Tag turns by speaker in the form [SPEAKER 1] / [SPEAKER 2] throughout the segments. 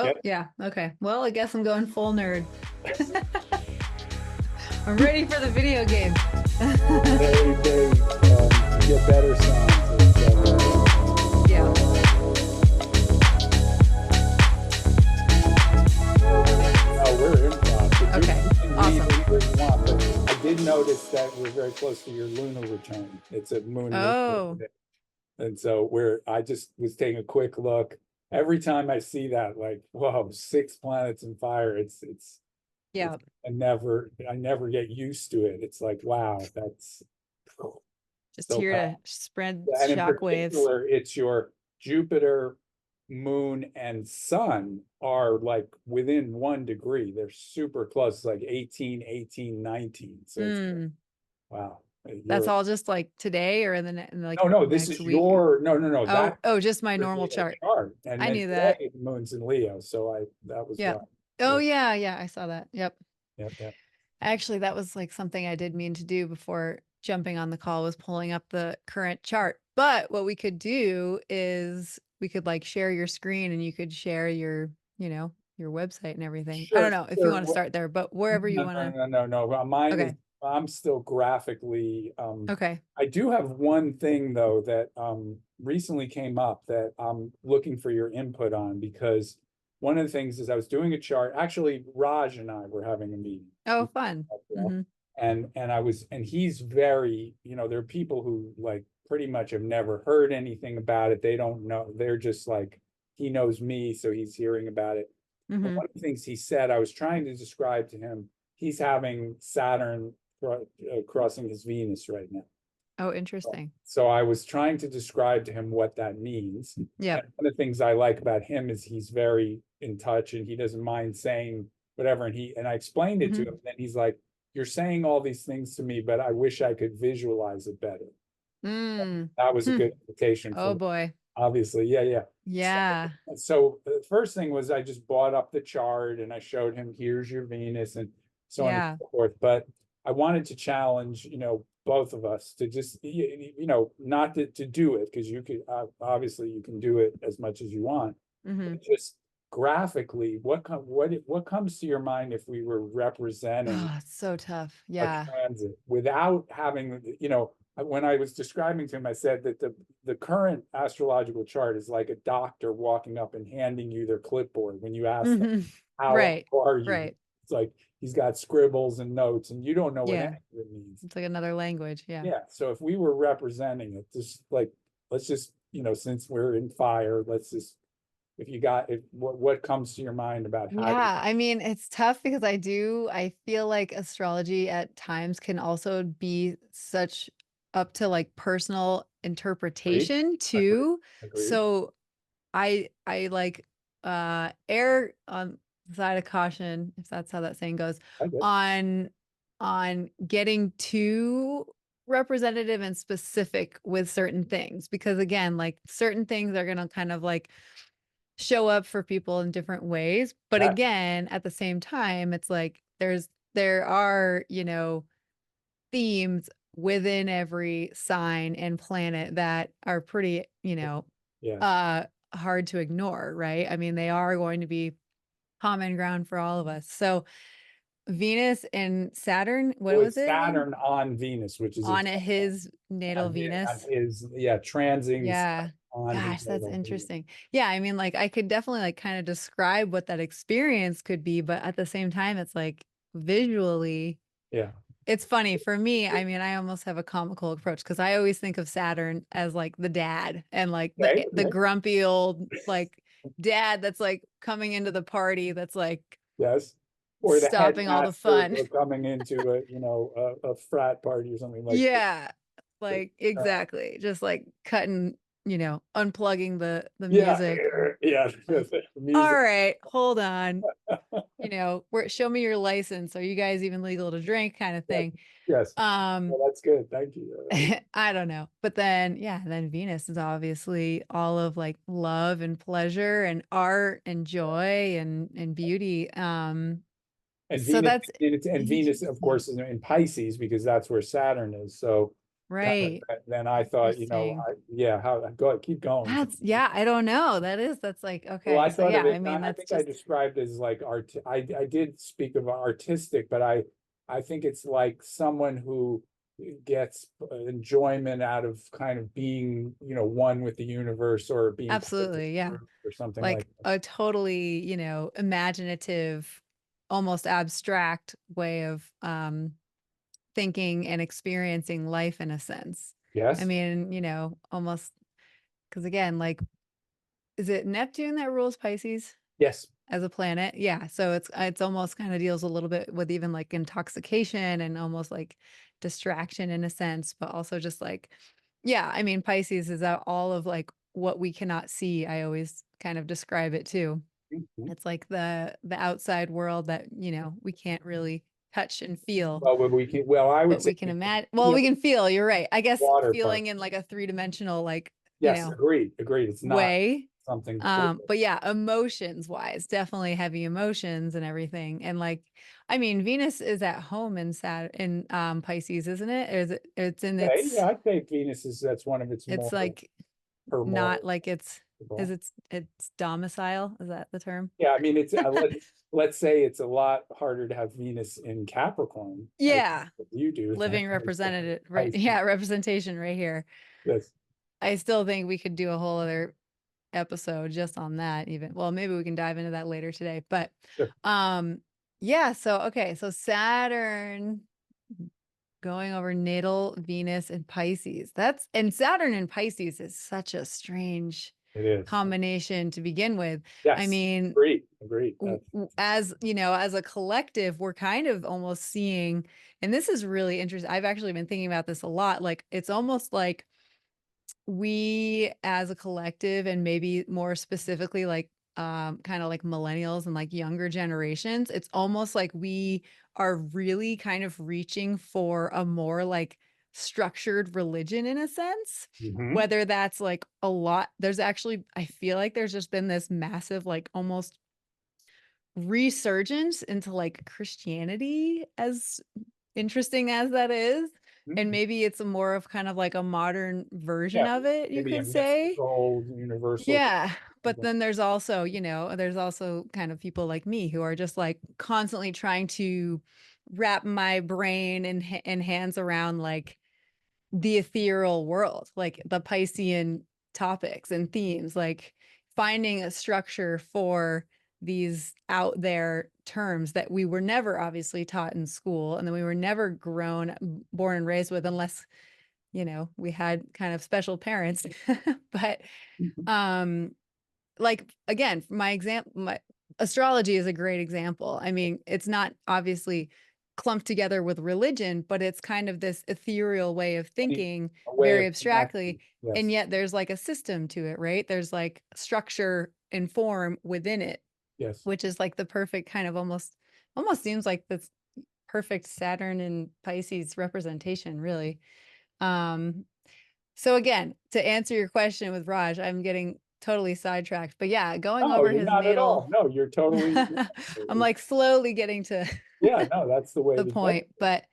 [SPEAKER 1] Oh, yeah. Okay. Well, I guess I'm going full nerd. I'm ready for the video game.
[SPEAKER 2] You get better sounds.
[SPEAKER 1] Yeah.
[SPEAKER 2] No, we're improv. So
[SPEAKER 1] Okay.
[SPEAKER 2] you can leave
[SPEAKER 1] Awesome.
[SPEAKER 2] anywhere you want, but I did notice that we're very close to your lunar return. It's a moon return
[SPEAKER 1] Oh,
[SPEAKER 2] today. And so I just was taking a quick look. Every time I see that, like, whoa, 6 planets in fire, it's
[SPEAKER 1] yeah.
[SPEAKER 2] I never get used to it. It's like, wow, that's
[SPEAKER 1] Just
[SPEAKER 2] so
[SPEAKER 1] here
[SPEAKER 2] powerful.
[SPEAKER 1] to spread
[SPEAKER 2] And in
[SPEAKER 1] shockwaves.
[SPEAKER 2] particular, it's your Jupiter, moon, and sun are like within 1 degree. They're super close. It's like 18, 18, 19. So it's
[SPEAKER 1] Mm.
[SPEAKER 2] wow.
[SPEAKER 1] That's
[SPEAKER 2] You're
[SPEAKER 1] all just like today or in like
[SPEAKER 2] no, this
[SPEAKER 1] next
[SPEAKER 2] is
[SPEAKER 1] week.
[SPEAKER 2] your no.
[SPEAKER 1] Oh,
[SPEAKER 2] That
[SPEAKER 1] oh, just my
[SPEAKER 2] your
[SPEAKER 1] normal
[SPEAKER 2] natal
[SPEAKER 1] chart.
[SPEAKER 2] chart. And
[SPEAKER 1] I
[SPEAKER 2] then
[SPEAKER 1] knew that.
[SPEAKER 2] today the moon's in Leo. So I that was
[SPEAKER 1] Yeah.
[SPEAKER 2] why.
[SPEAKER 1] Oh,
[SPEAKER 2] So,
[SPEAKER 1] yeah. Yeah. I saw that. Yep.
[SPEAKER 2] yep, yep.
[SPEAKER 1] Actually, that was like something I did mean to do before jumping on the call was pulling up the current chart. But what we could do is we could like share your screen and you could share your website and everything. I don't
[SPEAKER 2] Sure,
[SPEAKER 1] know if you
[SPEAKER 2] sure.
[SPEAKER 1] want to start there, but wherever you
[SPEAKER 2] No,
[SPEAKER 1] want
[SPEAKER 2] no,
[SPEAKER 1] to.
[SPEAKER 2] no, no, no. Well, mine is,
[SPEAKER 1] Okay.
[SPEAKER 2] I'm still graphically,
[SPEAKER 1] Okay.
[SPEAKER 2] I do have one thing though that recently came up that I'm looking for your input on because one of the things is I was doing a chart. Actually, Raj and I were having a meeting.
[SPEAKER 1] Oh, fun. Hmm.
[SPEAKER 2] And he's very, there are people who like pretty much have never heard anything about it. They don't know. They're just like, he knows me, so he's hearing about it. And
[SPEAKER 1] Hmm.
[SPEAKER 2] one of the things he said, I was trying to describe to him, he's having Saturn crossing his Venus right now.
[SPEAKER 1] Oh, interesting.
[SPEAKER 2] So I was trying to describe to him what that means. And
[SPEAKER 1] Yep.
[SPEAKER 2] one of the things I like about him is he's very in touch and he doesn't mind saying whatever. And I explained it to him,
[SPEAKER 1] Hmm.
[SPEAKER 2] and he's like, "You're saying all these things to me, but I wish I could visualize it better."
[SPEAKER 1] Mm.
[SPEAKER 2] That was a
[SPEAKER 1] Hmm.
[SPEAKER 2] good invitation
[SPEAKER 1] Oh
[SPEAKER 2] for
[SPEAKER 1] boy.
[SPEAKER 2] obviously. Yeah, yeah. So,
[SPEAKER 1] Yeah.
[SPEAKER 2] so the first thing was I just brought up the chart and I showed him, here's your Venus and so on and
[SPEAKER 1] Yeah.
[SPEAKER 2] so forth. But I wanted to challenge, both of us to just, not to do it because you could, obviously you can do it as much as you want,
[SPEAKER 1] Hmm.
[SPEAKER 2] but just graphically, what comes to your mind if we were representing
[SPEAKER 1] Oh, it's so tough.
[SPEAKER 2] a
[SPEAKER 1] Yeah.
[SPEAKER 2] transit without having, when I was describing to him, I said that the current astrological chart is like a doctor walking up and handing you their clipboard when you ask them,
[SPEAKER 1] Hmm.
[SPEAKER 2] how
[SPEAKER 1] Right.
[SPEAKER 2] are you?
[SPEAKER 1] Right.
[SPEAKER 2] It's like he's got scribbles and notes and you don't know what any
[SPEAKER 1] Yeah.
[SPEAKER 2] of it means.
[SPEAKER 1] It's like another language. Yeah.
[SPEAKER 2] Yeah. So if we were representing it, just like, let's just, since we're in fire, let's just, if you got it, what comes to your mind about how you,
[SPEAKER 1] Yeah. I mean, it's tough because I feel like astrology at times can also be such up to like personal
[SPEAKER 2] agree,
[SPEAKER 1] interpretation
[SPEAKER 2] agree,
[SPEAKER 1] too.
[SPEAKER 2] agree.
[SPEAKER 1] So I like err on the side of caution, if that's how that saying goes,
[SPEAKER 2] I get
[SPEAKER 1] on on getting too representative and specific with certain things because again, like certain things are going to kind of like show up for people in different ways. But
[SPEAKER 2] that.
[SPEAKER 1] again, at the same time, it's like there are, themes within every sign and planet that are pretty,
[SPEAKER 2] Yeah.
[SPEAKER 1] uh hard to ignore, right? I mean, they are going to be common ground for all of us. So Venus and Saturn, what
[SPEAKER 2] Well,
[SPEAKER 1] was
[SPEAKER 2] it's
[SPEAKER 1] it again?
[SPEAKER 2] Saturn on Venus, which is
[SPEAKER 1] On his natal
[SPEAKER 2] on
[SPEAKER 1] Venus.
[SPEAKER 2] his, yeah, transing
[SPEAKER 1] Yeah.
[SPEAKER 2] on his
[SPEAKER 1] Gosh, that's
[SPEAKER 2] natal Venus.
[SPEAKER 1] interesting. Yeah, I mean, like I could definitely like kind of describe what that experience could be, but at the same time, it's like visually,
[SPEAKER 2] Yeah.
[SPEAKER 1] it's funny for me. I mean, I almost have a comical approach because I always think of Saturn as like the dad and like
[SPEAKER 2] Okay.
[SPEAKER 1] the
[SPEAKER 2] Okay.
[SPEAKER 1] grumpy old like dad that's like coming into the party that's like
[SPEAKER 2] Yes. Or the
[SPEAKER 1] stopping all the
[SPEAKER 2] headmaster
[SPEAKER 1] fun.
[SPEAKER 2] coming into a frat party or something like that.
[SPEAKER 1] Yeah, like exactly. Just like cutting, unplugging the
[SPEAKER 2] Yeah.
[SPEAKER 1] music.
[SPEAKER 2] Yeah.
[SPEAKER 1] Like,
[SPEAKER 2] The
[SPEAKER 1] all
[SPEAKER 2] music.
[SPEAKER 1] right, hold on. Show me your license. Are you guys even legal to drink kind of
[SPEAKER 2] Yes.
[SPEAKER 1] thing?
[SPEAKER 2] Yes.
[SPEAKER 1] Um,
[SPEAKER 2] Well, that's good. Thank you.
[SPEAKER 1] I don't know. But then, yeah, then Venus is obviously all of like love and pleasure and art and joy and beauty.
[SPEAKER 2] And
[SPEAKER 1] So
[SPEAKER 2] Venus,
[SPEAKER 1] that's
[SPEAKER 2] and Venus, of
[SPEAKER 1] interesting.
[SPEAKER 2] course, is in Pisces because that's where Saturn is. So kind of,
[SPEAKER 1] Right.
[SPEAKER 2] then I thought,
[SPEAKER 1] Interesting.
[SPEAKER 2] yeah, how, go ahead, keep going.
[SPEAKER 1] Yeah, I don't know. That's like,
[SPEAKER 2] Well,
[SPEAKER 1] okay.
[SPEAKER 2] I
[SPEAKER 1] So
[SPEAKER 2] thought
[SPEAKER 1] yeah,
[SPEAKER 2] of
[SPEAKER 1] I
[SPEAKER 2] it,
[SPEAKER 1] mean,
[SPEAKER 2] I
[SPEAKER 1] that's
[SPEAKER 2] think I
[SPEAKER 1] just
[SPEAKER 2] described it as like I did speak of artistic, but I think it's like someone who gets enjoyment out of kind of being, one with the universe, or being part of this
[SPEAKER 1] absolutely, yeah.
[SPEAKER 2] group or something like
[SPEAKER 1] Like
[SPEAKER 2] that.
[SPEAKER 1] a totally, imaginative, almost abstract way of thinking and experiencing life in a sense. I
[SPEAKER 2] Yes,
[SPEAKER 1] mean, almost because again, like, is it Neptune that rules Pisces
[SPEAKER 2] yes.
[SPEAKER 1] as a planet? Yeah. So it's almost kind of deals a little bit with even like intoxication and almost like distraction in a sense, but also just like, yeah, I mean, Pisces is all of like what we cannot see. I always kind of describe it too.
[SPEAKER 2] Mhm.
[SPEAKER 1] It's like the outside world that, we can't really touch and feel,
[SPEAKER 2] Well, I would
[SPEAKER 1] but
[SPEAKER 2] say,
[SPEAKER 1] we can imagine. Well, we can feel, you're right. I guess
[SPEAKER 2] water part.
[SPEAKER 1] feeling in like a three-dimensional, like,
[SPEAKER 2] Yes, agreed, agreed. It's not
[SPEAKER 1] way.
[SPEAKER 2] something for,
[SPEAKER 1] But yeah, emotions wise, definitely heavy emotions and everything. And like, I mean, Venus is at home in Pisces, isn't it? Or is it it's in
[SPEAKER 2] okay,
[SPEAKER 1] its
[SPEAKER 2] yeah, I'd say Venus that's one of its
[SPEAKER 1] it's
[SPEAKER 2] more,
[SPEAKER 1] like
[SPEAKER 2] her more.
[SPEAKER 1] not like is it's domicile? Is that the term?
[SPEAKER 2] Yeah, I mean, let's say it's a lot harder to have Venus in Capricorn, as
[SPEAKER 1] Yeah.
[SPEAKER 2] you do, than
[SPEAKER 1] Living
[SPEAKER 2] it is to have
[SPEAKER 1] represented right.
[SPEAKER 2] Pisces.
[SPEAKER 1] Yeah, representation right here.
[SPEAKER 2] Yes,
[SPEAKER 1] I still think we could do a whole other episode just on that even. Well, maybe we can dive into that later today. But
[SPEAKER 2] sure.
[SPEAKER 1] um yeah, so okay, so Saturn going over natal Venus and Pisces. And Saturn and Pisces is such a strange
[SPEAKER 2] It is.
[SPEAKER 1] combination to begin with. I
[SPEAKER 2] Yes,
[SPEAKER 1] mean,
[SPEAKER 2] agreed, agreed. That's
[SPEAKER 1] as as a collective, we're kind of almost seeing, and this is really interesting. I've actually been thinking about this a lot. Like, it's almost like we as a collective, and maybe more specifically, like, kind of like millennials and like younger generations, it's almost like we are really kind of reaching for a more like structured religion in a sense.
[SPEAKER 2] mhm.
[SPEAKER 1] Whether that's like a lot, there's actually, I feel like there's just been this massive, like almost resurgence into like Christianity, as interesting as that is. And
[SPEAKER 2] Mhm.
[SPEAKER 1] maybe it's a more of kind of like a modern version
[SPEAKER 2] Yeah,
[SPEAKER 1] of it, you
[SPEAKER 2] maybe a
[SPEAKER 1] could say.
[SPEAKER 2] mystical, universal.
[SPEAKER 1] Yeah. But then there's also, there's also kind of people like me who are just like constantly trying to wrap my brain and hands around like the ethereal world, like the Piscean topics and themes, like finding a structure for these out there terms that we were never obviously taught in school, and then we were never born and raised with, unless, we had kind of special parents. But
[SPEAKER 2] Mhm.
[SPEAKER 1] um like, again, my example, my astrology is a great example. I mean, it's not obviously clumped together with religion, but it's kind of this ethereal way of thinking,
[SPEAKER 2] A way
[SPEAKER 1] very
[SPEAKER 2] of
[SPEAKER 1] abstractly,
[SPEAKER 2] connecting.
[SPEAKER 1] and
[SPEAKER 2] Yes,
[SPEAKER 1] yet there's like a system to it, right? There's like structure and form within it,
[SPEAKER 2] yes.
[SPEAKER 1] which is like the perfect kind of almost seems like this perfect Saturn and Pisces representation, really. Um, so again, to answer your question with Raj, I'm getting totally sidetracked. But yeah, going
[SPEAKER 2] No,
[SPEAKER 1] over
[SPEAKER 2] you're
[SPEAKER 1] his
[SPEAKER 2] not at
[SPEAKER 1] natal,
[SPEAKER 2] all. No, you're totally.
[SPEAKER 1] I'm like slowly getting to
[SPEAKER 2] Yeah, no, that's the way
[SPEAKER 1] the
[SPEAKER 2] to go.
[SPEAKER 1] point. But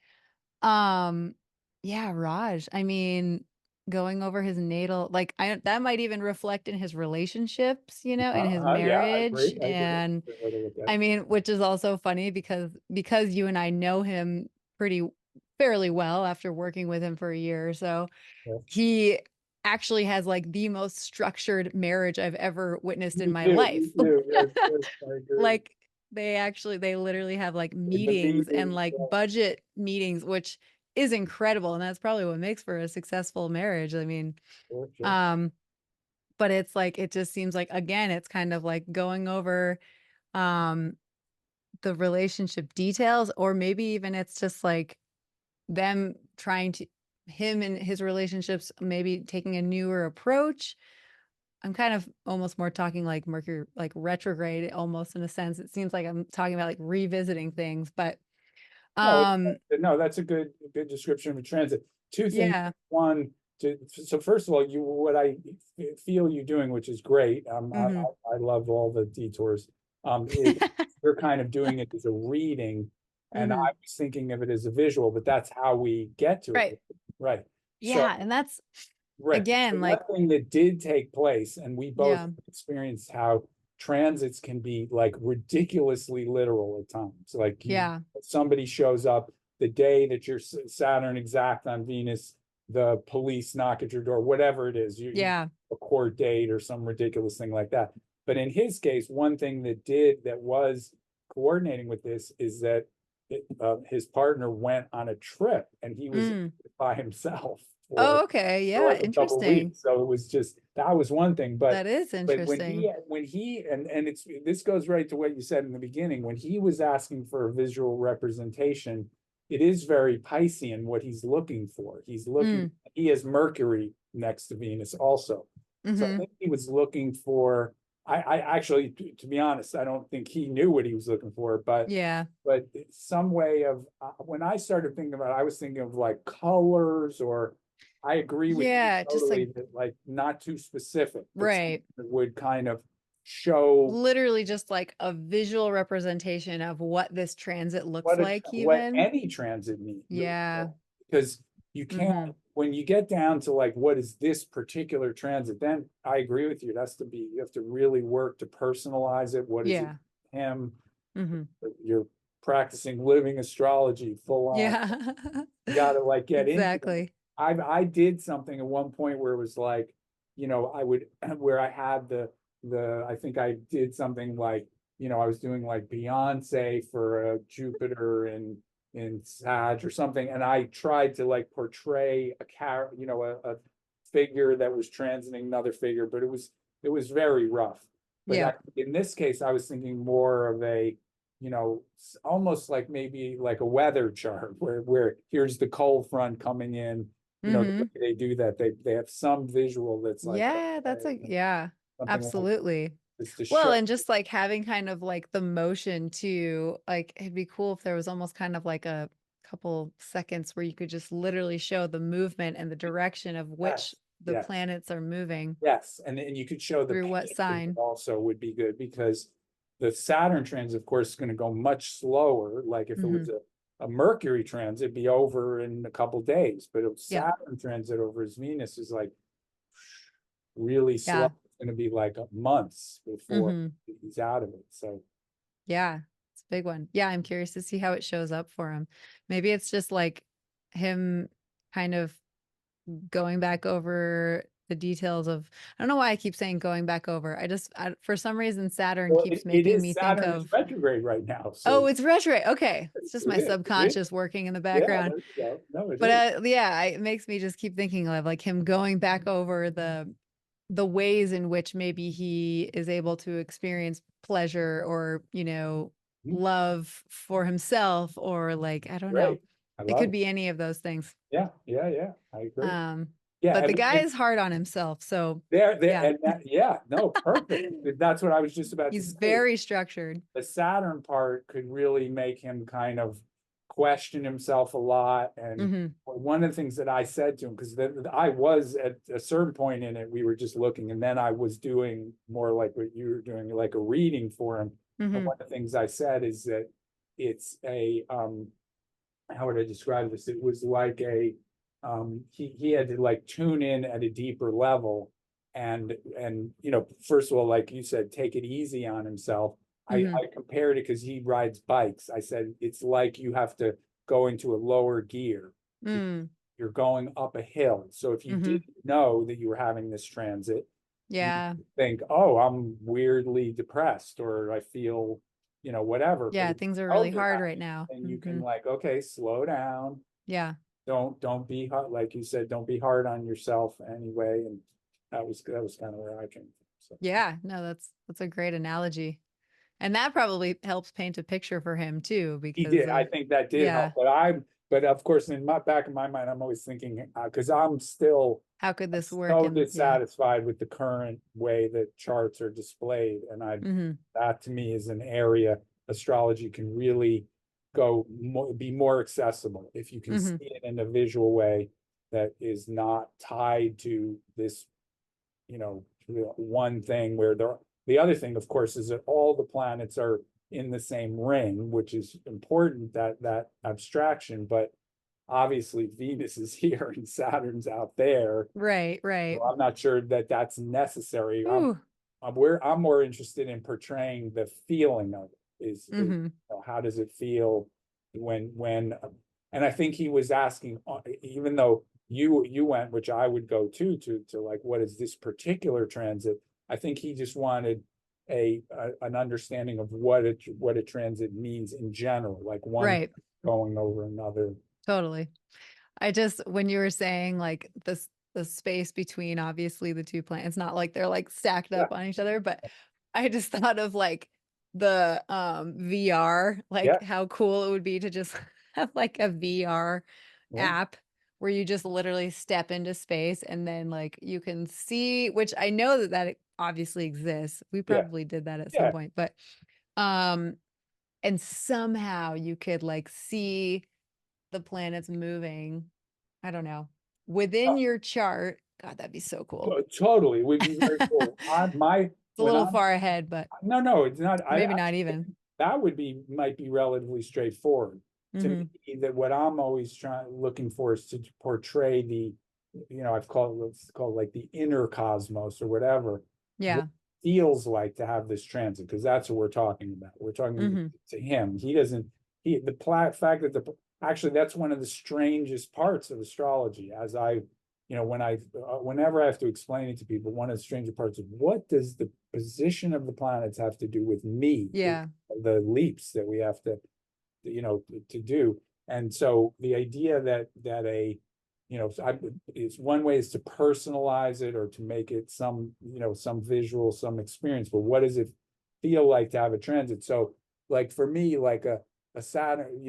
[SPEAKER 1] um yeah, Raj, I mean, going over his natal, like, that might even reflect in his relationships, in his
[SPEAKER 2] Yeah, I
[SPEAKER 1] marriage.
[SPEAKER 2] agree. I agree. That's
[SPEAKER 1] And
[SPEAKER 2] a good way to look at
[SPEAKER 1] I
[SPEAKER 2] it.
[SPEAKER 1] mean, which is also funny because you and I know him pretty fairly well after working with him for a year or so.
[SPEAKER 2] Yes.
[SPEAKER 1] He actually has like the most structured marriage I've ever witnessed in
[SPEAKER 2] You
[SPEAKER 1] my
[SPEAKER 2] do, you
[SPEAKER 1] life.
[SPEAKER 2] do. Yes, yes, I agree.
[SPEAKER 1] Like, they literally have like
[SPEAKER 2] In the
[SPEAKER 1] meetings and
[SPEAKER 2] meeting,
[SPEAKER 1] like
[SPEAKER 2] yeah,
[SPEAKER 1] budget meetings, which is incredible. And that's probably what makes for a successful marriage. I mean,
[SPEAKER 2] sure, sure.
[SPEAKER 1] um, but it's like, it just seems like, again, it's kind of like going over um the relationship details, or maybe even it's just like them trying to, him and his relationships maybe taking a newer approach. I'm kind of almost more talking like Mercury, like retrograde, almost in a sense. It seems like I'm talking about like revisiting things, but
[SPEAKER 2] No,
[SPEAKER 1] um,
[SPEAKER 2] no, that's a good description of a transit. Two things.
[SPEAKER 1] yeah.
[SPEAKER 2] One, so first of all, what I feel you doing, which is great.
[SPEAKER 1] Hmm.
[SPEAKER 2] I love all the detours. Is you're kind of doing it as a reading, and I
[SPEAKER 1] Hmm.
[SPEAKER 2] was thinking of it as a visual, but that's how we get to it,
[SPEAKER 1] Right.
[SPEAKER 2] right? So,
[SPEAKER 1] Yeah, and that's
[SPEAKER 2] right. So
[SPEAKER 1] again,
[SPEAKER 2] one
[SPEAKER 1] like,
[SPEAKER 2] thing that did take place, and we both
[SPEAKER 1] yeah,
[SPEAKER 2] experienced how transits can be like ridiculously literal at times. Like
[SPEAKER 1] yeah,
[SPEAKER 2] somebody shows up the day that your Saturn exact on Venus, the police knock at your door, whatever it is, you
[SPEAKER 1] yeah.
[SPEAKER 2] a court date or some ridiculous thing like that. But in his case, one thing that was coordinating with this is that his partner went on a trip and he was
[SPEAKER 1] Mm.
[SPEAKER 2] by himself
[SPEAKER 1] Oh, okay.
[SPEAKER 2] for
[SPEAKER 1] Yeah,
[SPEAKER 2] like a couple of
[SPEAKER 1] interesting.
[SPEAKER 2] weeks. So it was just that was one thing.
[SPEAKER 1] That is
[SPEAKER 2] But
[SPEAKER 1] interesting.
[SPEAKER 2] when he and it's this goes right to what you said in the beginning, when he was asking for a visual representation, it is very Piscean what he's looking for.
[SPEAKER 1] Mm.
[SPEAKER 2] He has Mercury next to Venus also. So I
[SPEAKER 1] Mm-hmm.
[SPEAKER 2] think he was looking for I actually to be honest, I don't think he knew what he was looking for,
[SPEAKER 1] Yeah.
[SPEAKER 2] but some way of when I started thinking about it, I was thinking of like colors or I agree with you
[SPEAKER 1] Yeah, just like
[SPEAKER 2] totally that like not too specific, but something
[SPEAKER 1] right.
[SPEAKER 2] that would kind of show
[SPEAKER 1] Literally just like a visual representation of what this transit looks like
[SPEAKER 2] what
[SPEAKER 1] even.
[SPEAKER 2] any transit means.
[SPEAKER 1] Yeah.
[SPEAKER 2] Because you can't
[SPEAKER 1] Mm-hmm.
[SPEAKER 2] when you get down to like what is this particular transit, then I agree with you. It has to be you have to really work to personalize it. What is it
[SPEAKER 1] Yeah.
[SPEAKER 2] him?
[SPEAKER 1] Mm-hmm.
[SPEAKER 2] You're practicing living astrology full on.
[SPEAKER 1] Yeah.
[SPEAKER 2] You got to like get into it.
[SPEAKER 1] Exactly.
[SPEAKER 2] I did something at one point where it was like, I would where I had I think I did something like, I was doing like Beyonce for a Jupiter in Sag or something, and I tried to like portray a figure that was transiting another figure, but it was very rough. But
[SPEAKER 1] Yeah.
[SPEAKER 2] in this case, I was thinking more of a almost like maybe like a weather chart where here's the cold front coming in. The way
[SPEAKER 1] Mm-hmm.
[SPEAKER 2] they do that, they have some visual that's like
[SPEAKER 1] Yeah, that's a yeah,
[SPEAKER 2] something like
[SPEAKER 1] absolutely.
[SPEAKER 2] this to
[SPEAKER 1] Well,
[SPEAKER 2] show.
[SPEAKER 1] and just like having kind of like the motion too, like it'd be cool if there was almost kind of like a couple seconds where you could just literally show the movement and the direction of which
[SPEAKER 2] Yes,
[SPEAKER 1] the
[SPEAKER 2] yes,
[SPEAKER 1] planets are moving
[SPEAKER 2] yes, and you could show the
[SPEAKER 1] through what
[SPEAKER 2] pace of it
[SPEAKER 1] sign.
[SPEAKER 2] also would be good because the Saturn transit, of course, is going to go much slower. Like if it
[SPEAKER 1] Hmm.
[SPEAKER 2] was a Mercury transit, it'd be over in a couple days, but a
[SPEAKER 1] Yeah.
[SPEAKER 2] Saturn transit over his Venus is like really slow.
[SPEAKER 1] Yeah.
[SPEAKER 2] It's going to be like months before
[SPEAKER 1] Hmm.
[SPEAKER 2] he's out of it. So
[SPEAKER 1] Yeah. It's a big one. Yeah, I'm curious to see how it shows up for him. Maybe it's just like him kind of going back over the details of I don't know why I keep saying going back over. For some reason Saturn
[SPEAKER 2] well,
[SPEAKER 1] keeps
[SPEAKER 2] it
[SPEAKER 1] making
[SPEAKER 2] is
[SPEAKER 1] me think
[SPEAKER 2] Saturn is
[SPEAKER 1] of
[SPEAKER 2] retrograde right now.
[SPEAKER 1] oh,
[SPEAKER 2] So
[SPEAKER 1] it's retro. Okay. It's just my
[SPEAKER 2] it is.
[SPEAKER 1] subconscious working in the
[SPEAKER 2] Yeah,
[SPEAKER 1] background.
[SPEAKER 2] there you go. No, it
[SPEAKER 1] But
[SPEAKER 2] is.
[SPEAKER 1] yeah, it makes me just keep thinking of like him going back over the ways in which maybe he is able to experience pleasure or,
[SPEAKER 2] Mhm.
[SPEAKER 1] love for himself or like I don't know.
[SPEAKER 2] Great. I
[SPEAKER 1] It
[SPEAKER 2] love
[SPEAKER 1] could
[SPEAKER 2] it.
[SPEAKER 1] be any of those things.
[SPEAKER 2] Yeah, yeah, yeah. I agree.
[SPEAKER 1] Um,
[SPEAKER 2] Yeah,
[SPEAKER 1] but
[SPEAKER 2] I
[SPEAKER 1] the
[SPEAKER 2] mean,
[SPEAKER 1] guy is hard on himself, so
[SPEAKER 2] there,
[SPEAKER 1] yeah.
[SPEAKER 2] and that, yeah, no, perfect. That's what I was just about to
[SPEAKER 1] He's
[SPEAKER 2] say.
[SPEAKER 1] very structured.
[SPEAKER 2] The Saturn part could really make him kind of question himself a lot. And
[SPEAKER 1] Hmm.
[SPEAKER 2] one of the things that I said to him, because I was at a certain point in it, we were just looking, and then I was doing more like what you were doing, like a reading for him. And
[SPEAKER 1] Hmm.
[SPEAKER 2] one of the things I said is that it's how would I describe this? It was like he had to like tune in at a deeper level and first of all, like you said, take it easy on himself.
[SPEAKER 1] Hmm.
[SPEAKER 2] I compared it because he rides bikes. I said it's like you have to go into a lower gear.
[SPEAKER 1] Mm.
[SPEAKER 2] You're going up a hill. So if you
[SPEAKER 1] Hmm.
[SPEAKER 2] didn't know that you were having this transit, you
[SPEAKER 1] Yeah.
[SPEAKER 2] think, oh, I'm weirdly depressed or I feel, whatever. But
[SPEAKER 1] Yeah,
[SPEAKER 2] if you
[SPEAKER 1] things are
[SPEAKER 2] know
[SPEAKER 1] really
[SPEAKER 2] you're
[SPEAKER 1] hard right
[SPEAKER 2] having
[SPEAKER 1] now.
[SPEAKER 2] it, then you can
[SPEAKER 1] Hmm.
[SPEAKER 2] like, okay, slow down.
[SPEAKER 1] Yeah.
[SPEAKER 2] Don't be hard, like you said, don't be hard on yourself anyway. And that was kind of where I came from. So
[SPEAKER 1] Yeah. No, that's a great analogy. And that probably helps paint a picture for him too,
[SPEAKER 2] he
[SPEAKER 1] because
[SPEAKER 2] did. I
[SPEAKER 1] of
[SPEAKER 2] think that did
[SPEAKER 1] yeah,
[SPEAKER 2] help. But of course, in my back of my mind, I'm always thinking because I'm still
[SPEAKER 1] how could this work
[SPEAKER 2] so
[SPEAKER 1] in yeah.
[SPEAKER 2] dissatisfied with the current way that charts are displayed, and
[SPEAKER 1] Hmm.
[SPEAKER 2] that to me is an area astrology can really be more accessible if you can see
[SPEAKER 1] Hmm.
[SPEAKER 2] it in a visual way that is not tied to this one thing where the other thing, of course, is that all the planets are in the same ring, which is important, that abstraction, but obviously Venus is here and Saturn's out there.
[SPEAKER 1] Right, right.
[SPEAKER 2] So I'm not sure that that's necessary.
[SPEAKER 1] Ooh.
[SPEAKER 2] I'm more interested in portraying the feeling of it.
[SPEAKER 1] Mhm.
[SPEAKER 2] How does it feel when and I think he was asking, even though you went, which I would go to like what is this particular transit? I think he just wanted an understanding of what a transit means in general, like one
[SPEAKER 1] Right.
[SPEAKER 2] going over another.
[SPEAKER 1] Totally. I just when you were saying like this the space between obviously the two planets, not like they're like stacked
[SPEAKER 2] Yeah,
[SPEAKER 1] up on each other, but I just thought of like the VR,
[SPEAKER 2] yeah,
[SPEAKER 1] like how cool it would be to just have like a VR
[SPEAKER 2] yeah,
[SPEAKER 1] app where you just literally step into space and then like you can see, which I know that that obviously exists. We
[SPEAKER 2] yeah,
[SPEAKER 1] probably did that at some
[SPEAKER 2] yeah.
[SPEAKER 1] point, but um and somehow you could like see the planets moving, I don't know, within your chart. God, that'd be so cool.
[SPEAKER 2] Totally, it would be very cool.
[SPEAKER 1] It's a
[SPEAKER 2] When
[SPEAKER 1] little
[SPEAKER 2] I'm
[SPEAKER 1] far ahead, but
[SPEAKER 2] no, no, it's not. I
[SPEAKER 1] maybe not
[SPEAKER 2] actually
[SPEAKER 1] even.
[SPEAKER 2] think that would be might be relatively straightforward. To
[SPEAKER 1] Mhm.
[SPEAKER 2] me, that what I'm always looking for is to portray I've called let's call it like the inner cosmos or whatever. What
[SPEAKER 1] Yeah.
[SPEAKER 2] it feels like to have this transit, because that's what we're talking about. We're talking
[SPEAKER 1] Mhm.
[SPEAKER 2] to him. He doesn't. Fact that actually that's one of the strangest parts of astrology. As I when whenever I have to explain it to people, one of the stranger parts of what does the position of the planets have to do with me,
[SPEAKER 1] Yeah.
[SPEAKER 2] the leaps that we have to, to do. And so the idea that it's one way is to personalize it or to make it some visual, some experience. But what does it feel like to have a transit? So, like for me, like a Saturn,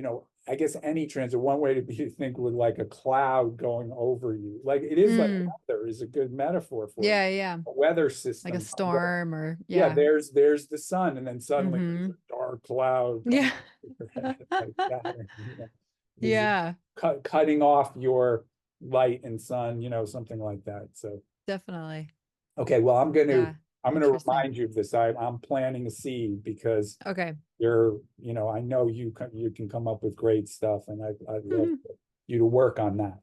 [SPEAKER 2] I guess any transit, one way to be think with like a cloud going over you. Like it is like
[SPEAKER 1] Mm.
[SPEAKER 2] weather is a good metaphor for it.
[SPEAKER 1] Yeah, yeah.
[SPEAKER 2] A weather
[SPEAKER 1] Like a
[SPEAKER 2] system where,
[SPEAKER 1] storm or
[SPEAKER 2] yeah,
[SPEAKER 1] yeah.
[SPEAKER 2] there's the sun, and then suddenly there's
[SPEAKER 1] Mhm.
[SPEAKER 2] a dark cloud coming
[SPEAKER 1] Yeah.
[SPEAKER 2] over your head like Saturn, is
[SPEAKER 1] Yeah,
[SPEAKER 2] cutting off your light and sun, something like that. So
[SPEAKER 1] definitely.
[SPEAKER 2] okay, well,
[SPEAKER 1] Yeah.
[SPEAKER 2] I'm gonna
[SPEAKER 1] Interesting.
[SPEAKER 2] remind you of this. I'm planting a seed because
[SPEAKER 1] Okay.
[SPEAKER 2] I know you can come up with great stuff, and I'd love
[SPEAKER 1] Mhm.
[SPEAKER 2] you to work on that.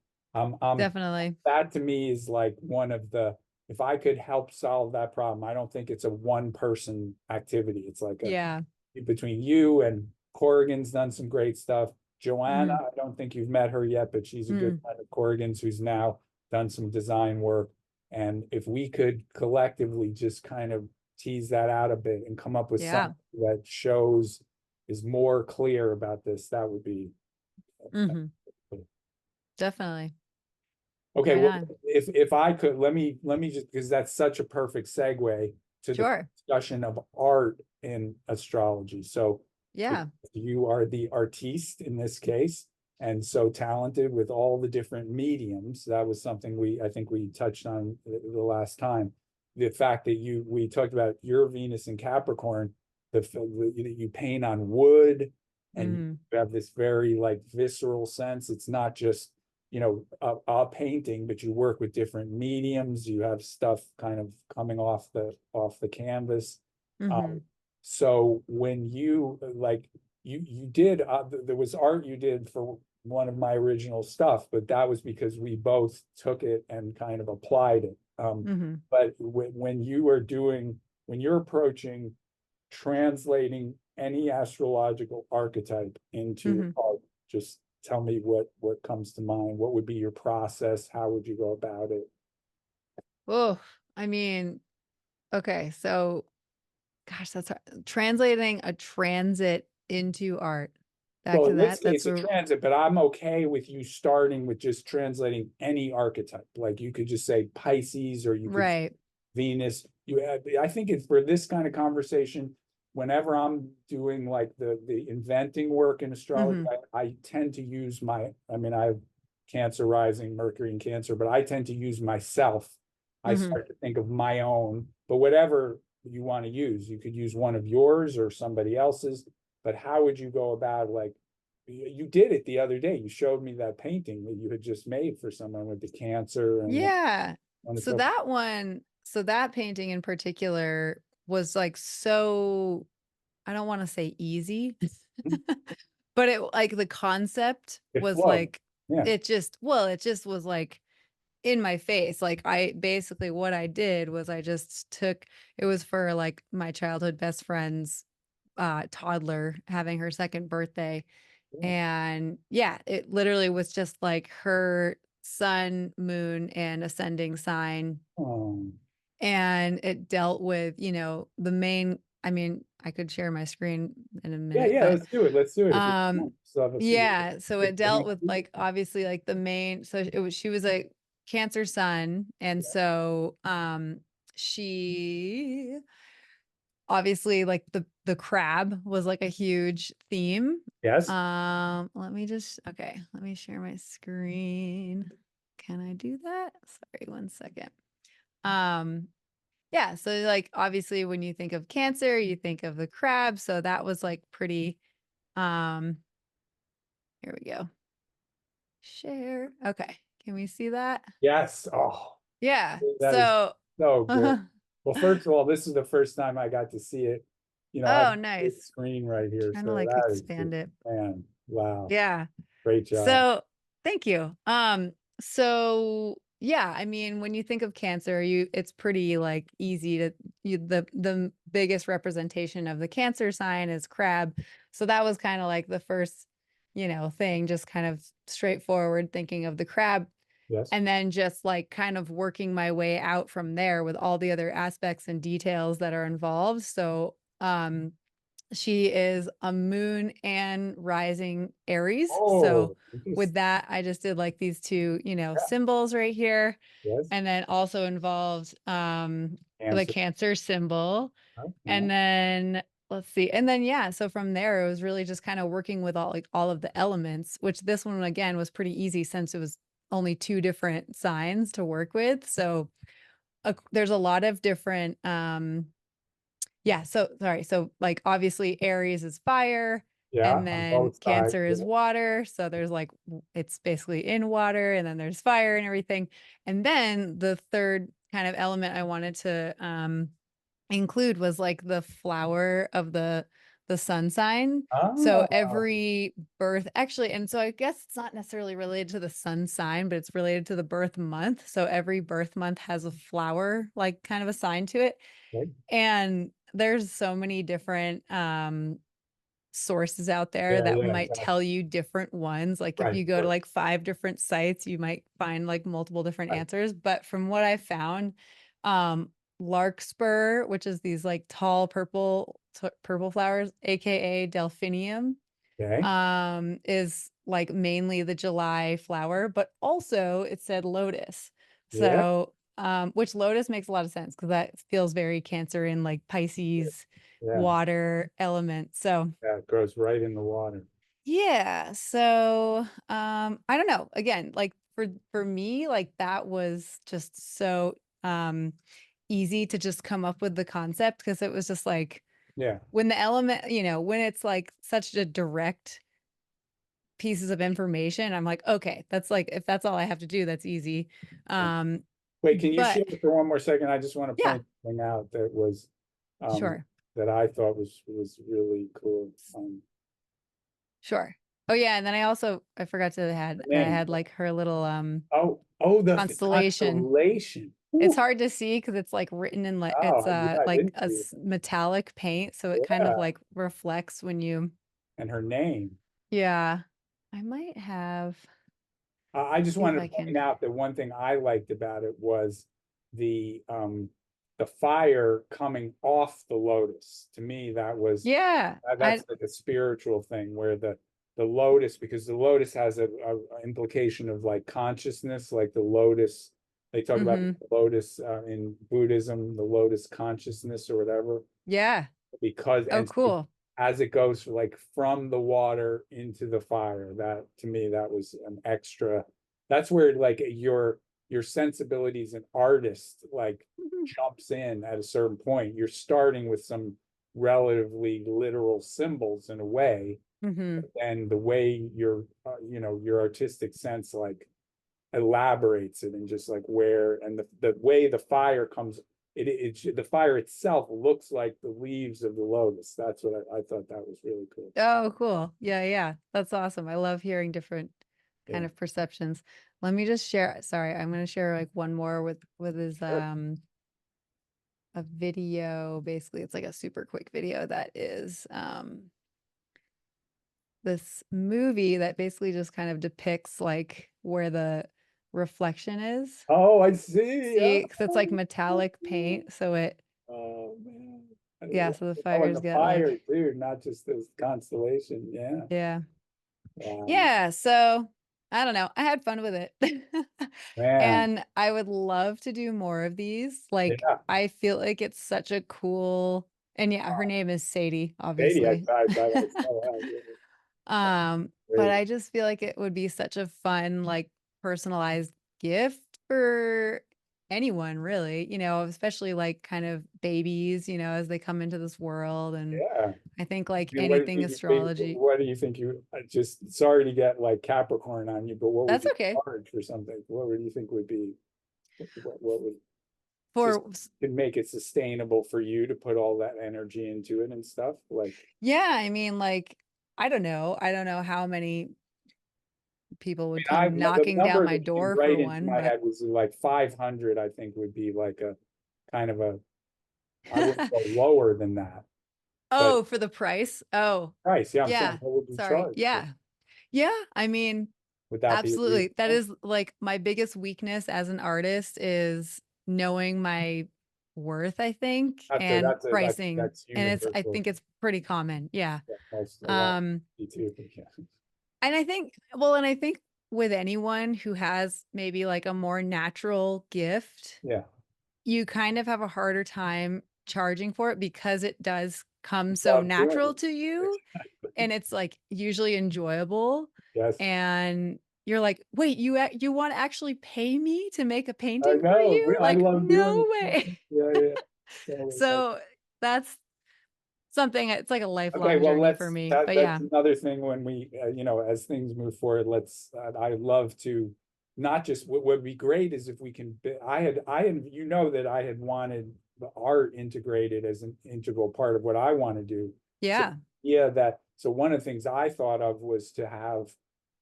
[SPEAKER 1] Definitely.
[SPEAKER 2] That to me is like one of the, if I could help solve that problem, I don't think it's a one person activity. It's like a
[SPEAKER 1] Yeah.
[SPEAKER 2] between you and Corrigan's done some great stuff. Joanna,
[SPEAKER 1] Mhm.
[SPEAKER 2] I don't think you've met her yet, but she's a good
[SPEAKER 1] Mm.
[SPEAKER 2] friend of Corrigan's who's now done some design work. And if we could collectively just kind of tease that out a bit and come up with
[SPEAKER 1] Yeah.
[SPEAKER 2] something that shows is more clear about this, that would be
[SPEAKER 1] Mhm. Definitely.
[SPEAKER 2] okay.
[SPEAKER 1] Right
[SPEAKER 2] Well,
[SPEAKER 1] on.
[SPEAKER 2] if I could, let me just, because that's such a perfect segue to the
[SPEAKER 1] Sure.
[SPEAKER 2] discussion of art in astrology. So
[SPEAKER 1] Yeah.
[SPEAKER 2] you are the artiste in this case, and so talented with all the different mediums. That was something I think we touched on the last time. The fact that we talked about your Venus in Capricorn, you paint on wood, and
[SPEAKER 1] Mhm.
[SPEAKER 2] you have this very like visceral sense. It's not just a painting, but you work with different mediums. You have stuff kind of coming off the canvas. Um,
[SPEAKER 1] Mhm.
[SPEAKER 2] so when you like you did there was art you did for one of my original stuff, but that was because we both took it and kind of applied it.
[SPEAKER 1] Mhm.
[SPEAKER 2] But when you're approaching translating any astrological archetype into
[SPEAKER 1] Mhm.
[SPEAKER 2] art, just tell me what comes to mind. What would be your process? How would you go about it?
[SPEAKER 1] Oh, I mean, okay, so gosh, that's hard. Translating a transit into art. Back
[SPEAKER 2] Well,
[SPEAKER 1] to
[SPEAKER 2] let's
[SPEAKER 1] that.
[SPEAKER 2] say
[SPEAKER 1] That's
[SPEAKER 2] it's a
[SPEAKER 1] where
[SPEAKER 2] transit, but I'm okay with you starting with just translating any archetype. Like you could just say Pisces, or you could say
[SPEAKER 1] right.
[SPEAKER 2] Venus. I think it's for this kind of conversation. Whenever I'm doing like the inventing work in astrology,
[SPEAKER 1] Mhm.
[SPEAKER 2] I tend to use I mean, I have Cancer rising, Mercury in Cancer, but I tend to use myself. I
[SPEAKER 1] Mhm.
[SPEAKER 2] start to think of my own, but whatever you want to use, you could use one of yours or somebody else's. But how would you go about, like, you did it the other day? You showed me that painting that you had just made for someone with the cancer and
[SPEAKER 1] Yeah.
[SPEAKER 2] and
[SPEAKER 1] So
[SPEAKER 2] stuff.
[SPEAKER 1] that one, so that painting in particular was like so, I don't want to say easy, but it like the concept
[SPEAKER 2] It
[SPEAKER 1] was
[SPEAKER 2] flowed.
[SPEAKER 1] like
[SPEAKER 2] Yeah.
[SPEAKER 1] it just, well, it just was like in my face. Like I basically what I did was I just took it was for like my childhood best friend's toddler having her second birthday.
[SPEAKER 2] Yeah.
[SPEAKER 1] And yeah, it literally was just like her sun, moon, and ascending sign.
[SPEAKER 2] Um,
[SPEAKER 1] And it dealt with, the main, I mean, I could share my screen in a
[SPEAKER 2] yeah,
[SPEAKER 1] minute,
[SPEAKER 2] yeah,
[SPEAKER 1] but
[SPEAKER 2] let's do it. Let's do it if you
[SPEAKER 1] um
[SPEAKER 2] want. So have a see
[SPEAKER 1] yeah, so
[SPEAKER 2] the
[SPEAKER 1] it dealt with
[SPEAKER 2] energy.
[SPEAKER 1] like obviously like the main, so it was she was a Cancer sun, and so she obviously like the crab was like a huge theme.
[SPEAKER 2] Yes.
[SPEAKER 1] Let me just, okay, let me share my screen. Can I do that? Sorry, one second. Um yeah, so like obviously when you think of Cancer, you think of the crab, so that was like pretty um here we go. Share. Okay. Can we see that?
[SPEAKER 2] Yes. Oh,
[SPEAKER 1] Yeah.
[SPEAKER 2] that is
[SPEAKER 1] So
[SPEAKER 2] so good.
[SPEAKER 1] oh,
[SPEAKER 2] Well, first of all, this is the first time I got to see it. I have a big
[SPEAKER 1] nice.
[SPEAKER 2] screen right here,
[SPEAKER 1] Trying to
[SPEAKER 2] so
[SPEAKER 1] like
[SPEAKER 2] that is just,
[SPEAKER 1] expand it.
[SPEAKER 2] man, wow,
[SPEAKER 1] Yeah.
[SPEAKER 2] great job.
[SPEAKER 1] So thank you. So yeah, I mean, when you think of Cancer, it's pretty like easy to the biggest representation of the Cancer sign is crab. So that was kind of like the first, thing, just kind of straightforward thinking of the crab.
[SPEAKER 2] Yes.
[SPEAKER 1] And then just like kind of working my way out from there with all the other aspects and details that are involved. So she is a moon and rising Aries. So
[SPEAKER 2] Oh,
[SPEAKER 1] with
[SPEAKER 2] interesting.
[SPEAKER 1] that, I just did like these two,
[SPEAKER 2] Yeah.
[SPEAKER 1] symbols right here.
[SPEAKER 2] Yes.
[SPEAKER 1] And then also involved the
[SPEAKER 2] Answer.
[SPEAKER 1] Cancer symbol.
[SPEAKER 2] Right? Yeah.
[SPEAKER 1] And then let's see. And then yeah, so from there it was really just kind of working with all of the elements, which this one again was pretty easy since it was only two different signs to work with. So there's a lot of different yeah, so sorry. So like obviously Aries is fire
[SPEAKER 2] Yeah.
[SPEAKER 1] and
[SPEAKER 2] On
[SPEAKER 1] then
[SPEAKER 2] both sides.
[SPEAKER 1] Cancer
[SPEAKER 2] Yeah.
[SPEAKER 1] is water. So there's like it's basically in water and then there's fire and everything. And then the third kind of element I wanted to include was like the flower of the sun sign. So
[SPEAKER 2] Ah,
[SPEAKER 1] every birth actually, and so I guess it's not necessarily related to the sun sign, but it's related to the birth month. So every birth month has a flower, like kind of assigned to it.
[SPEAKER 2] okay.
[SPEAKER 1] And there's so many different sources out there
[SPEAKER 2] Yeah.
[SPEAKER 1] that
[SPEAKER 2] Yeah.
[SPEAKER 1] might
[SPEAKER 2] Exactly.
[SPEAKER 1] tell you different ones. Like if
[SPEAKER 2] Right.
[SPEAKER 1] you go to like five different sites, you might find like multiple different
[SPEAKER 2] Right.
[SPEAKER 1] answers. But from what I found, um, larkspur, which is these like tall purple flowers, aka delphinium,
[SPEAKER 2] Okay.
[SPEAKER 1] is like mainly the July flower, but also it said lotus.
[SPEAKER 2] Yeah.
[SPEAKER 1] So, which lotus makes a lot of sense because that feels very Cancer in like Pisces
[SPEAKER 2] Yeah.
[SPEAKER 1] water element. So,
[SPEAKER 2] Yeah. It goes right in the water.
[SPEAKER 1] yeah. So, I don't know. Again, like for me, like that was just so easy to just come up with the concept because it was just like
[SPEAKER 2] Yeah.
[SPEAKER 1] when the element, when it's like such a direct pieces of information, I'm like, okay, that's like if that's all I have to do, that's easy.
[SPEAKER 2] Yeah.
[SPEAKER 1] Um,
[SPEAKER 2] Wait, can you share
[SPEAKER 1] but
[SPEAKER 2] for one more second? I just want to
[SPEAKER 1] yeah,
[SPEAKER 2] point something out that was um
[SPEAKER 1] sure,
[SPEAKER 2] that I thought was really cool.
[SPEAKER 1] sure. Oh yeah, and then I forgot to
[SPEAKER 2] The
[SPEAKER 1] I
[SPEAKER 2] name.
[SPEAKER 1] had like her little
[SPEAKER 2] Oh, the
[SPEAKER 1] constellation.
[SPEAKER 2] constellation.
[SPEAKER 1] It's
[SPEAKER 2] Ooh.
[SPEAKER 1] hard to see because it's like written in like
[SPEAKER 2] Oh,
[SPEAKER 1] it's
[SPEAKER 2] yeah, I
[SPEAKER 1] like
[SPEAKER 2] didn't
[SPEAKER 1] a
[SPEAKER 2] see it.
[SPEAKER 1] metallic paint, so it kind of
[SPEAKER 2] Yeah,
[SPEAKER 1] like reflects when you,
[SPEAKER 2] and her name.
[SPEAKER 1] yeah. I might have,
[SPEAKER 2] I just
[SPEAKER 1] see if
[SPEAKER 2] wanted
[SPEAKER 1] I
[SPEAKER 2] to point
[SPEAKER 1] can,
[SPEAKER 2] out that one thing I liked about it was the um the fire coming off the lotus. To me,
[SPEAKER 1] yeah,
[SPEAKER 2] that's like a spiritual thing where the lotus, because the lotus has a implication of like consciousness, like the lotus. They talk about
[SPEAKER 1] mm-hmm,
[SPEAKER 2] the lotus in Buddhism, the lotus consciousness or whatever,
[SPEAKER 1] yeah.
[SPEAKER 2] because
[SPEAKER 1] Oh,
[SPEAKER 2] and so
[SPEAKER 1] cool.
[SPEAKER 2] as it goes like from the water into the fire, that to me that was an extra. That's where like your sensibilities as an artist like jumps in at a certain point. You're starting with some relatively literal symbols in a way,
[SPEAKER 1] Mm-hmm.
[SPEAKER 2] and the way your artistic sense like elaborates it and just like where and the way the fire comes, the fire itself looks like the leaves of the lotus. That's what I thought that was really cool.
[SPEAKER 1] Oh, cool. Yeah, yeah. That's awesome. I love hearing different
[SPEAKER 2] Yeah.
[SPEAKER 1] kind of perceptions. Let me just share, sorry, I'm gonna share like one more with his
[SPEAKER 2] Sure.
[SPEAKER 1] a video. Basically, it's like a super quick video that is this movie that basically just kind of depicts like where the reflection is.
[SPEAKER 2] Oh, I see.
[SPEAKER 1] See, because it's like metallic paint, so it,
[SPEAKER 2] Oh, man.
[SPEAKER 1] yeah, so the
[SPEAKER 2] Oh, and
[SPEAKER 1] fires
[SPEAKER 2] the
[SPEAKER 1] get like,
[SPEAKER 2] fire too, not just this constellation. Yeah.
[SPEAKER 1] yeah.
[SPEAKER 2] Wow.
[SPEAKER 1] Yeah, so I don't know. I had fun with it.
[SPEAKER 2] Man.
[SPEAKER 1] And I would love to do more of these. Like,
[SPEAKER 2] Yeah.
[SPEAKER 1] I feel like it's such a cool, and yeah, her name is Sadie,
[SPEAKER 2] Katie,
[SPEAKER 1] obviously.
[SPEAKER 2] I saw that. Yeah.
[SPEAKER 1] But
[SPEAKER 2] Great.
[SPEAKER 1] I just feel like it would be such a fun, like personalized gift for anyone, really, especially like kind of babies, as they come into this world. And
[SPEAKER 2] Yeah.
[SPEAKER 1] I think like
[SPEAKER 2] I mean,
[SPEAKER 1] anything astrology,
[SPEAKER 2] what do you think just sorry to get like Capricorn on you, but what would
[SPEAKER 1] that's
[SPEAKER 2] you
[SPEAKER 1] okay.
[SPEAKER 2] charge for something? What would you think would be, what would just
[SPEAKER 1] For
[SPEAKER 2] can make it sustainable for you to put all that energy into it and stuff? Like,
[SPEAKER 1] Yeah, I mean, like, I don't know. I don't know how many people would
[SPEAKER 2] I
[SPEAKER 1] come
[SPEAKER 2] the
[SPEAKER 1] knocking down
[SPEAKER 2] number
[SPEAKER 1] my
[SPEAKER 2] that came
[SPEAKER 1] door for
[SPEAKER 2] right into
[SPEAKER 1] one,
[SPEAKER 2] my
[SPEAKER 1] but
[SPEAKER 2] head was like 500, I think would be like a kind of a, I wouldn't go lower than that, but
[SPEAKER 1] oh, for the price. Oh,
[SPEAKER 2] price, yeah, I'm saying,
[SPEAKER 1] yeah.
[SPEAKER 2] what would you
[SPEAKER 1] Sorry.
[SPEAKER 2] charge?
[SPEAKER 1] Yeah. Yeah. I mean,
[SPEAKER 2] Would that be
[SPEAKER 1] absolutely. That
[SPEAKER 2] reasonable?
[SPEAKER 1] is like my biggest weakness as an artist is knowing my worth, I think, and pricing.
[SPEAKER 2] That's
[SPEAKER 1] And I
[SPEAKER 2] universal.
[SPEAKER 1] think it's pretty common. Yeah.
[SPEAKER 2] Yeah, most, a lot of
[SPEAKER 1] Um,
[SPEAKER 2] me too. Yeah.
[SPEAKER 1] and I think, well, and I think with anyone who has maybe like a more natural gift,
[SPEAKER 2] Yeah.
[SPEAKER 1] you kind of have a harder time charging for it because it does come so
[SPEAKER 2] Love doing
[SPEAKER 1] natural
[SPEAKER 2] it.
[SPEAKER 1] to you,
[SPEAKER 2] Exactly.
[SPEAKER 1] and it's, like, usually enjoyable,
[SPEAKER 2] Yes.
[SPEAKER 1] and you're like, "Wait, you wanna actually pay me to make a
[SPEAKER 2] I
[SPEAKER 1] painting for
[SPEAKER 2] know.
[SPEAKER 1] you?
[SPEAKER 2] I
[SPEAKER 1] Like,
[SPEAKER 2] love doing
[SPEAKER 1] no
[SPEAKER 2] it too.
[SPEAKER 1] way."
[SPEAKER 2] Yeah, yeah. So,
[SPEAKER 1] So, that's something it's like a
[SPEAKER 2] okay,
[SPEAKER 1] lifelong
[SPEAKER 2] well,
[SPEAKER 1] journey for me, but
[SPEAKER 2] that's
[SPEAKER 1] yeah.
[SPEAKER 2] another thing when as things move forward, I love to not just, what would be great is if we can, I had, that I had wanted the art integrated as an integral part of what I want to do. So,
[SPEAKER 1] Yeah.
[SPEAKER 2] yeah, so one of the things I thought of was to have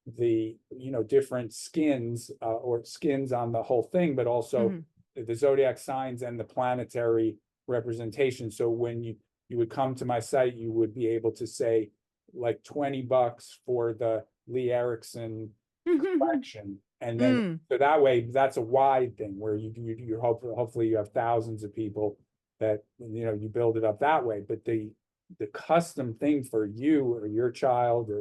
[SPEAKER 2] the, different skins, or skins on the whole thing, but also
[SPEAKER 1] Mhm.
[SPEAKER 2] the zodiac signs and the planetary representation. So when you would come to my site, you would be able to say like $20 for the Lee Erickson collection. And then,
[SPEAKER 1] Mm.
[SPEAKER 2] so that way, that's a wide thing where you hopefully you have thousands of people that, you build it up that way. But the custom thing for you or your child or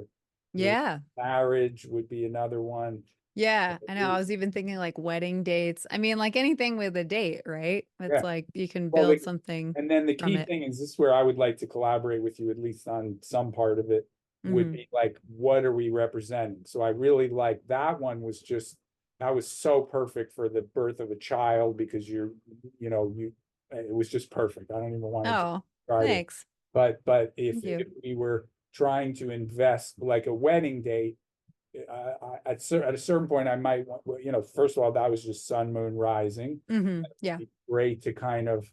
[SPEAKER 2] your
[SPEAKER 1] Yeah.
[SPEAKER 2] marriage would be another one.
[SPEAKER 1] Yeah, I know, I was even thinking, like, wedding dates. I mean, like, anything with a date, right? It's
[SPEAKER 2] Yeah.
[SPEAKER 1] like you can
[SPEAKER 2] Well,
[SPEAKER 1] build something
[SPEAKER 2] and then the
[SPEAKER 1] from
[SPEAKER 2] key
[SPEAKER 1] it.
[SPEAKER 2] thing is, this is where I would like to collaborate with you, at least on some part of it, would
[SPEAKER 1] Mhm.
[SPEAKER 2] be like, what are we representing? So I really like that one, that was so perfect for the birth of a child, because it was just perfect. I don't even want to
[SPEAKER 1] Oh,
[SPEAKER 2] describe it.
[SPEAKER 1] thanks.
[SPEAKER 2] But
[SPEAKER 1] Thank
[SPEAKER 2] if
[SPEAKER 1] you.
[SPEAKER 2] we were trying to invest like a wedding date, at a certain point, I might want, first of all, that was just sun, moon, rising.
[SPEAKER 1] Mhm, yeah.
[SPEAKER 2] It'd be great to kind of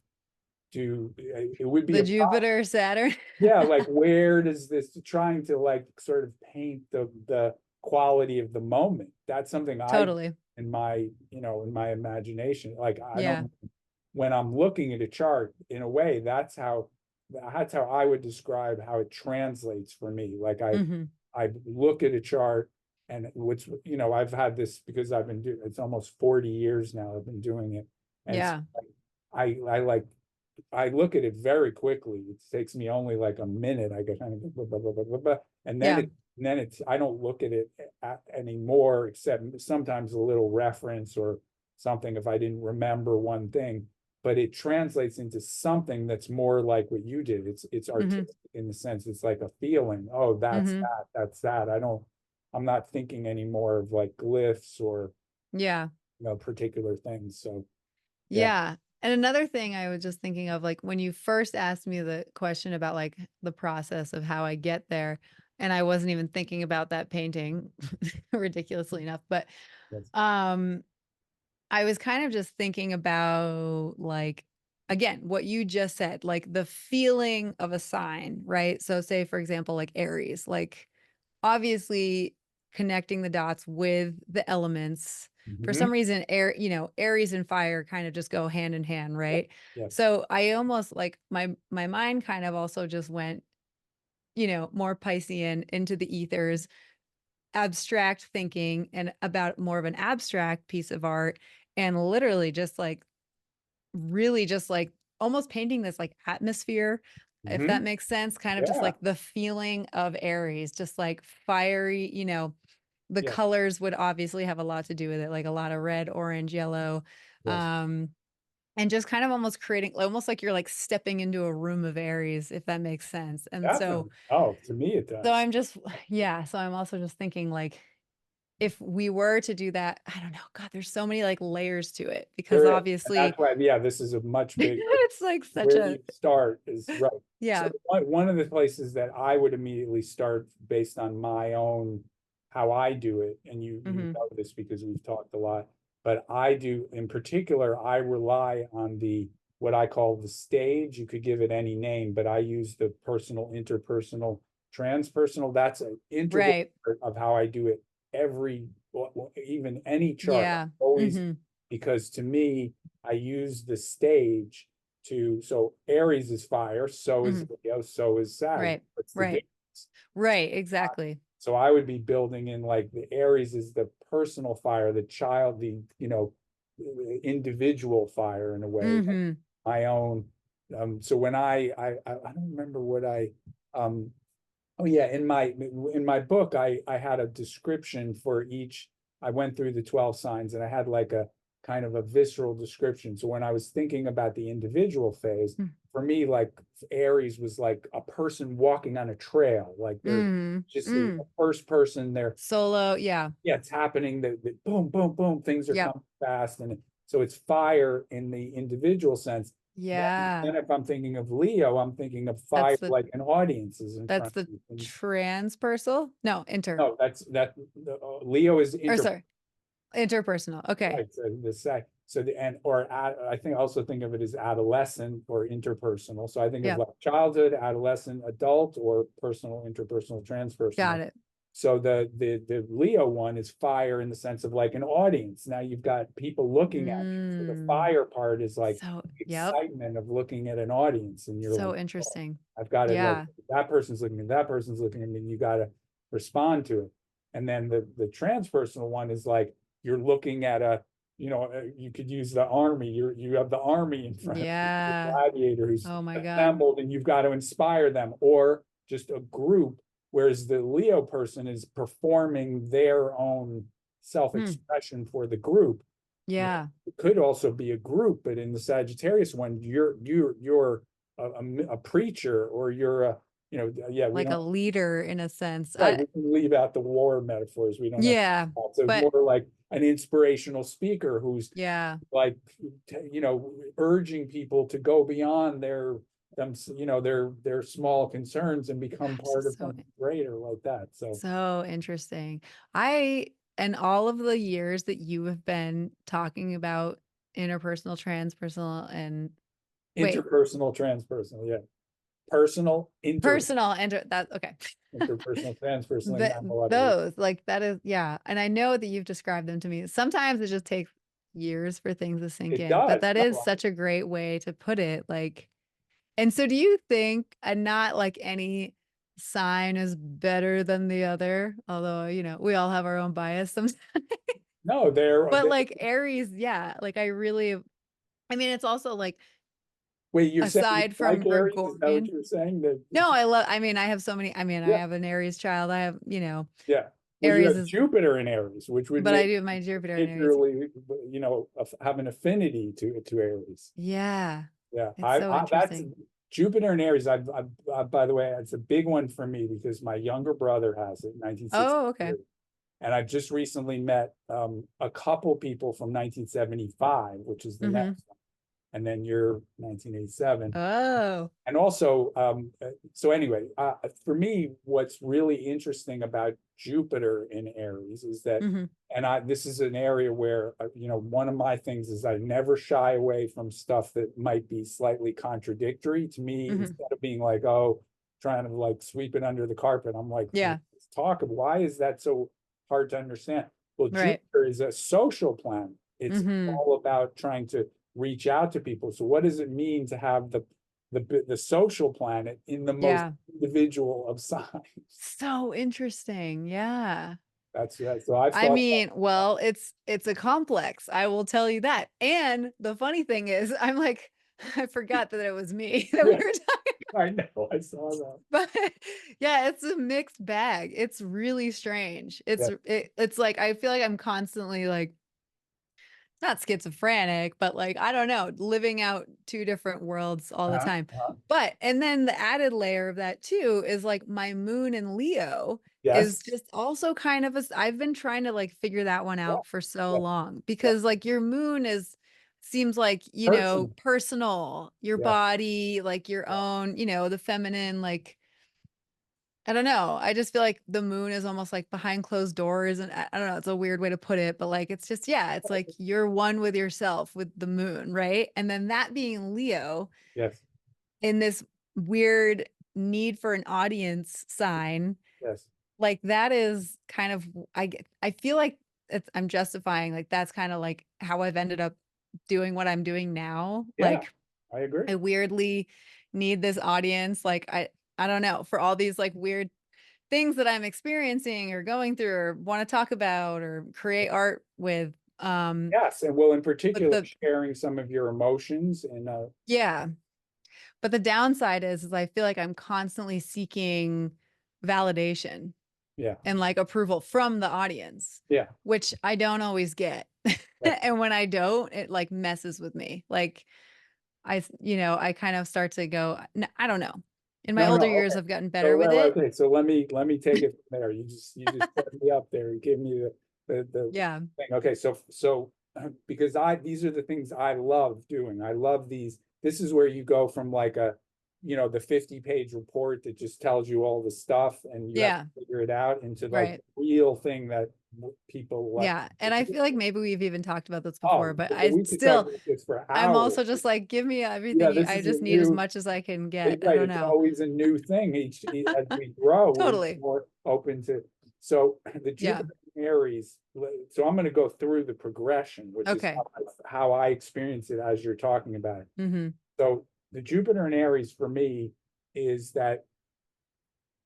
[SPEAKER 2] do, it would be
[SPEAKER 1] The
[SPEAKER 2] a,
[SPEAKER 1] Jupiter, Saturn.
[SPEAKER 2] yeah, like where does this, trying to like sort of paint the quality of the moment. That's something I,
[SPEAKER 1] Totally.
[SPEAKER 2] in my imagination, like I
[SPEAKER 1] Yeah.
[SPEAKER 2] don't, when I'm looking at a chart, in a way, that's how I would describe how it translates for me. Like
[SPEAKER 1] Mhm.
[SPEAKER 2] I look at a chart, and I've had this because it's almost 40 years now I've been doing it. And so
[SPEAKER 1] Yeah.
[SPEAKER 2] I like, I look at it very quickly. It takes me only like a minute. I get kind of blah, blah, blah, blah, blah, blah. And then
[SPEAKER 1] Yeah.
[SPEAKER 2] I don't look at it anymore, except sometimes a little reference or something if I didn't remember one thing. But it translates into something that's more like what you did. It's
[SPEAKER 1] Mhm.
[SPEAKER 2] artistic in the sense it's like a feeling. Oh,
[SPEAKER 1] Mhm.
[SPEAKER 2] that's that. I'm not thinking anymore of like glyphs or,
[SPEAKER 1] Yeah.
[SPEAKER 2] particular things. So yeah.
[SPEAKER 1] Yeah. And another thing I was just thinking of, like, when you first asked me the question about, like, the process of how I get there, and I wasn't even thinking about that painting, ridiculously enough, but,
[SPEAKER 2] Yes.
[SPEAKER 1] um I was kind of just thinking about, like, again, what you just said, like the feeling of a sign, right? So say, for example, like Aries, like obviously connecting the dots with the elements. For
[SPEAKER 2] Mhm.
[SPEAKER 1] some reason, air, Aries and fire kind of just go hand in hand, right?
[SPEAKER 2] Yes.
[SPEAKER 1] So I almost like my mind kind of also just went, more Piscean into the ethers, abstract thinking and about more of an abstract piece of art, and literally just like really just like almost painting this like atmosphere, if that
[SPEAKER 2] Mhm.
[SPEAKER 1] makes sense, kind of just
[SPEAKER 2] Yeah.
[SPEAKER 1] like the feeling of Aries, just like fiery, the
[SPEAKER 2] Yeah.
[SPEAKER 1] colors would obviously have a lot to do with it, like a lot of red, orange, yellow.
[SPEAKER 2] Yes.
[SPEAKER 1] Um, and just kind of almost creating almost like you're like stepping into a room of Aries, if that makes sense. And so
[SPEAKER 2] Definitely. Oh, to me it
[SPEAKER 1] so
[SPEAKER 2] does.
[SPEAKER 1] I'm just yeah, so I'm also just thinking like if we were to do that, I don't know, God, there's so many like layers to it because
[SPEAKER 2] There is. And that's
[SPEAKER 1] obviously
[SPEAKER 2] why, yeah, this is a much bigger,
[SPEAKER 1] it's like such
[SPEAKER 2] where do
[SPEAKER 1] a
[SPEAKER 2] you start is right. So
[SPEAKER 1] yeah.
[SPEAKER 2] one of the places that I would immediately start based on my own, how I do it, and you
[SPEAKER 1] Mhm.
[SPEAKER 2] know this because we've talked a lot, but I do, in particular, I rely on the, what I call the stage. You could give it any name, but I use the personal, interpersonal, transpersonal. That's an integral
[SPEAKER 1] Right.
[SPEAKER 2] part of how I do it every, even any chart.
[SPEAKER 1] Yeah.
[SPEAKER 2] Always,
[SPEAKER 1] Mhm.
[SPEAKER 2] because to me, I use the stage to, so Aries is fire, so is
[SPEAKER 1] Mhm.
[SPEAKER 2] Leo, so is Sag.
[SPEAKER 1] Right.
[SPEAKER 2] What's the
[SPEAKER 1] Right.
[SPEAKER 2] difference?
[SPEAKER 1] Right, exactly.
[SPEAKER 2] So I would be building in like the Aries is the personal fire, the child, the, individual fire in a way, like
[SPEAKER 1] Mhm.
[SPEAKER 2] my own. So when I don't remember what um oh yeah, in my book, I had a description for each. I went through the 12 signs and I had like a kind of a visceral description. So when I was thinking about the individual phase,
[SPEAKER 1] Mm.
[SPEAKER 2] for me, like Aries was like a person walking on a trail, like they're
[SPEAKER 1] Mhm.
[SPEAKER 2] just the
[SPEAKER 1] Mm.
[SPEAKER 2] first person there.
[SPEAKER 1] Solo, yeah.
[SPEAKER 2] Yeah, it's happening. The boom, boom, boom, things are
[SPEAKER 1] Yep.
[SPEAKER 2] coming fast, and so it's fire in the individual sense. Then
[SPEAKER 1] Yeah.
[SPEAKER 2] if I'm thinking of Leo, I'm thinking of
[SPEAKER 1] That's
[SPEAKER 2] fire
[SPEAKER 1] the
[SPEAKER 2] like an audience is in
[SPEAKER 1] that's
[SPEAKER 2] front
[SPEAKER 1] the
[SPEAKER 2] of you.
[SPEAKER 1] transpersonal? No, inter.
[SPEAKER 2] No, Leo is
[SPEAKER 1] Or sorry, interpersonal. Okay.
[SPEAKER 2] right. So the sec, so the and or I think also think of it as adolescent or interpersonal. So I think of
[SPEAKER 1] Yep.
[SPEAKER 2] like childhood, adolescent, adult, or personal, interpersonal,
[SPEAKER 1] Got
[SPEAKER 2] transpersonal.
[SPEAKER 1] it.
[SPEAKER 2] So the Leo one is fire in the sense of like an audience. Now you've got people looking at you. So the
[SPEAKER 1] Mm.
[SPEAKER 2] fire part is like
[SPEAKER 1] So, yep.
[SPEAKER 2] excitement of looking at an audience, and you're like,
[SPEAKER 1] So
[SPEAKER 2] oh,
[SPEAKER 1] interesting.
[SPEAKER 2] I've got to like
[SPEAKER 1] Yeah.
[SPEAKER 2] that person's looking at that person's looking at me, and you got to respond to it. And then the transpersonal one is like you're looking at a, you could use the army. You have the army in front of you, the
[SPEAKER 1] Yeah.
[SPEAKER 2] gladiator who's
[SPEAKER 1] Oh my God.
[SPEAKER 2] assembled, and you've got to inspire them, or just a group. Whereas the Leo person is performing their own
[SPEAKER 1] Hmm.
[SPEAKER 2] self-expression for the group.
[SPEAKER 1] Yeah.
[SPEAKER 2] It could also be a group, but in the Sagittarius one, you're a preacher, or you're a, yeah, we
[SPEAKER 1] Like a
[SPEAKER 2] don't,
[SPEAKER 1] leader in a sense.
[SPEAKER 2] right, we can leave out the war metaphors. We don't have,
[SPEAKER 1] Yeah.
[SPEAKER 2] so it's
[SPEAKER 1] But
[SPEAKER 2] more like an inspirational speaker who's
[SPEAKER 1] yeah.
[SPEAKER 2] like, urging people to go beyond their small concerns and become
[SPEAKER 1] Gosh,
[SPEAKER 2] part of something greater like that. So
[SPEAKER 1] so interesting. I and all of the years that you have been talking about interpersonal, transpersonal, and wait,
[SPEAKER 2] interpersonal, transpersonal, yeah. Personal,
[SPEAKER 1] personal and that okay.
[SPEAKER 2] interpersonal, transpersonal,
[SPEAKER 1] That
[SPEAKER 2] not a lot of it.
[SPEAKER 1] those like that is yeah. And I know that you've described them to me. Sometimes it just takes years for things to sink
[SPEAKER 2] It
[SPEAKER 1] in, but
[SPEAKER 2] does.
[SPEAKER 1] that is
[SPEAKER 2] No,
[SPEAKER 1] such a great way to put it. Like, and so do you think, and not like any sign is better than the other, although, we all have our own bias sometimes.
[SPEAKER 2] no,
[SPEAKER 1] But like Aries, yeah, like I really, I mean, it's also like
[SPEAKER 2] wait, you're saying you
[SPEAKER 1] aside
[SPEAKER 2] like
[SPEAKER 1] from
[SPEAKER 2] Aries? Is that what
[SPEAKER 1] Gregorian.
[SPEAKER 2] you're saying? That
[SPEAKER 1] No, I mean, I have so many, I mean, I
[SPEAKER 2] yeah,
[SPEAKER 1] have an Aries child. I have,
[SPEAKER 2] yeah. Well, you
[SPEAKER 1] Aries
[SPEAKER 2] have
[SPEAKER 1] is,
[SPEAKER 2] Jupiter in Aries, which would
[SPEAKER 1] but I
[SPEAKER 2] make
[SPEAKER 1] do my Jupiter and Aries.
[SPEAKER 2] particularly, have an affinity to Aries.
[SPEAKER 1] Yeah,
[SPEAKER 2] Yeah,
[SPEAKER 1] it's so
[SPEAKER 2] that's
[SPEAKER 1] interesting.
[SPEAKER 2] Jupiter and Aries. By the way, it's a big one for me because my younger brother has it,
[SPEAKER 1] Oh, okay.
[SPEAKER 2] 1963. And I just recently met a couple people from 1975, which is the
[SPEAKER 1] Mm-hmm.
[SPEAKER 2] next one. And then you're 1987.
[SPEAKER 1] Oh.
[SPEAKER 2] And also, so anyway, for me, what's really interesting about Jupiter in Aries is that,
[SPEAKER 1] Mm-hmm.
[SPEAKER 2] and this is an area where, one of my things is I never shy away from stuff that might be slightly contradictory to me.
[SPEAKER 1] Mm-hmm.
[SPEAKER 2] Instead of being like, oh, trying to like sweep it under the carpet, I'm like,
[SPEAKER 1] Yeah.
[SPEAKER 2] let's talk. Why is that so hard to understand. Well,
[SPEAKER 1] Right.
[SPEAKER 2] Jupiter is a social planet. It's
[SPEAKER 1] Hmm.
[SPEAKER 2] all about trying to reach out to people. So what does it mean to have the social planet in the most
[SPEAKER 1] Yeah.
[SPEAKER 2] individual of signs?
[SPEAKER 1] So interesting. Yeah.
[SPEAKER 2] That's so I've
[SPEAKER 1] I
[SPEAKER 2] thought
[SPEAKER 1] mean, well, it's a complex. I will tell you that. And the funny thing is, I'm like, I forgot that it was me that we
[SPEAKER 2] that.
[SPEAKER 1] were talking,
[SPEAKER 2] Yeah, I know. I saw that.
[SPEAKER 1] but yeah, it's a mixed bag. It's really strange.
[SPEAKER 2] Yeah.
[SPEAKER 1] It's like I feel like I'm constantly like not schizophrenic, but like, I don't know, living out two different worlds all the
[SPEAKER 2] Uh-huh.
[SPEAKER 1] time.
[SPEAKER 2] Uh-huh.
[SPEAKER 1] But, and then the added layer of that too is like my moon in Leo
[SPEAKER 2] Yes.
[SPEAKER 1] is just also kind of a, I've been trying to like figure that one
[SPEAKER 2] Yeah.
[SPEAKER 1] out for so
[SPEAKER 2] Yeah.
[SPEAKER 1] long
[SPEAKER 2] Yeah.
[SPEAKER 1] because like your moon is, seems like, you know,
[SPEAKER 2] Person.
[SPEAKER 1] personal, your
[SPEAKER 2] Yeah.
[SPEAKER 1] body, like your
[SPEAKER 2] Yeah.
[SPEAKER 1] own, you know, the feminine, like, I don't know. I just feel like the moon is almost like behind closed doors. And I don't know, it's a weird way to put it, but like, it's just, yeah, it's like you're one with yourself with the moon, right? And then that being Leo
[SPEAKER 2] Yes.
[SPEAKER 1] in this weird need for an audience sign,
[SPEAKER 2] Yes.
[SPEAKER 1] like that is kind of, I feel like I'm justifying, like, that's kind of like how I've ended up doing what I'm doing now.
[SPEAKER 2] Yeah.
[SPEAKER 1] Like,
[SPEAKER 2] I agree.
[SPEAKER 1] I weirdly need this audience. Like, I don't know, for all these like weird things that I'm experiencing or going through or want to talk about or create art with.
[SPEAKER 2] Yes. And well, in
[SPEAKER 1] But
[SPEAKER 2] particular,
[SPEAKER 1] the
[SPEAKER 2] sharing some of your emotions and
[SPEAKER 1] yeah, but the downside is I feel like I'm constantly seeking validation
[SPEAKER 2] yeah.
[SPEAKER 1] and like approval from the audience,
[SPEAKER 2] Yeah.
[SPEAKER 1] which I don't always get.
[SPEAKER 2] Yeah.
[SPEAKER 1] And when I don't, it like messes with me. Like you know, I kind of start to go, I don't know. In my
[SPEAKER 2] No, no.
[SPEAKER 1] older years,
[SPEAKER 2] Okay.
[SPEAKER 1] I've gotten
[SPEAKER 2] So
[SPEAKER 1] better with it.
[SPEAKER 2] okay. So let me take it from there. You just set me up there. You gave me the
[SPEAKER 1] Yeah.
[SPEAKER 2] thing. Okay. So because these are the things I love doing. I love these. This is where you go from like the 50-page report that just tells you all the stuff and you have to
[SPEAKER 1] Yeah.
[SPEAKER 2] figure it out into like
[SPEAKER 1] Right.
[SPEAKER 2] the real thing that people like.
[SPEAKER 1] Yeah. And I feel like maybe we've even talked about this before,
[SPEAKER 2] Oh,
[SPEAKER 1] but I
[SPEAKER 2] we could talk
[SPEAKER 1] still,
[SPEAKER 2] about this for
[SPEAKER 1] I'm
[SPEAKER 2] hours.
[SPEAKER 1] also just like, give me
[SPEAKER 2] Yeah,
[SPEAKER 1] everything.
[SPEAKER 2] this
[SPEAKER 1] I
[SPEAKER 2] is a
[SPEAKER 1] just need as
[SPEAKER 2] new.
[SPEAKER 1] much as I can get. I
[SPEAKER 2] Right,
[SPEAKER 1] don't
[SPEAKER 2] it's
[SPEAKER 1] know.
[SPEAKER 2] always a new thing as we grow, we're
[SPEAKER 1] Totally.
[SPEAKER 2] more open to. So the
[SPEAKER 1] Yeah.
[SPEAKER 2] Jupiter in Aries, so I'm going to go through the progression, which is
[SPEAKER 1] Okay.
[SPEAKER 2] how I experience it as you're talking about it.
[SPEAKER 1] Mm-hmm.
[SPEAKER 2] So the Jupiter in Aries for me is that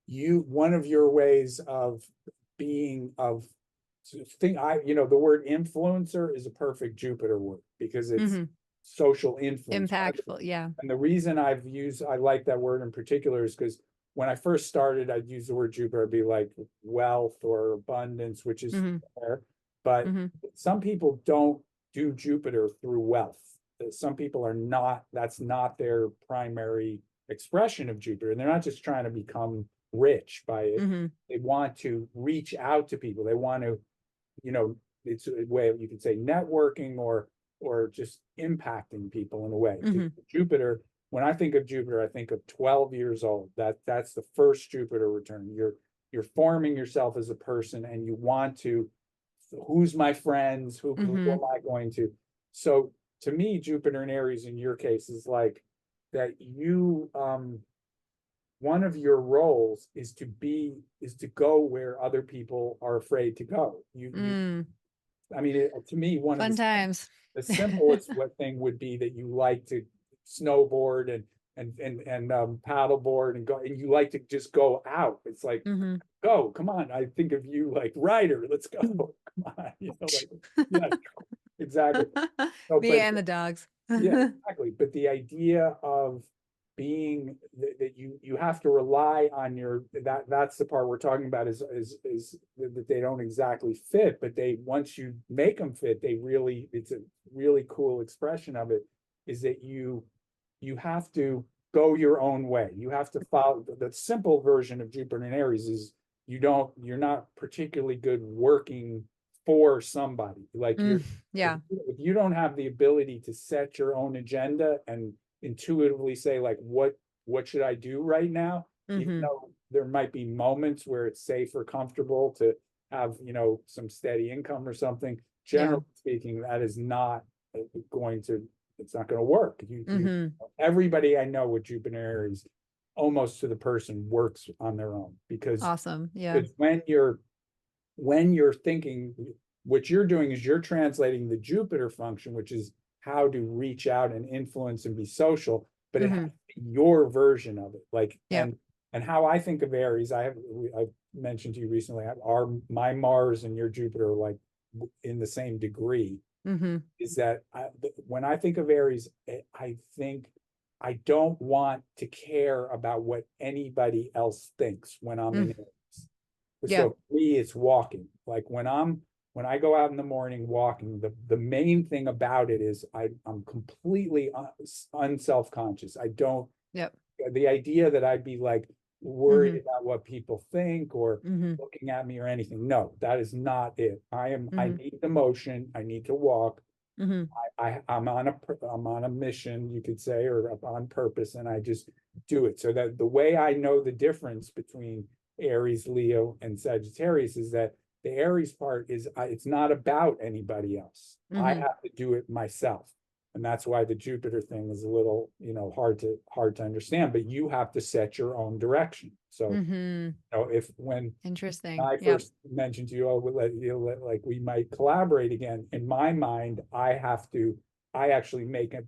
[SPEAKER 2] one of your ways of being of thing the word influencer is a perfect Jupiter word because it's
[SPEAKER 1] Mm-hmm.
[SPEAKER 2] social influence.
[SPEAKER 1] Impactful. Yeah.
[SPEAKER 2] And the reason I like that word in particular is because when I first started, I'd use the word Jupiter, it'd be like wealth or abundance, which is
[SPEAKER 1] Mm-hmm.
[SPEAKER 2] there. But
[SPEAKER 1] Mm-hmm.
[SPEAKER 2] some people don't do Jupiter through wealth. Some people are not, that's not their primary expression of Jupiter. And they're not just trying to become rich by it.
[SPEAKER 1] Mm-hmm.
[SPEAKER 2] They want to reach out to people. They want to, you know, it's a way of, you could say, networking or just impacting people in a way.
[SPEAKER 1] Mm-hmm.
[SPEAKER 2] Jupiter, when I think of Jupiter, I think of 12 years old. That's the first Jupiter return. You're forming yourself as a person and you want to, who's my friends, who
[SPEAKER 1] Mm-hmm.
[SPEAKER 2] am I going to? So to me, Jupiter in Aries in your case is like that you one of your roles is to go where other people are afraid to go.
[SPEAKER 1] Mm.
[SPEAKER 2] I mean, to me, one of
[SPEAKER 1] Fun times.
[SPEAKER 2] the simplest thing would be that you like to snowboard and paddleboard and go, and you like to just go out. It's like,
[SPEAKER 1] Mm-hmm.
[SPEAKER 2] go, come on. I think of you like Ryder, let's go. Come on, like, yeah, exactly. So,
[SPEAKER 1] Me
[SPEAKER 2] but
[SPEAKER 1] and the dogs.
[SPEAKER 2] yeah, exactly. But the idea of being that you have to rely on that's the part we're talking about is that they don't exactly fit, but they once you make them fit, it's a really cool expression of it, is that you have to go your own way. You have to follow the simple version of Jupiter and Aries is you're not particularly good working for somebody. Like
[SPEAKER 1] Mm, yeah.
[SPEAKER 2] if you don't have the ability to set your own agenda and intuitively say like what should I do right now, even
[SPEAKER 1] Mm-hmm.
[SPEAKER 2] though there might be moments where it's safe or comfortable to have some steady income or something,
[SPEAKER 1] Yeah.
[SPEAKER 2] generally speaking, that is not going to it's not going to work. You
[SPEAKER 1] Mm-hmm.
[SPEAKER 2] everybody I know with Jupiter Aries, almost to the person, works on their own
[SPEAKER 1] Awesome. Yeah.
[SPEAKER 2] because when you're when you're thinking, what you're doing is you're translating the Jupiter function, which is how to reach out and influence and be social, but it has
[SPEAKER 1] Mm-hmm.
[SPEAKER 2] to be your version of it. Like,
[SPEAKER 1] Yep.
[SPEAKER 2] and how I think of Aries, I've mentioned to you recently, our my Mars and your Jupiter are like in the same degree.
[SPEAKER 1] Mm-hmm.
[SPEAKER 2] Is that when I think of Aries, I think I don't want to care about what anybody else thinks when I'm in
[SPEAKER 1] Mm.
[SPEAKER 2] Aries.
[SPEAKER 1] Yeah.
[SPEAKER 2] So for me, it's walking. Like when I go out in the morning walking, the main thing about it is I'm completely unself-conscious. I don't,
[SPEAKER 1] Yep.
[SPEAKER 2] the idea that I'd be like worried
[SPEAKER 1] Mm-hmm.
[SPEAKER 2] about what people think or
[SPEAKER 1] Mm-hmm.
[SPEAKER 2] looking at me or anything. No, that is not it. I
[SPEAKER 1] Mm-hmm.
[SPEAKER 2] need the motion. I need to walk.
[SPEAKER 1] Mm-hmm.
[SPEAKER 2] I'm on a mission, you could say, or on purpose, and I just do it. So that the way I know the difference between Aries, Leo, and Sagittarius is that the Aries part is it's not about anybody else. I
[SPEAKER 1] Mm-hmm.
[SPEAKER 2] have to do it myself. And that's why the Jupiter thing is a little, hard to understand, but you have to set your own direction. So,
[SPEAKER 1] Mm-hmm.
[SPEAKER 2] if when
[SPEAKER 1] Interesting.
[SPEAKER 2] I
[SPEAKER 1] Yep.
[SPEAKER 2] first mentioned to you, oh, like we might collaborate again. In my mind, I actually make a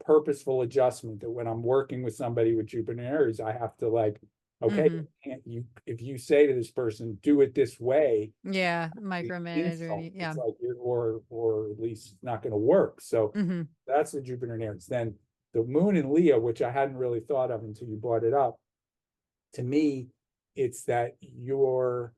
[SPEAKER 2] purposeful adjustment that when I'm working with somebody with Jupiter and Aries, I have to like, okay,
[SPEAKER 1] Mm-hmm.
[SPEAKER 2] can't you, if you say to this person, do it this way,
[SPEAKER 1] Yeah.
[SPEAKER 2] the
[SPEAKER 1] Micromanage or
[SPEAKER 2] insult,
[SPEAKER 1] yeah.
[SPEAKER 2] it's like or at least it's not going to work. So
[SPEAKER 1] Mm-hmm.
[SPEAKER 2] that's the Jupiter and Aries. Then the moon in Leo, which I hadn't really thought of until you brought it up, to me, it's that you're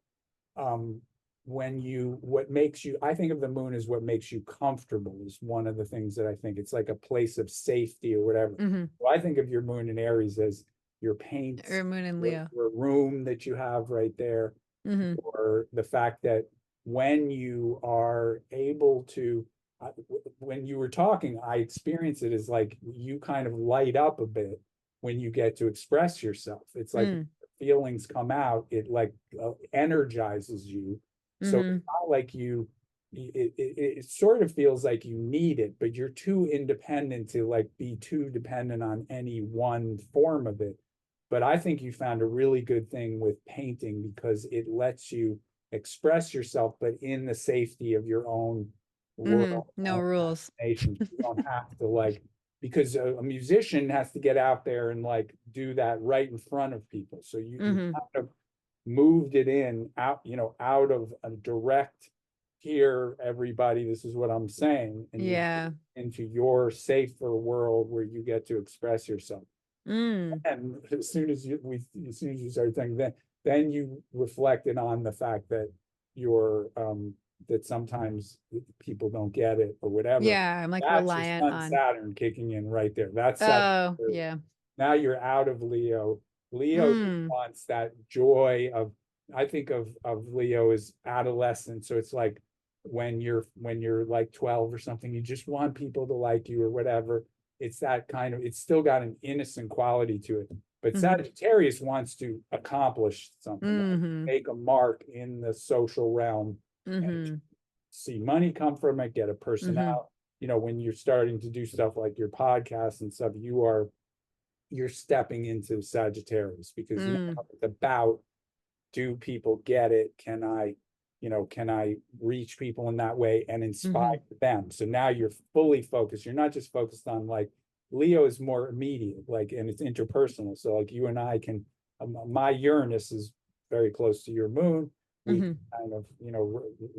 [SPEAKER 2] um when you what makes you I think of the moon as what makes you comfortable is one of the things that I think it's like a place of safety or whatever.
[SPEAKER 1] Mm-hmm.
[SPEAKER 2] So I think of your moon in Aries as your paints,
[SPEAKER 1] Or Moon and Leo.
[SPEAKER 2] your room that you have right there,
[SPEAKER 1] Mm-hmm.
[SPEAKER 2] or the fact that when you are able to when you were talking, I experience it as like you kind of light up a bit when you get to express yourself. It's like
[SPEAKER 1] Mm.
[SPEAKER 2] feelings come out, it like energizes you. So
[SPEAKER 1] Mm-hmm.
[SPEAKER 2] it's not like it sort of feels like you need it, but you're too independent to like be too dependent on any one form of it. But I think you found a really good thing with painting because it lets you express yourself, but in the safety of your own
[SPEAKER 1] Mm-hmm.
[SPEAKER 2] world,
[SPEAKER 1] No
[SPEAKER 2] own
[SPEAKER 1] rules.
[SPEAKER 2] imagination. You don't have to like, because a musician has to get out there and like do that right in front of people. So you
[SPEAKER 1] Mm-hmm.
[SPEAKER 2] kind of moved it in out, out of a direct here, everybody, this is what I'm saying, and you
[SPEAKER 1] Yeah.
[SPEAKER 2] into your safer world where you get to express yourself.
[SPEAKER 1] Mm.
[SPEAKER 2] And as soon as you started thinking, then you reflected on the fact that you're that sometimes people don't get it or whatever.
[SPEAKER 1] Yeah. I'm like
[SPEAKER 2] That's your
[SPEAKER 1] reliant
[SPEAKER 2] sun
[SPEAKER 1] on.
[SPEAKER 2] Saturn kicking in right there. That's
[SPEAKER 1] Oh,
[SPEAKER 2] Sagittarius.
[SPEAKER 1] yeah.
[SPEAKER 2] Now you're out of Leo. Leo
[SPEAKER 1] Mm.
[SPEAKER 2] wants that joy of, I think of Leo as adolescence. So it's like when you're like 12 or something, you just want people to like you or whatever. It's that kind of, it's still got an innocent quality to it. But
[SPEAKER 1] Mm-hmm.
[SPEAKER 2] Sagittarius wants to accomplish something,
[SPEAKER 1] Mm-hmm.
[SPEAKER 2] make a mark in the social realm and
[SPEAKER 1] Mm-hmm.
[SPEAKER 2] see money come from it, get a person
[SPEAKER 1] Mm-hmm.
[SPEAKER 2] out. When you're starting to do stuff like your podcast and stuff, you're stepping into Sagittarius because now
[SPEAKER 1] Mm.
[SPEAKER 2] it's about, do people get it? Can I reach people in that way and inspire
[SPEAKER 1] Mm-hmm.
[SPEAKER 2] them? So now you're fully focused. You're not just focused on like Leo is more immediate, like, and it's interpersonal. So like you and I can, my Uranus is very close to your moon. We
[SPEAKER 1] Mm-hmm.
[SPEAKER 2] can kind of,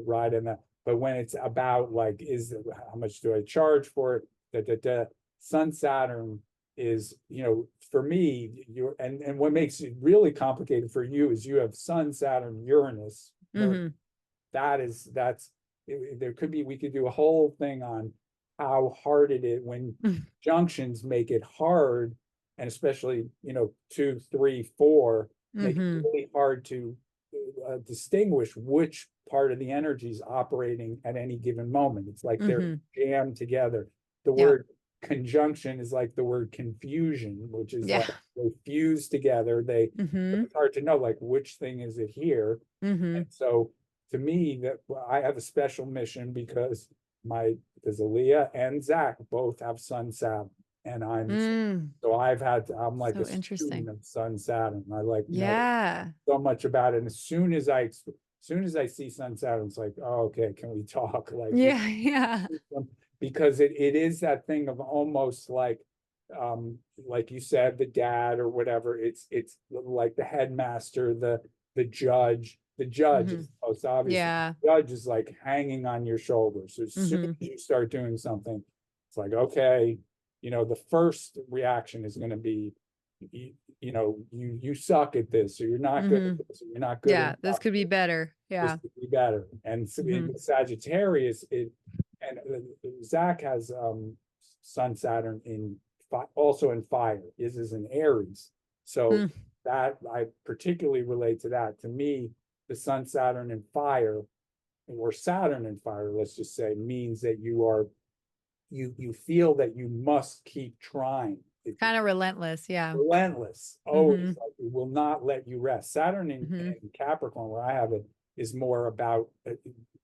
[SPEAKER 2] ride in that. But when it's about like, how much do I charge for it? Sun Saturn is, for me, and what makes it really complicated for you is you have Sun, Saturn, Uranus.
[SPEAKER 1] Mm-hmm.
[SPEAKER 2] That's there could be, we could do a whole thing on how hard it is when junctions make it hard, and especially, 2, 3, 4 make it
[SPEAKER 1] Mm-hmm.
[SPEAKER 2] really hard to distinguish which part of the energy is operating at any given moment. It's like they're
[SPEAKER 1] Mm-hmm.
[SPEAKER 2] jammed together. The
[SPEAKER 1] Yeah.
[SPEAKER 2] word conjunction is like the word confusion, which is
[SPEAKER 1] Yeah.
[SPEAKER 2] like they fuse together.
[SPEAKER 1] Mm-hmm.
[SPEAKER 2] It's hard to know like which thing is it here.
[SPEAKER 1] Mm-hmm.
[SPEAKER 2] And so to me, that I have a special mission because Aaliyah and Zach both have Sun Saturn, and
[SPEAKER 1] Mm.
[SPEAKER 2] I'm like a
[SPEAKER 1] So
[SPEAKER 2] student
[SPEAKER 1] interesting.
[SPEAKER 2] of Sun Saturn. I like know
[SPEAKER 1] Yeah.
[SPEAKER 2] so much about it. And as soon as soon as I see Sun Saturn, it's like, oh, okay, can we talk? Like,
[SPEAKER 1] Yeah, yeah.
[SPEAKER 2] because it is that thing of almost like you said, the dad or whatever. It's like the headmaster, the judge. The judge
[SPEAKER 1] Mhm.
[SPEAKER 2] is most obvious.
[SPEAKER 1] Yeah.
[SPEAKER 2] The judge is like hanging on your shoulders. So as soon
[SPEAKER 1] Mhm.
[SPEAKER 2] as you start doing something, it's like, okay, the first reaction is going to be, you, you suck at this, or you're not good at
[SPEAKER 1] Mhm.
[SPEAKER 2] this, or you're not good
[SPEAKER 1] Yeah, this
[SPEAKER 2] enough.
[SPEAKER 1] could be better.
[SPEAKER 2] This
[SPEAKER 1] Yeah.
[SPEAKER 2] could be better. And so
[SPEAKER 1] Mhm.
[SPEAKER 2] in Sagittarius, and Zach has Sun Saturn in also in fire. His is in Aries, so
[SPEAKER 1] Mm.
[SPEAKER 2] that I particularly relate to that. To me, the Sun Saturn in fire, or Saturn in fire, let's just say, means that you feel that you must keep trying. It's
[SPEAKER 1] Kind of relentless. Yeah.
[SPEAKER 2] relentless, always,
[SPEAKER 1] Mhm.
[SPEAKER 2] like it will not let you rest. Saturn
[SPEAKER 1] Mhm.
[SPEAKER 2] in Capricorn, where I have it, is more about
[SPEAKER 1] Slow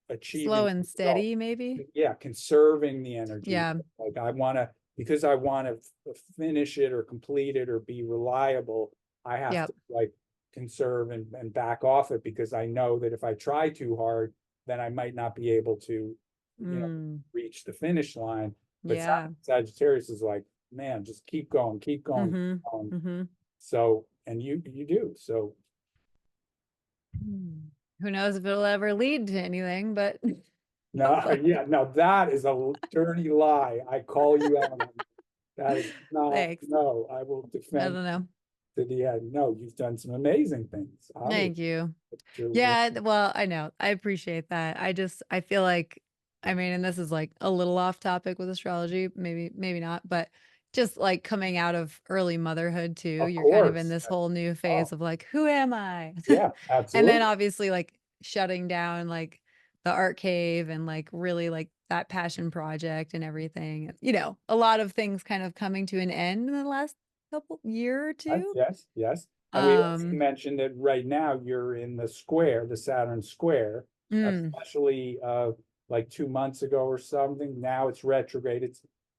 [SPEAKER 2] achieving
[SPEAKER 1] and
[SPEAKER 2] results.
[SPEAKER 1] steady, maybe.
[SPEAKER 2] Yeah, conserving the energy.
[SPEAKER 1] Yeah.
[SPEAKER 2] Like because I want to finish it or complete it or be reliable, I have to
[SPEAKER 1] Yep.
[SPEAKER 2] like conserve and back off it, because I know that if I try too hard, then I might not be able to,
[SPEAKER 1] Mm.
[SPEAKER 2] reach the finish line. But
[SPEAKER 1] Yeah.
[SPEAKER 2] Sagittarius is like, man, just keep going, keep going, keep
[SPEAKER 1] Mhm.
[SPEAKER 2] going.
[SPEAKER 1] Mhm.
[SPEAKER 2] So, and you do. So
[SPEAKER 1] Hmm. Who knows if it'll ever lead to anything, but
[SPEAKER 2] no,
[SPEAKER 1] hopefully.
[SPEAKER 2] yeah, no, that is a dirty lie. I call you out on that. That is not,
[SPEAKER 1] Thanks.
[SPEAKER 2] no, I will
[SPEAKER 1] I
[SPEAKER 2] defend
[SPEAKER 1] don't know.
[SPEAKER 2] to the end. No, you've done some amazing things, obviously.
[SPEAKER 1] Thank you.
[SPEAKER 2] You're
[SPEAKER 1] Yeah, well, I know. I appreciate that. I feel like, I mean, and this is like a little off topic with astrology, maybe not, but just like coming out of early motherhood too,
[SPEAKER 2] of
[SPEAKER 1] you're kind of in
[SPEAKER 2] course.
[SPEAKER 1] this whole new phase
[SPEAKER 2] Oh,
[SPEAKER 1] of like, who am I?
[SPEAKER 2] yeah,
[SPEAKER 1] And then
[SPEAKER 2] absolutely.
[SPEAKER 1] obviously like shutting down like the art cave and like really like that passion project and everything. A lot of things kind of coming to an end in the last couple year or two.
[SPEAKER 2] Yes, yes. And we also
[SPEAKER 1] Um,
[SPEAKER 2] mentioned that right now you're in the square, the Saturn square,
[SPEAKER 1] mm,
[SPEAKER 2] especially like 2 months ago or something. Now it's retrograde.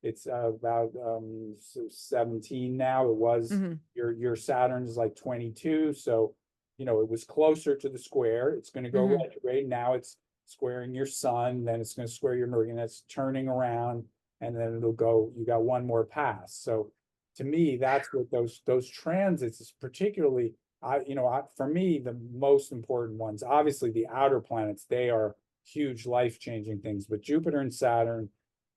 [SPEAKER 2] It's about 17 now. It was
[SPEAKER 1] mhm,
[SPEAKER 2] your Saturn is like 22. So, it was closer to the square. It's going to go
[SPEAKER 1] mhm.
[SPEAKER 2] retrograde. Now it's squaring your sun, then it's going to square your Mercury, and it's turning around, and then it'll go, you got one more pass. So to me, that's what those transits is particularly. For me, the most important ones, obviously the outer planets, they are huge life changing things, but Jupiter and Saturn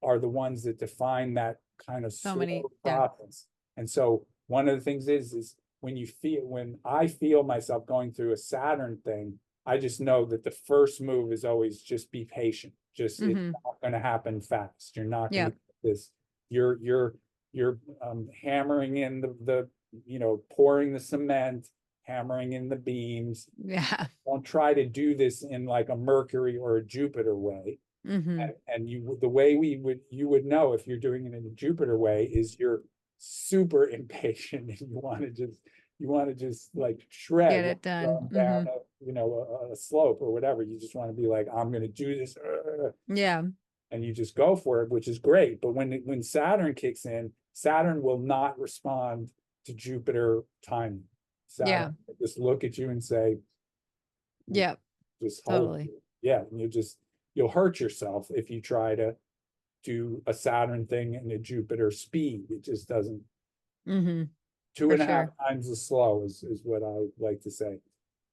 [SPEAKER 2] are the ones that define that kind of
[SPEAKER 1] So many,
[SPEAKER 2] slow
[SPEAKER 1] yeah.
[SPEAKER 2] process. And so one of the things is when I feel myself going through a Saturn thing, I just know that the first move is always just be patient. Just, it's
[SPEAKER 1] Mhm.
[SPEAKER 2] not going to happen fast. You're not going to
[SPEAKER 1] Yep.
[SPEAKER 2] get this. You're hammering in pouring the cement, hammering in the beams.
[SPEAKER 1] Yeah.
[SPEAKER 2] Don't try to do this in like a Mercury or a Jupiter way.
[SPEAKER 1] Mhm.
[SPEAKER 2] And the way you would know if you're doing it in a Jupiter way is you're super impatient, and you want to just like shred
[SPEAKER 1] Get
[SPEAKER 2] when
[SPEAKER 1] it done.
[SPEAKER 2] you're going down
[SPEAKER 1] Mhm.
[SPEAKER 2] a slope or whatever. You just want to be like, I'm going to do this,
[SPEAKER 1] Yeah.
[SPEAKER 2] and you just go for it, which is great. But when Saturn kicks in, Saturn will not respond to Jupiter timing. Saturn
[SPEAKER 1] Yeah.
[SPEAKER 2] will just look at you and say,
[SPEAKER 1] Yep.
[SPEAKER 2] just hold
[SPEAKER 1] Totally.
[SPEAKER 2] it. Yeah, and you'll hurt yourself if you try to do a Saturn thing in a Jupiter speed. It just doesn't.
[SPEAKER 1] Mhm.
[SPEAKER 2] Two
[SPEAKER 1] For
[SPEAKER 2] and a half
[SPEAKER 1] sure.
[SPEAKER 2] times as slow is what I like to say.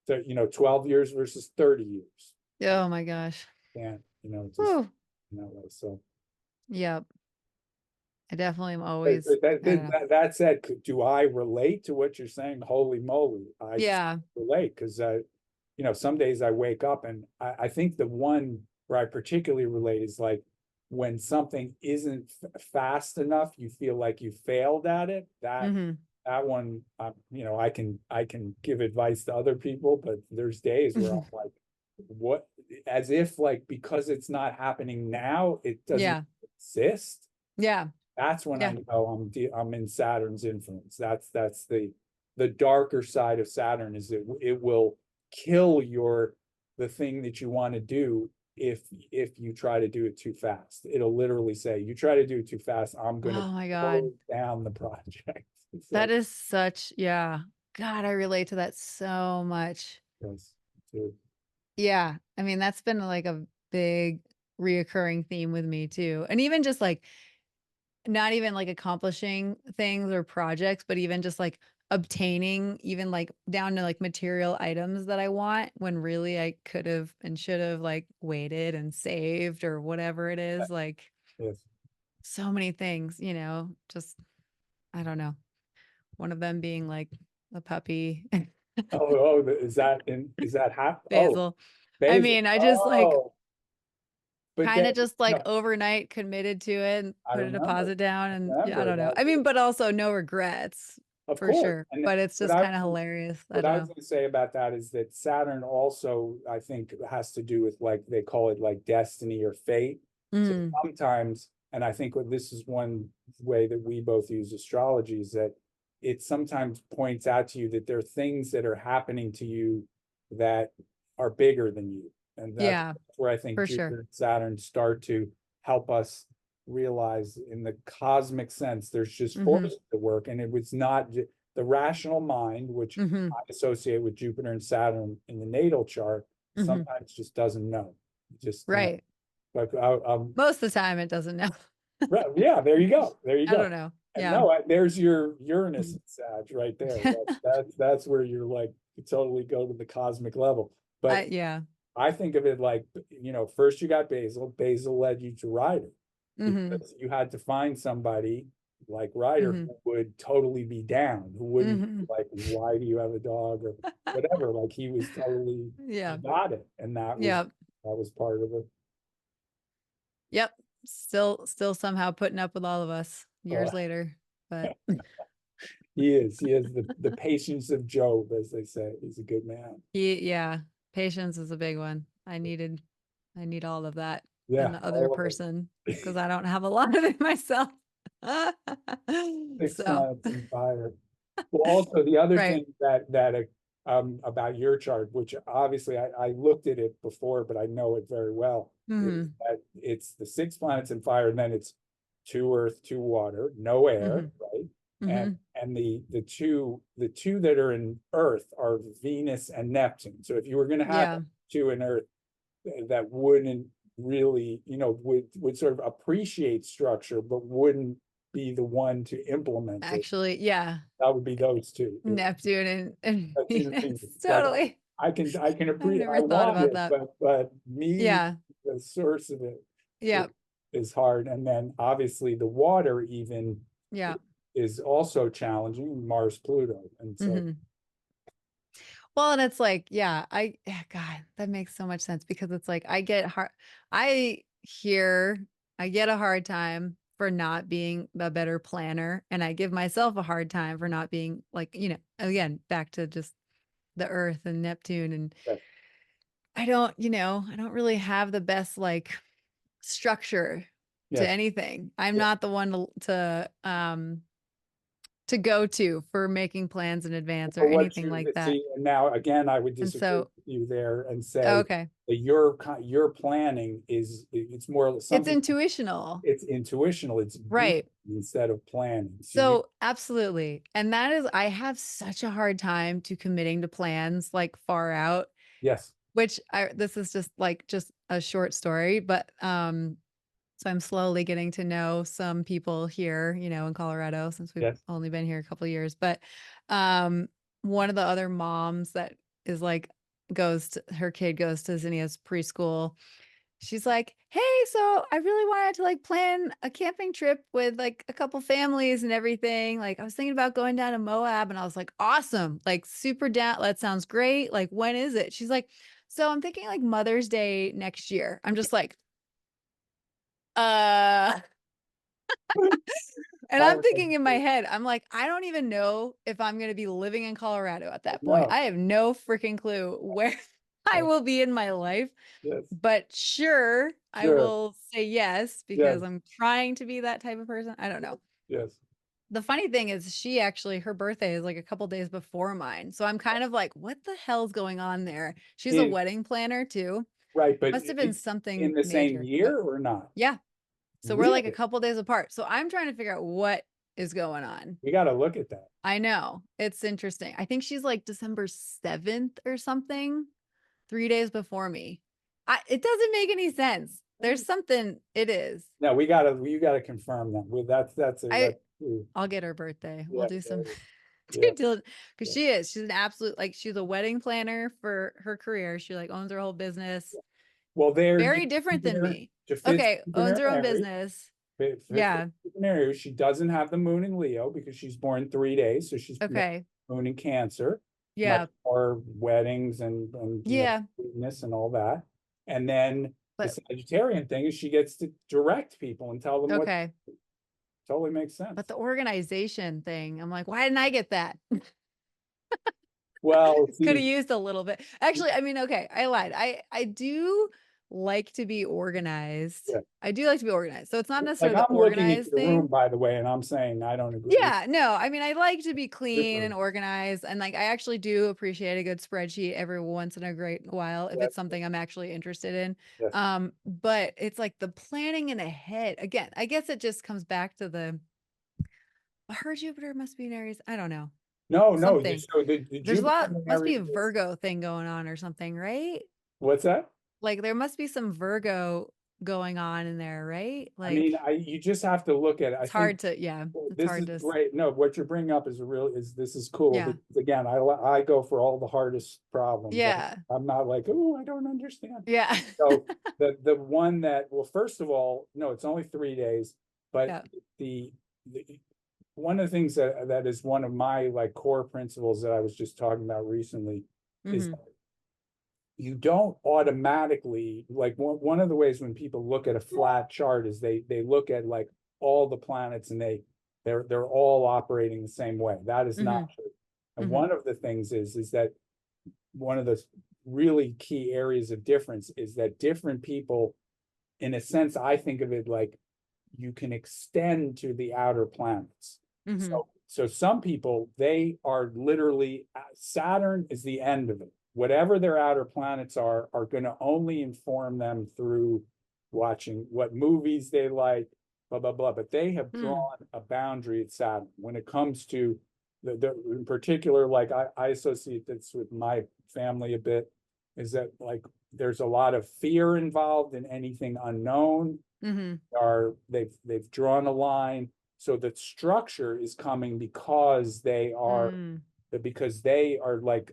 [SPEAKER 2] So 12 years versus 30 years.
[SPEAKER 1] Oh my gosh.
[SPEAKER 2] And just
[SPEAKER 1] Whew.
[SPEAKER 2] in that way. So
[SPEAKER 1] Yep. I definitely am
[SPEAKER 2] but
[SPEAKER 1] always, I don't know.
[SPEAKER 2] that said, do I relate to what you're saying? Holy moly, I
[SPEAKER 1] Yeah.
[SPEAKER 2] relate, because some days I wake up, and I think the one where I particularly relate is like when something isn't fast enough, you feel like you failed at it.
[SPEAKER 1] Mhm.
[SPEAKER 2] That one, I can give advice to other people, but there's days where I'm like, what, as if like because it's not happening now, it doesn't
[SPEAKER 1] Yeah.
[SPEAKER 2] exist.
[SPEAKER 1] Yeah.
[SPEAKER 2] That's when I
[SPEAKER 1] Yeah.
[SPEAKER 2] know I'm in Saturn's influence. That's the darker side of Saturn, is it will kill the thing that you want to do if you try to do it too fast. It'll literally say, you try to do it too fast, I'm going to
[SPEAKER 1] Oh my God.
[SPEAKER 2] close down the project. It's
[SPEAKER 1] That
[SPEAKER 2] like,
[SPEAKER 1] is such, yeah. God, I relate to that so much.
[SPEAKER 2] yes, too.
[SPEAKER 1] Yeah. I mean, that's been like a big reoccurring theme with me too. And even just like not even like accomplishing things or projects, but even just like obtaining even like down to like material items that I want when really I could have and should have like waited and saved or whatever it is. Like
[SPEAKER 2] Yes.
[SPEAKER 1] so many things, just I don't know. One of them being like a puppy,
[SPEAKER 2] Is that oh,
[SPEAKER 1] basil. I
[SPEAKER 2] basil.
[SPEAKER 1] mean, I just like
[SPEAKER 2] Oh, but then,
[SPEAKER 1] kinda just, like,
[SPEAKER 2] no,
[SPEAKER 1] overnight committed to it and
[SPEAKER 2] I
[SPEAKER 1] put a
[SPEAKER 2] remember.
[SPEAKER 1] deposit down
[SPEAKER 2] I
[SPEAKER 1] and yeah, I
[SPEAKER 2] remember
[SPEAKER 1] don't know.
[SPEAKER 2] that.
[SPEAKER 1] I mean, but also no regrets
[SPEAKER 2] Of
[SPEAKER 1] for
[SPEAKER 2] course.
[SPEAKER 1] sure,
[SPEAKER 2] And
[SPEAKER 1] but it's
[SPEAKER 2] what
[SPEAKER 1] just
[SPEAKER 2] I
[SPEAKER 1] kinda
[SPEAKER 2] was
[SPEAKER 1] hilarious. I
[SPEAKER 2] what
[SPEAKER 1] don't
[SPEAKER 2] I was
[SPEAKER 1] know.
[SPEAKER 2] gonna say about that is that Saturn also, I think, has to do with, like, they call it like destiny or fate. So
[SPEAKER 1] Mm,
[SPEAKER 2] sometimes, and I think what this is one way that we both use astrology, is that it sometimes points out to you that there are things that are happening to you that are bigger than you. And that's
[SPEAKER 1] yeah,
[SPEAKER 2] where I think
[SPEAKER 1] for sure.
[SPEAKER 2] Jupiter and Saturn start to help us realize, in the cosmic sense, there's just
[SPEAKER 1] Mhm,
[SPEAKER 2] forces at work. And it was not the rational mind, which
[SPEAKER 1] mhm,
[SPEAKER 2] I associate with Jupiter and Saturn in the natal chart,
[SPEAKER 1] mhm.
[SPEAKER 2] sometimes just doesn't know. Just,
[SPEAKER 1] Right.
[SPEAKER 2] like,
[SPEAKER 1] Most of the time, it doesn't know.
[SPEAKER 2] right, yeah, there you go. There you
[SPEAKER 1] I don't
[SPEAKER 2] go.
[SPEAKER 1] know.
[SPEAKER 2] And
[SPEAKER 1] Yeah.
[SPEAKER 2] no, there's your Uranus
[SPEAKER 1] Mhm.
[SPEAKER 2] and Sag right there. That's where you're like, you totally go to the cosmic level. But
[SPEAKER 1] Yeah.
[SPEAKER 2] I think of it like, first you got Basil. Basil led you to Ryder,
[SPEAKER 1] Mhm,
[SPEAKER 2] because you had to find somebody like Ryder
[SPEAKER 1] mhm,
[SPEAKER 2] who would totally be down, who wouldn't be
[SPEAKER 1] mhm.
[SPEAKER 2] like, why do you have a dog or whatever? Like, he was totally, he
[SPEAKER 1] Yeah.
[SPEAKER 2] got it. And
[SPEAKER 1] Yep.
[SPEAKER 2] that was part of it.
[SPEAKER 1] Yep. Still somehow putting up with all of us years
[SPEAKER 2] Uh,
[SPEAKER 1] later, but
[SPEAKER 2] he is the patience of Job, as they say. He's a good man.
[SPEAKER 1] yeah, patience is a big one. I need all of that in
[SPEAKER 2] Yeah,
[SPEAKER 1] the other
[SPEAKER 2] all of
[SPEAKER 1] person
[SPEAKER 2] it.
[SPEAKER 1] because I don't have a lot of it myself.
[SPEAKER 2] Six
[SPEAKER 1] So,
[SPEAKER 2] planets in fire. Well, also the other
[SPEAKER 1] right.
[SPEAKER 2] thing that about your chart, which obviously I looked at it before, but I know it very well, is
[SPEAKER 1] Mhm,
[SPEAKER 2] that it's the six planets in fire, and then it's two earth, two water, no air,
[SPEAKER 1] mhm,
[SPEAKER 2] right? And
[SPEAKER 1] mhm.
[SPEAKER 2] the two that are in earth are Venus and Neptune. So if you were going to have
[SPEAKER 1] Yeah,
[SPEAKER 2] two in earth, that wouldn't really, would sort of appreciate structure, but wouldn't be the one to implement it.
[SPEAKER 1] actually, yeah.
[SPEAKER 2] That would be those two.
[SPEAKER 1] Neptune and
[SPEAKER 2] That's
[SPEAKER 1] Venus.
[SPEAKER 2] like,
[SPEAKER 1] Totally.
[SPEAKER 2] I can
[SPEAKER 1] I've
[SPEAKER 2] appreciate, I
[SPEAKER 1] never thought
[SPEAKER 2] want
[SPEAKER 1] about
[SPEAKER 2] it,
[SPEAKER 1] that.
[SPEAKER 2] but me,
[SPEAKER 1] Yeah,
[SPEAKER 2] the source of it
[SPEAKER 1] yeah,
[SPEAKER 2] is hard. And then obviously the water even
[SPEAKER 1] yeah.
[SPEAKER 2] is also challenging, Mars, Pluto. And so,
[SPEAKER 1] Mhm. Well, and it's like, yeah, God, that makes so much sense because it's like I hear I get a hard time for not being a better planner, and I give myself a hard time for not being like, again, back to just the Earth and Neptune. And
[SPEAKER 2] yes,
[SPEAKER 1] I don't really have the best like structure to
[SPEAKER 2] yes.
[SPEAKER 1] anything. I'm
[SPEAKER 2] Yeah.
[SPEAKER 1] not the one to go to for making plans in advance or
[SPEAKER 2] But what
[SPEAKER 1] anything
[SPEAKER 2] you
[SPEAKER 1] like that.
[SPEAKER 2] see, and now again, I would
[SPEAKER 1] And
[SPEAKER 2] disagree
[SPEAKER 1] so,
[SPEAKER 2] with you there and
[SPEAKER 1] oh,
[SPEAKER 2] say
[SPEAKER 1] okay.
[SPEAKER 2] that your planning it's more, some
[SPEAKER 1] It's
[SPEAKER 2] people,
[SPEAKER 1] intuitional.
[SPEAKER 2] it's intuitional, it's being
[SPEAKER 1] Right.
[SPEAKER 2] instead of planning. So you,
[SPEAKER 1] So, absolutely. And that is I have such a hard time to committing to plans like far out,
[SPEAKER 2] yes,
[SPEAKER 1] which I this is just a short story, but so I'm slowly getting to know some people here, in Colorado since we've
[SPEAKER 2] yes,
[SPEAKER 1] only been here a couple of years. But um one of the other moms that is like her kid goes to Zinnia's preschool. She's like, "Hey, so I really wanted to like plan a camping trip with like a couple families and everything. Like I was thinking about going down to Moab." And I was like, "Awesome. Like super down. That sounds great. Like when is it?" She's like, "So I'm thinking like Mother's Day next year." I'm just like, "Uh." And
[SPEAKER 2] I
[SPEAKER 1] I'm
[SPEAKER 2] don't
[SPEAKER 1] thinking in my
[SPEAKER 2] know.
[SPEAKER 1] head, I'm like, "I don't even know if I'm going to be living in Colorado at that point.
[SPEAKER 2] No,
[SPEAKER 1] I have no freaking clue where I will be in my life."
[SPEAKER 2] yes,
[SPEAKER 1] But sure, I
[SPEAKER 2] sure,
[SPEAKER 1] will say yes because
[SPEAKER 2] yes,
[SPEAKER 1] I'm trying to be that type of person. I don't know.
[SPEAKER 2] yes.
[SPEAKER 1] The funny thing is her birthday is like a couple days before mine. So I'm kind of like, what the hell's going on there? She's a
[SPEAKER 2] In,
[SPEAKER 1] wedding planner too.
[SPEAKER 2] right, but
[SPEAKER 1] Must have been
[SPEAKER 2] in
[SPEAKER 1] something
[SPEAKER 2] the same
[SPEAKER 1] major, but
[SPEAKER 2] year or not?
[SPEAKER 1] yeah. So we're like a
[SPEAKER 2] Really?
[SPEAKER 1] couple days apart. So I'm trying to figure out what is going on.
[SPEAKER 2] We got to look at that.
[SPEAKER 1] I know. It's interesting. I think she's like December 7th or something 3 days before me. It doesn't make any sense. There's something it is.
[SPEAKER 2] No, you gotta confirm that. Well,
[SPEAKER 1] I
[SPEAKER 2] that's true.
[SPEAKER 1] I'll get her birthday. We'll
[SPEAKER 2] Yeah,
[SPEAKER 1] do some
[SPEAKER 2] yeah,
[SPEAKER 1] because
[SPEAKER 2] yeah,
[SPEAKER 1] she's an absolute, like, she's a wedding planner for her career. She like owns her whole business.
[SPEAKER 2] yeah. Well, there you
[SPEAKER 1] Very different
[SPEAKER 2] keeping
[SPEAKER 1] than
[SPEAKER 2] her
[SPEAKER 1] me.
[SPEAKER 2] to fit
[SPEAKER 1] Okay,
[SPEAKER 2] keeping
[SPEAKER 1] owns
[SPEAKER 2] her
[SPEAKER 1] her own
[SPEAKER 2] married.
[SPEAKER 1] business.
[SPEAKER 2] Fit
[SPEAKER 1] Yeah.
[SPEAKER 2] keeping her married. She doesn't have the moon in Leo because she's born 3 days, so she's
[SPEAKER 1] Okay.
[SPEAKER 2] moon in Cancer, much
[SPEAKER 1] Yeah.
[SPEAKER 2] more weddings and
[SPEAKER 1] Yeah.
[SPEAKER 2] sweetness and all that. And then the
[SPEAKER 1] But
[SPEAKER 2] Sagittarian thing is she gets to direct people and tell them what
[SPEAKER 1] okay.
[SPEAKER 2] totally makes
[SPEAKER 1] But
[SPEAKER 2] sense.
[SPEAKER 1] the organization thing, I'm like, why didn't I get that?
[SPEAKER 2] Well,
[SPEAKER 1] Could have
[SPEAKER 2] see,
[SPEAKER 1] used a little bit. Actually, I mean, okay, I lied. I do like to be organized.
[SPEAKER 2] yeah.
[SPEAKER 1] I do like to be organized. So it's not
[SPEAKER 2] Like
[SPEAKER 1] necessarily the
[SPEAKER 2] I'm looking at
[SPEAKER 1] organized
[SPEAKER 2] your room,
[SPEAKER 1] thing.
[SPEAKER 2] by the way, and I'm saying I don't agree.
[SPEAKER 1] Yeah, no, I mean, I like to be clean
[SPEAKER 2] Differ.
[SPEAKER 1] and organized, and like I actually do appreciate a good spreadsheet every once in a great while if
[SPEAKER 2] Yeah,
[SPEAKER 1] it's something I'm actually interested in.
[SPEAKER 2] yes.
[SPEAKER 1] But it's like the planning in ahead. Again, I guess it just comes back to the her Jupiter must be in Aries. I don't know.
[SPEAKER 2] No, no.
[SPEAKER 1] Something.
[SPEAKER 2] So the
[SPEAKER 1] There's a
[SPEAKER 2] Jupiter
[SPEAKER 1] lot,
[SPEAKER 2] in
[SPEAKER 1] must be
[SPEAKER 2] Aries
[SPEAKER 1] a
[SPEAKER 2] is
[SPEAKER 1] Virgo thing going on or something, right?
[SPEAKER 2] what's that?
[SPEAKER 1] Like there must be some Virgo going on in there, right?
[SPEAKER 2] I mean,
[SPEAKER 1] Like
[SPEAKER 2] you just have to look at it. I
[SPEAKER 1] it's
[SPEAKER 2] think
[SPEAKER 1] hard to, yeah, it's
[SPEAKER 2] this
[SPEAKER 1] hard
[SPEAKER 2] is
[SPEAKER 1] to,
[SPEAKER 2] great. No, what you're bringing up is this is cool
[SPEAKER 1] yeah,
[SPEAKER 2] because again, I go for all the hardest problems.
[SPEAKER 1] yeah,
[SPEAKER 2] I'm not like, oh, I don't understand.
[SPEAKER 1] yeah,
[SPEAKER 2] So the one that, well, first of all, no, it's only 3 days, but
[SPEAKER 1] yeah.
[SPEAKER 2] the one of the things that is one of my like core principles that I was just talking about recently is
[SPEAKER 1] Hmm.
[SPEAKER 2] you don't automatically like one of the ways when people look at a flat chart is they look at like all the planets and they're all operating the same way. That is not
[SPEAKER 1] Hmm.
[SPEAKER 2] true. And
[SPEAKER 1] Hmm.
[SPEAKER 2] one of the things is that one of the really key areas of difference is that different people, in a sense, I think of it like you can extend to the outer planets.
[SPEAKER 1] Hmm.
[SPEAKER 2] So some people, they are literally, Saturn is the end of it. Whatever their outer planets are going to only inform them through watching what movies they like, blah, blah, blah. But they have
[SPEAKER 1] Mm.
[SPEAKER 2] drawn a boundary at Saturn when it comes to in particular, like I associate this with my family a bit, is that like there's a lot of fear involved in anything unknown.
[SPEAKER 1] Hmm.
[SPEAKER 2] They've drawn a line, so the structure is coming
[SPEAKER 1] Mm.
[SPEAKER 2] because they are like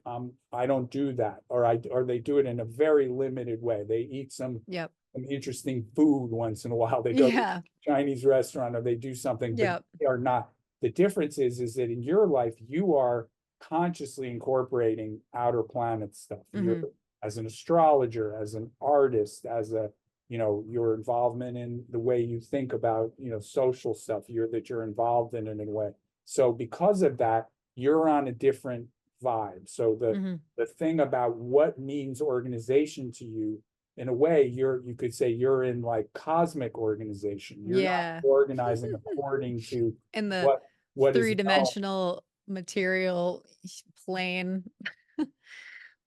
[SPEAKER 2] I don't do that, or they do it in a very limited way. They eat
[SPEAKER 1] Yep.
[SPEAKER 2] some interesting food once in a while. They go to a
[SPEAKER 1] Yeah.
[SPEAKER 2] Chinese restaurant or they do something, but
[SPEAKER 1] Yep.
[SPEAKER 2] they are not. The difference is that in your life you are consciously incorporating outer planet stuff. You're
[SPEAKER 1] Hmm.
[SPEAKER 2] as an astrologer, as an artist, as a your involvement in the way you think about social stuff you're involved in a way. So because of that, you're on a different vibe. So
[SPEAKER 1] Hmm.
[SPEAKER 2] the thing about what means organization to you, in a way, you could say you're in like cosmic organization. You're not
[SPEAKER 1] Yeah.
[SPEAKER 2] organizing according to
[SPEAKER 1] In the
[SPEAKER 2] what is known.
[SPEAKER 1] three-dimensional material plane.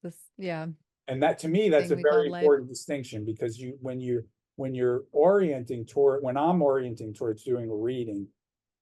[SPEAKER 1] This, yeah,
[SPEAKER 2] And that to me, that's
[SPEAKER 1] thing
[SPEAKER 2] a
[SPEAKER 1] we called
[SPEAKER 2] very
[SPEAKER 1] life.
[SPEAKER 2] important distinction because when you're orienting toward when I'm orienting towards doing a reading,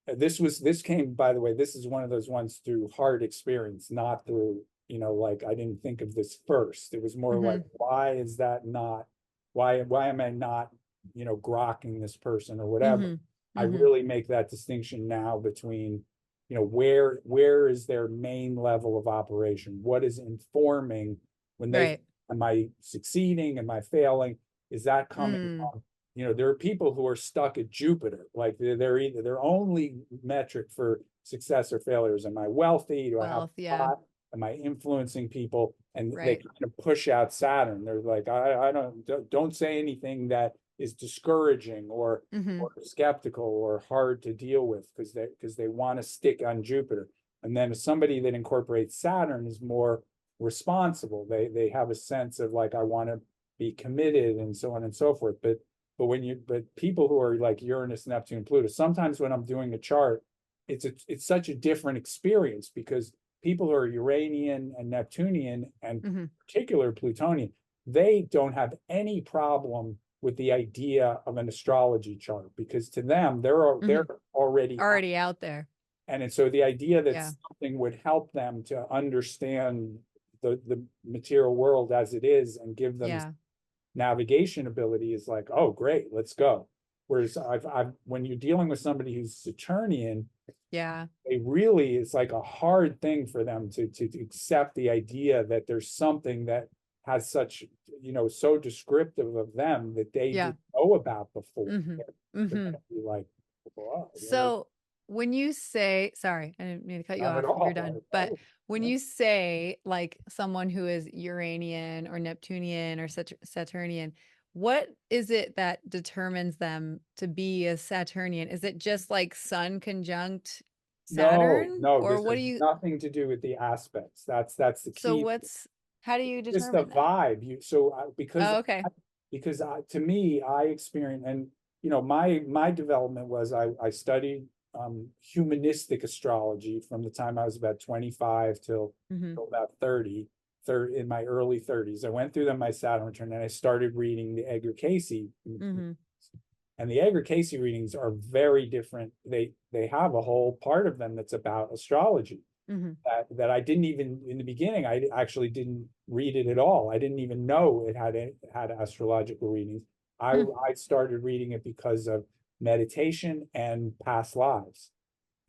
[SPEAKER 2] this came, by the way, this is one of those ones through hard experience, not through, like I didn't think of this first. It was more like,
[SPEAKER 1] Hmm.
[SPEAKER 2] why is that not, why am I not, grokking this person or whatever?
[SPEAKER 1] Hmm.
[SPEAKER 2] I
[SPEAKER 1] Hmm.
[SPEAKER 2] really make that distinction now between, where is their main level of operation? What is informing when they,
[SPEAKER 1] Right.
[SPEAKER 2] am I succeeding? Am I failing? Is that coming
[SPEAKER 1] Mm.
[SPEAKER 2] from there are people who are stuck at Jupiter. Like they're either their only metric for success or failure is am I wealthy? Do I have
[SPEAKER 1] Wealth.
[SPEAKER 2] a
[SPEAKER 1] Yeah.
[SPEAKER 2] lot? Am I influencing people? And they
[SPEAKER 1] Right.
[SPEAKER 2] kind of push out Saturn. They're like, I don't say anything that is discouraging
[SPEAKER 1] Hmm.
[SPEAKER 2] or skeptical or hard to deal with because they want to stick on Jupiter. And then somebody that incorporates Saturn is more responsible. They have a sense of like I want to be committed and so on and so forth. But people who are like Uranus, Neptune, Pluto, sometimes when I'm doing a chart, it's such a different experience because people who are Uranian and Neptunian and
[SPEAKER 1] Hmm.
[SPEAKER 2] particular Plutonian, they don't have any problem with the idea of an astrology chart because to them
[SPEAKER 1] Hmm.
[SPEAKER 2] they're already out.
[SPEAKER 1] Already out there.
[SPEAKER 2] And so the idea that
[SPEAKER 1] Yeah.
[SPEAKER 2] something would help them to understand the material world as it is and give them
[SPEAKER 1] Yeah.
[SPEAKER 2] navigation ability is like, oh, great, let's go. Whereas when you're dealing with somebody who's Saturnian,
[SPEAKER 1] Yeah.
[SPEAKER 2] they really, it's like a hard thing for them to accept the idea that there's something that has such, so descriptive of them that they
[SPEAKER 1] Yeah.
[SPEAKER 2] didn't know about before.
[SPEAKER 1] Mhm.
[SPEAKER 2] They're gonna
[SPEAKER 1] Mhm.
[SPEAKER 2] be like, wow,
[SPEAKER 1] So when you say, sorry, I didn't mean to cut you
[SPEAKER 2] not at
[SPEAKER 1] off if you're
[SPEAKER 2] all.
[SPEAKER 1] done, but when
[SPEAKER 2] Yeah.
[SPEAKER 1] you say like someone who is Uranian or Neptunian or Saturnian, what is it that determines them to be a Saturnian? Is it just like Sun conjunct
[SPEAKER 2] No,
[SPEAKER 1] Saturn,
[SPEAKER 2] no,
[SPEAKER 1] or
[SPEAKER 2] this
[SPEAKER 1] what
[SPEAKER 2] has
[SPEAKER 1] do you,
[SPEAKER 2] nothing to do with the aspects. That's the
[SPEAKER 1] so
[SPEAKER 2] key.
[SPEAKER 1] what's, how do you
[SPEAKER 2] Just the
[SPEAKER 1] determine that?
[SPEAKER 2] vibe.
[SPEAKER 1] Oh, okay.
[SPEAKER 2] To me, I experienced, and my development was I studied humanistic astrology from the time I was about 25
[SPEAKER 1] Mm-hmm.
[SPEAKER 2] till about 30 in my early 30s. I went through them my Saturn return, and I started reading the Edgar Casey.
[SPEAKER 1] Mm-hmm.
[SPEAKER 2] And the Edgar Casey readings are very different. They have a whole part of them that's about astrology
[SPEAKER 1] Mm-hmm.
[SPEAKER 2] that I didn't even in the beginning. I actually didn't read it at all. I didn't even know it had astrological readings. I started reading it because of meditation and past lives.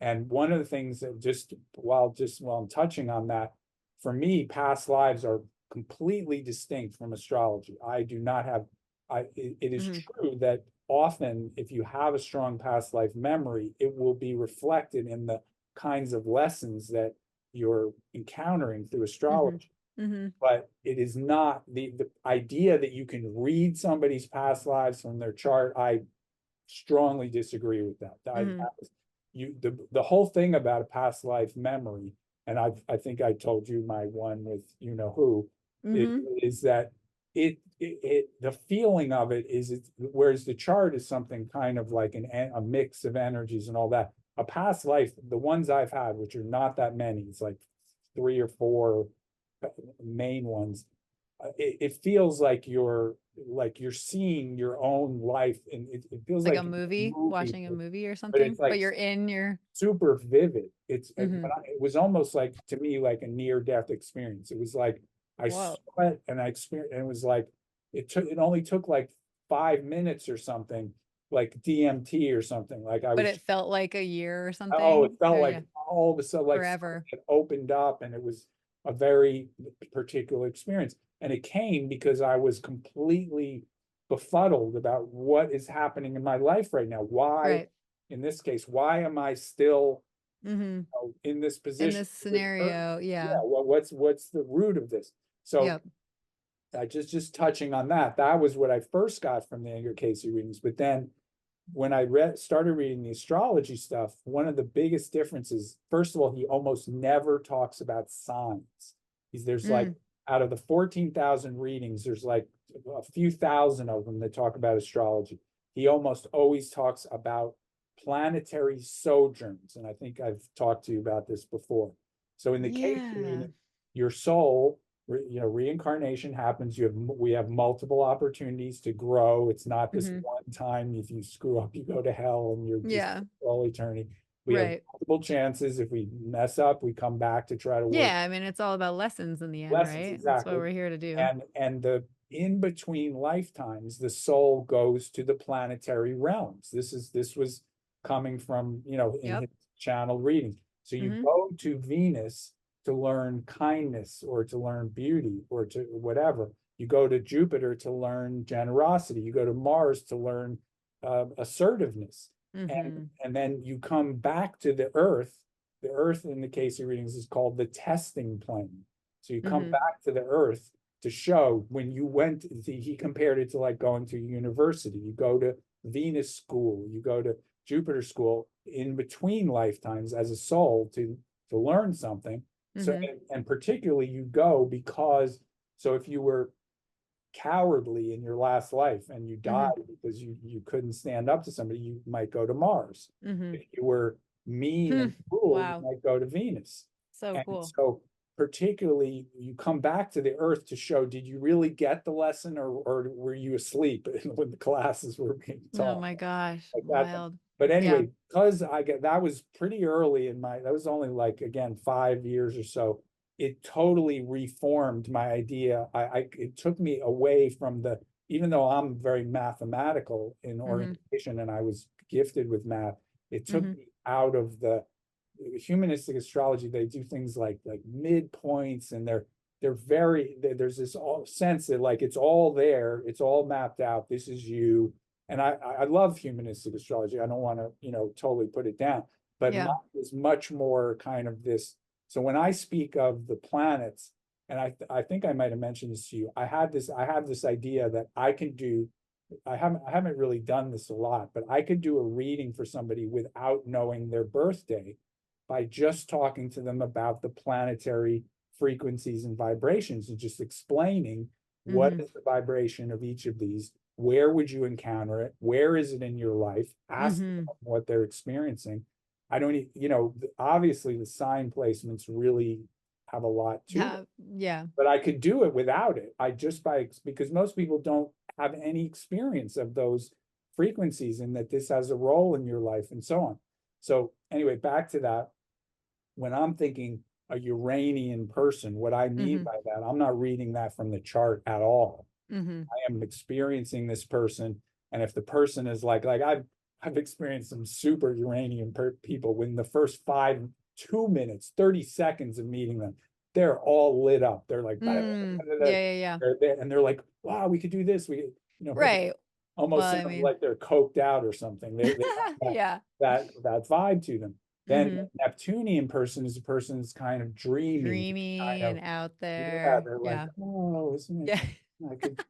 [SPEAKER 2] And one of the things that just while I'm touching on that, for me, past lives are completely distinct from astrology. I do not have, it is
[SPEAKER 1] Mm-hmm.
[SPEAKER 2] true that often if you have a strong past life memory, it will be reflected in the kinds of lessons that you're encountering through
[SPEAKER 1] Mm-hmm.
[SPEAKER 2] astrology.
[SPEAKER 1] Mm-hmm.
[SPEAKER 2] But it is not the idea that you can read somebody's past lives from their chart. I strongly disagree with that.
[SPEAKER 1] Mm-hmm.
[SPEAKER 2] The whole thing about a past life memory, and I think I told you my one with who, it
[SPEAKER 1] Mm-hmm.
[SPEAKER 2] is that the feeling of it is whereas the chart is something kind of like a mix of energies and all that. A past life, the ones I've had, which are not that many, it's like 3 or 4 main ones. It feels like you're seeing your own life, and it feels
[SPEAKER 1] Like a
[SPEAKER 2] like a
[SPEAKER 1] movie,
[SPEAKER 2] movie,
[SPEAKER 1] watching a movie or
[SPEAKER 2] but
[SPEAKER 1] something,
[SPEAKER 2] it's
[SPEAKER 1] but
[SPEAKER 2] like
[SPEAKER 1] you're in your,
[SPEAKER 2] super vivid.
[SPEAKER 1] mm-hmm.
[SPEAKER 2] It was almost like to me like a near death experience. It was like I
[SPEAKER 1] Whoa.
[SPEAKER 2] saw it and I experienced, and it was like it only took like 5 minutes or something, like DMT or something. Like I
[SPEAKER 1] But
[SPEAKER 2] was
[SPEAKER 1] it felt like a year or
[SPEAKER 2] Oh, it
[SPEAKER 1] something?
[SPEAKER 2] felt
[SPEAKER 1] Or yeah,
[SPEAKER 2] like all of a sudden, like something
[SPEAKER 1] forever.
[SPEAKER 2] had opened up, and it was a very particular experience. And it came because I was completely befuddled about what is happening in my life right now. Why,
[SPEAKER 1] Right.
[SPEAKER 2] in this case, why am I still
[SPEAKER 1] Mm-hmm.
[SPEAKER 2] in this
[SPEAKER 1] In
[SPEAKER 2] position?
[SPEAKER 1] this
[SPEAKER 2] with this person?
[SPEAKER 1] scenario,
[SPEAKER 2] Yeah,
[SPEAKER 1] yeah.
[SPEAKER 2] well, what's the root of this? So
[SPEAKER 1] Yep.
[SPEAKER 2] just touching on that, that was what I first got from the Edgar Casey readings. But then when I started reading the astrology stuff, one of the biggest differences, first of all, he almost never talks about signs. There's like
[SPEAKER 1] Mm.
[SPEAKER 2] out of the 14,000 readings, there's like a few thousand of them that talk about astrology. He almost always talks about planetary sojourns. And I think I've talked to you about this before. So in the case
[SPEAKER 1] Yeah.
[SPEAKER 2] reading, your soul, reincarnation happens. We have multiple opportunities to grow. It's not this
[SPEAKER 1] Mm-hmm.
[SPEAKER 2] one time. If you screw up, you go to hell and you're just
[SPEAKER 1] Yeah.
[SPEAKER 2] all eternity. We have
[SPEAKER 1] Right.
[SPEAKER 2] multiple chances. If we mess up, we come back to try to work
[SPEAKER 1] Yeah. I mean, it's all about lessons in the end,
[SPEAKER 2] lessons,
[SPEAKER 1] right? That's what
[SPEAKER 2] exactly.
[SPEAKER 1] we're here to do.
[SPEAKER 2] And the in between lifetimes, the soul goes to the planetary realms. This was coming from in
[SPEAKER 1] Yep.
[SPEAKER 2] his channeled readings. So you
[SPEAKER 1] Mm-hmm.
[SPEAKER 2] go to Venus to learn kindness or to learn beauty or to whatever. You go to Jupiter to learn generosity. You go to Mars to learn assertiveness,
[SPEAKER 1] Mm-hmm.
[SPEAKER 2] and then you come back to the Earth. The Earth, in the case of readings, is called the testing plane. So you come
[SPEAKER 1] Mm-hmm.
[SPEAKER 2] back to the Earth to show when you went. He compared it to like going to university. You go to Venus school. You go to Jupiter school in between lifetimes as a soul to learn something. So
[SPEAKER 1] Mm-hmm.
[SPEAKER 2] and particularly you go because so if you were cowardly in your last life and you
[SPEAKER 1] Mm-hmm.
[SPEAKER 2] died because you couldn't stand up to somebody, you might go to Mars.
[SPEAKER 1] Mm-hmm.
[SPEAKER 2] If you were mean
[SPEAKER 1] Hmm.
[SPEAKER 2] and cruel, you
[SPEAKER 1] Wow.
[SPEAKER 2] might go to Venus.
[SPEAKER 1] So
[SPEAKER 2] And
[SPEAKER 1] cool.
[SPEAKER 2] so particularly you come back to the earth to show, did you really get the lesson, or were you asleep when the classes were being
[SPEAKER 1] Oh
[SPEAKER 2] taught?
[SPEAKER 1] my gosh.
[SPEAKER 2] Like that thing.
[SPEAKER 1] Wild.
[SPEAKER 2] But
[SPEAKER 1] Yeah.
[SPEAKER 2] anyway, because that was pretty early that was only like again 5 years or so it totally reformed my idea. It took me away from the, even though I'm very mathematical in
[SPEAKER 1] Mm-hmm.
[SPEAKER 2] orientation and I was gifted with math, it took
[SPEAKER 1] Mm-hmm.
[SPEAKER 2] me out of the humanistic astrology. They do things like midpoints, and they're very, there's this all sense that like it's all there, it's all mapped out. This is you. And I love humanistic astrology. I don't want to, totally put it down, but mine
[SPEAKER 1] Yeah.
[SPEAKER 2] is much more kind of this. So when I speak of the planets, and I think I might have mentioned this to you, I have this idea that I can do. I haven't really done this a lot, but I could do a reading for somebody without knowing their birthday by just talking to them about the planetary frequencies and vibrations and just explaining what
[SPEAKER 1] Mm-hmm.
[SPEAKER 2] is the vibration of each of these. Where would you encounter it? Where is it in your life? Ask
[SPEAKER 1] Mm-hmm.
[SPEAKER 2] them what they're experiencing. I don't, obviously the sign placements really have a lot to them,
[SPEAKER 1] Yeah.
[SPEAKER 2] but I could do it without it. I just because most people don't have any experience of those frequencies and that this has a role in your life and so on. So anyway, back to that. When I'm thinking a Uranian person, what I mean
[SPEAKER 1] Mm-hmm.
[SPEAKER 2] by that, I'm not reading that from the chart at all.
[SPEAKER 1] Mm-hmm.
[SPEAKER 2] I am experiencing this person, and if the person is like I've experienced some super Uranian people when the first 2 minutes, 30 seconds of meeting them, they're all lit up. They're like,
[SPEAKER 1] Mm. Yeah, yeah, yeah.
[SPEAKER 2] they're there, and they're like, wow, we could do this. We,
[SPEAKER 1] Right.
[SPEAKER 2] almost
[SPEAKER 1] Well, I
[SPEAKER 2] sounds
[SPEAKER 1] mean,
[SPEAKER 2] like they're coked out or something. They have
[SPEAKER 1] yeah.
[SPEAKER 2] that vibe to them. Then
[SPEAKER 1] Mm-hmm.
[SPEAKER 2] Neptunian person is a person that's kind of dreamy,
[SPEAKER 1] Dreamy
[SPEAKER 2] kind of,
[SPEAKER 1] and out
[SPEAKER 2] yeah,
[SPEAKER 1] there.
[SPEAKER 2] they're like,
[SPEAKER 1] Yeah.
[SPEAKER 2] oh, isn't it?
[SPEAKER 1] Yeah.
[SPEAKER 2] I could,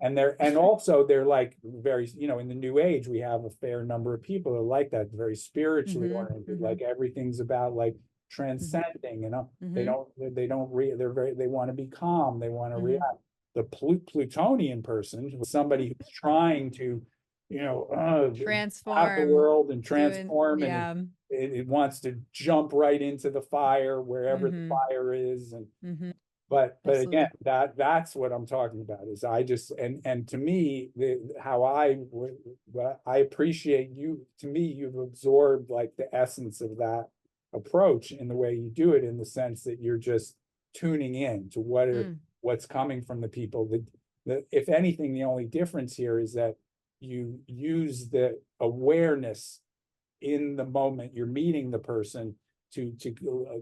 [SPEAKER 2] and also they're like very, in the new age, we have a fair number of people that are like that, very spiritually
[SPEAKER 1] Mm-hmm.
[SPEAKER 2] oriented,
[SPEAKER 1] Mm-hmm.
[SPEAKER 2] like everything's about like
[SPEAKER 1] Mm-hmm.
[SPEAKER 2] transcending, they
[SPEAKER 1] Mm-hmm.
[SPEAKER 2] don't they're very, they want to be calm, they want to
[SPEAKER 1] Mm-hmm.
[SPEAKER 2] react. The Plutonian person was somebody who's trying to, have the
[SPEAKER 1] Transform,
[SPEAKER 2] world and
[SPEAKER 1] doing,
[SPEAKER 2] transform, and
[SPEAKER 1] yeah.
[SPEAKER 2] it wants to jump right into the fire wherever the
[SPEAKER 1] Mm-hmm.
[SPEAKER 2] fire is. And
[SPEAKER 1] Mm-hmm.
[SPEAKER 2] but again,
[SPEAKER 1] Absolutely.
[SPEAKER 2] that's what I'm talking about is I just, and to me, how I appreciate you. To me, you've absorbed like the essence of that approach in the way you do it, in the sense that you're just tuning in to
[SPEAKER 1] Mm.
[SPEAKER 2] what's coming from the people. If anything, the only difference here is that you use the awareness in the moment you're meeting the person to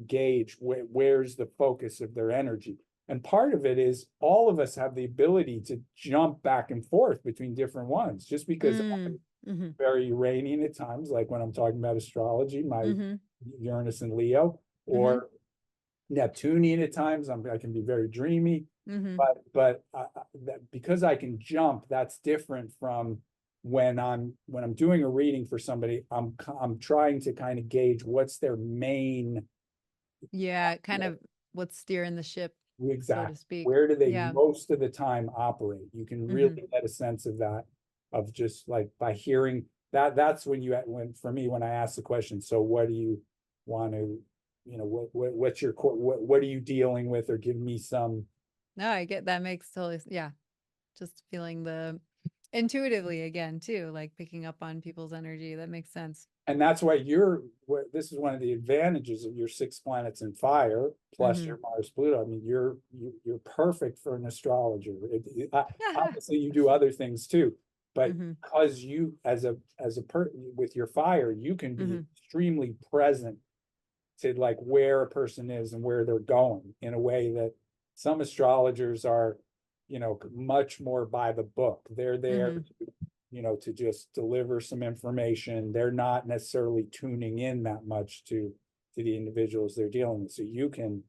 [SPEAKER 2] gauge where's the focus of their energy. And part of it is all of us have the ability to jump back and forth between different ones. Just because
[SPEAKER 1] Mm.
[SPEAKER 2] I'm
[SPEAKER 1] Mm-hmm.
[SPEAKER 2] very Uranian at times, like when I'm talking about astrology, my
[SPEAKER 1] Mm-hmm.
[SPEAKER 2] Uranus and Leo,
[SPEAKER 1] Mm-hmm.
[SPEAKER 2] or Neptunian at times, I can be very dreamy.
[SPEAKER 1] Mm-hmm.
[SPEAKER 2] But because I can jump, that's different from when I'm doing a reading for somebody. I'm trying to kind of gauge what's their main,
[SPEAKER 1] Yeah, kind of what's steering the ship, so to
[SPEAKER 2] exact,
[SPEAKER 1] speak.
[SPEAKER 2] where do they
[SPEAKER 1] Yeah.
[SPEAKER 2] most of the time operate. You can really
[SPEAKER 1] Mm-hmm.
[SPEAKER 2] get a sense of that, of just like by hearing that. That's when for me, when I ask the question, so what do you want to, what's your what are you dealing with, or give me some.
[SPEAKER 1] No, I get that makes totally, yeah. Just feeling the intuitively again too, like picking up on people's energy. That makes sense.
[SPEAKER 2] And that's why this is one of the advantages of your 6 planets in fire plus
[SPEAKER 1] Mm-hmm.
[SPEAKER 2] your Mars Pluto. I mean, you're perfect for an astrologer. Obviously you do other things too, but
[SPEAKER 1] Mm-hmm.
[SPEAKER 2] because you, with your fire, you can be
[SPEAKER 1] Mm-hmm.
[SPEAKER 2] extremely present to like where a person is and where they're going, in a way that some astrologers are, much more by the book. They're there
[SPEAKER 1] Mm-hmm.
[SPEAKER 2] to just deliver some information. They're not necessarily tuning in that much to the individuals they're dealing with. So you can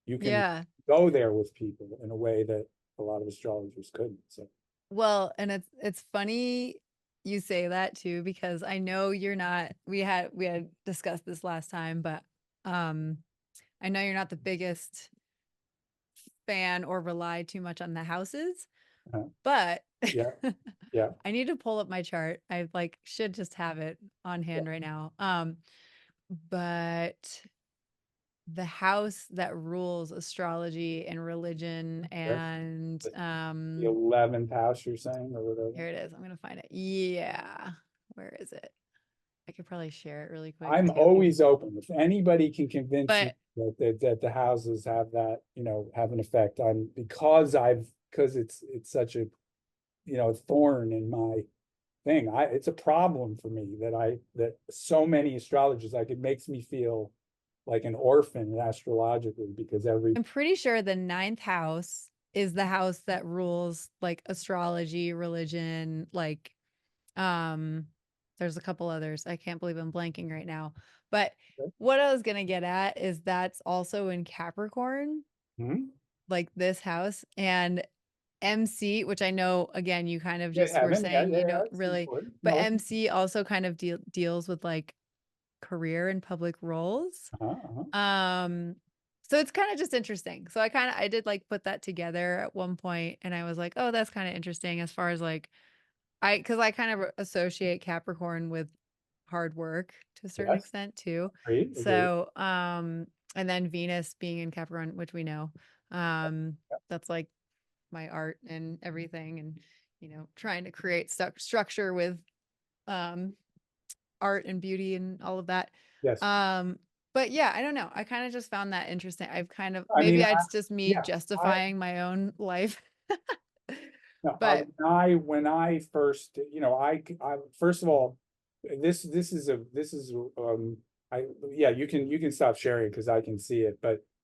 [SPEAKER 1] Yeah.
[SPEAKER 2] go there with people in a way that a lot of astrologers couldn't. So
[SPEAKER 1] Well, and it's funny you say that too, because I know you're not, we had discussed this last time, but um I know you're not the biggest fan or rely too much on the houses,
[SPEAKER 2] uh,
[SPEAKER 1] but
[SPEAKER 2] yeah, yeah,
[SPEAKER 1] I need to pull up my chart. I like should just have it on
[SPEAKER 2] yeah,
[SPEAKER 1] hand right now. But the house that rules astrology and religion
[SPEAKER 2] yes.
[SPEAKER 1] and
[SPEAKER 2] The 11th house, you're saying, or whatever.
[SPEAKER 1] here it is. I'm gonna find it. Yeah. Where is it? I could probably share it really quick
[SPEAKER 2] I'm
[SPEAKER 1] too.
[SPEAKER 2] always open. If anybody can convince me
[SPEAKER 1] But
[SPEAKER 2] that the houses have that, have an effect on, because it's such a, thorn in my thing. It's a problem for me that so many astrologers, like, it makes me feel like an orphan astrologically, because
[SPEAKER 1] I'm pretty sure the ninth house is the house that rules like astrology, religion, like um there's a couple others. I can't believe I'm blanking right now. But what I was gonna get at is that's also in Capricorn,
[SPEAKER 2] Hmm?
[SPEAKER 1] like this house. And MC, which I know again, you kind of
[SPEAKER 2] Good
[SPEAKER 1] just were
[SPEAKER 2] heaven. Yeah,
[SPEAKER 1] saying,
[SPEAKER 2] yeah,
[SPEAKER 1] you
[SPEAKER 2] yeah,
[SPEAKER 1] know,
[SPEAKER 2] it's
[SPEAKER 1] really,
[SPEAKER 2] important.
[SPEAKER 1] but
[SPEAKER 2] No,
[SPEAKER 1] MC also kind of deals with like career and public roles.
[SPEAKER 2] uh-huh.
[SPEAKER 1] Um, so it's kind of just interesting. So I did like put that together at one point and I was like, oh, that's kind of interesting as far as like because I kind of associate Capricorn with hard work to a certain
[SPEAKER 2] Yes,
[SPEAKER 1] extent too.
[SPEAKER 2] agreed, agreed.
[SPEAKER 1] So, and then Venus being in Capricorn, which we know, um, that's like my art and everything, and trying to create structure with um art and beauty and all of that.
[SPEAKER 2] Yes.
[SPEAKER 1] Um, but yeah, I don't know. I kind of just found that interesting. I've kind of
[SPEAKER 2] I mean,
[SPEAKER 1] maybe it's just me
[SPEAKER 2] yeah, I,
[SPEAKER 1] justifying my own life.
[SPEAKER 2] no,
[SPEAKER 1] But
[SPEAKER 2] when I first, first of all, yeah, you can stop sharing because I can see it,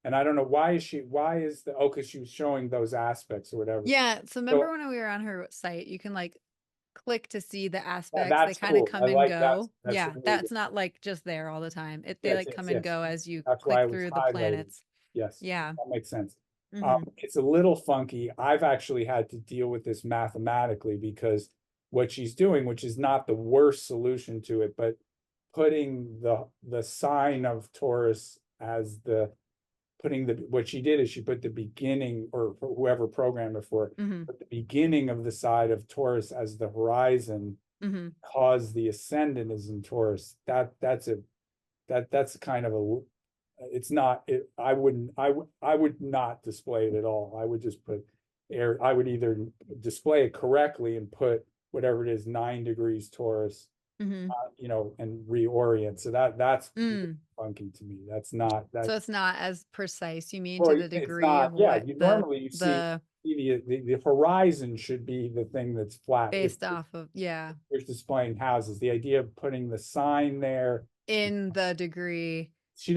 [SPEAKER 2] and I don't know why is because she was showing those aspects or whatever.
[SPEAKER 1] yeah, so remember
[SPEAKER 2] So
[SPEAKER 1] when we were on her site, you can like click to see the
[SPEAKER 2] yeah,
[SPEAKER 1] aspects. They
[SPEAKER 2] that's
[SPEAKER 1] kind of
[SPEAKER 2] cool. I
[SPEAKER 1] come and
[SPEAKER 2] like that.
[SPEAKER 1] go.
[SPEAKER 2] That's
[SPEAKER 1] Yeah,
[SPEAKER 2] really good.
[SPEAKER 1] that's not like just there all the time. They
[SPEAKER 2] Yes,
[SPEAKER 1] like
[SPEAKER 2] yes,
[SPEAKER 1] come and
[SPEAKER 2] yes.
[SPEAKER 1] go as you
[SPEAKER 2] That's why
[SPEAKER 1] click
[SPEAKER 2] it was
[SPEAKER 1] through the
[SPEAKER 2] highlighted.
[SPEAKER 1] planets.
[SPEAKER 2] Yes,
[SPEAKER 1] Yeah.
[SPEAKER 2] that makes sense.
[SPEAKER 1] Hmm.
[SPEAKER 2] It's a little funky. I've actually had to deal with this mathematically because what she's doing, which is not the worst solution to it, but putting the sign of Taurus as what she did is she put the beginning, or whoever programmed it for,
[SPEAKER 1] Hmm.
[SPEAKER 2] but the beginning of the side of Taurus as the horizon,
[SPEAKER 1] Hmm.
[SPEAKER 2] cause the ascendant is in Taurus. That's kind of a, it's not it. I would not display it at all. I would just put air. I would either display it correctly and put whatever it is, 9 degrees Taurus,
[SPEAKER 1] Hmm.
[SPEAKER 2] and reorient. So that's
[SPEAKER 1] Mm.
[SPEAKER 2] funky to me. That's not that.
[SPEAKER 1] So it's not as precise, you mean, to
[SPEAKER 2] Or
[SPEAKER 1] the
[SPEAKER 2] it's
[SPEAKER 1] degree
[SPEAKER 2] not.
[SPEAKER 1] of
[SPEAKER 2] Yeah,
[SPEAKER 1] what
[SPEAKER 2] you
[SPEAKER 1] the
[SPEAKER 2] normally you see
[SPEAKER 1] the
[SPEAKER 2] the horizon should be the thing that's flat. If
[SPEAKER 1] based off of, yeah,
[SPEAKER 2] you're displaying houses, the idea of putting the sign there,
[SPEAKER 1] in the degree and
[SPEAKER 2] she's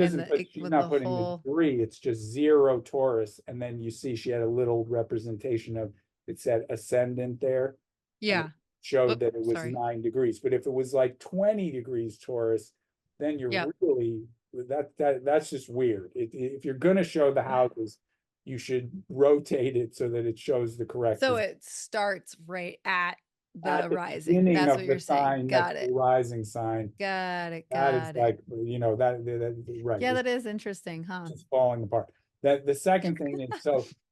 [SPEAKER 1] with
[SPEAKER 2] not
[SPEAKER 1] the
[SPEAKER 2] putting the
[SPEAKER 1] whole,
[SPEAKER 2] degree, it's just 0 Taurus. And then you see she had a little representation of, it said ascendant there, and it
[SPEAKER 1] yeah.
[SPEAKER 2] showed
[SPEAKER 1] Oop,
[SPEAKER 2] that it was
[SPEAKER 1] sorry.
[SPEAKER 2] 9 degrees. But if it was like 20 degrees Taurus, then you're
[SPEAKER 1] Yep.
[SPEAKER 2] really, that's just weird. If you're gonna show the houses, you should rotate it so that it shows the correct
[SPEAKER 1] So
[SPEAKER 2] position.
[SPEAKER 1] it starts right at
[SPEAKER 2] At
[SPEAKER 1] the
[SPEAKER 2] the
[SPEAKER 1] rising.
[SPEAKER 2] beginning
[SPEAKER 1] That's
[SPEAKER 2] of
[SPEAKER 1] what
[SPEAKER 2] the
[SPEAKER 1] you're saying.
[SPEAKER 2] sign next
[SPEAKER 1] Got
[SPEAKER 2] to the
[SPEAKER 1] it.
[SPEAKER 2] rising sign,
[SPEAKER 1] Got it.
[SPEAKER 2] that is
[SPEAKER 1] Got it.
[SPEAKER 2] like, right.
[SPEAKER 1] Yeah, that is interesting, huh?
[SPEAKER 2] Just falling apart. That the second thing is,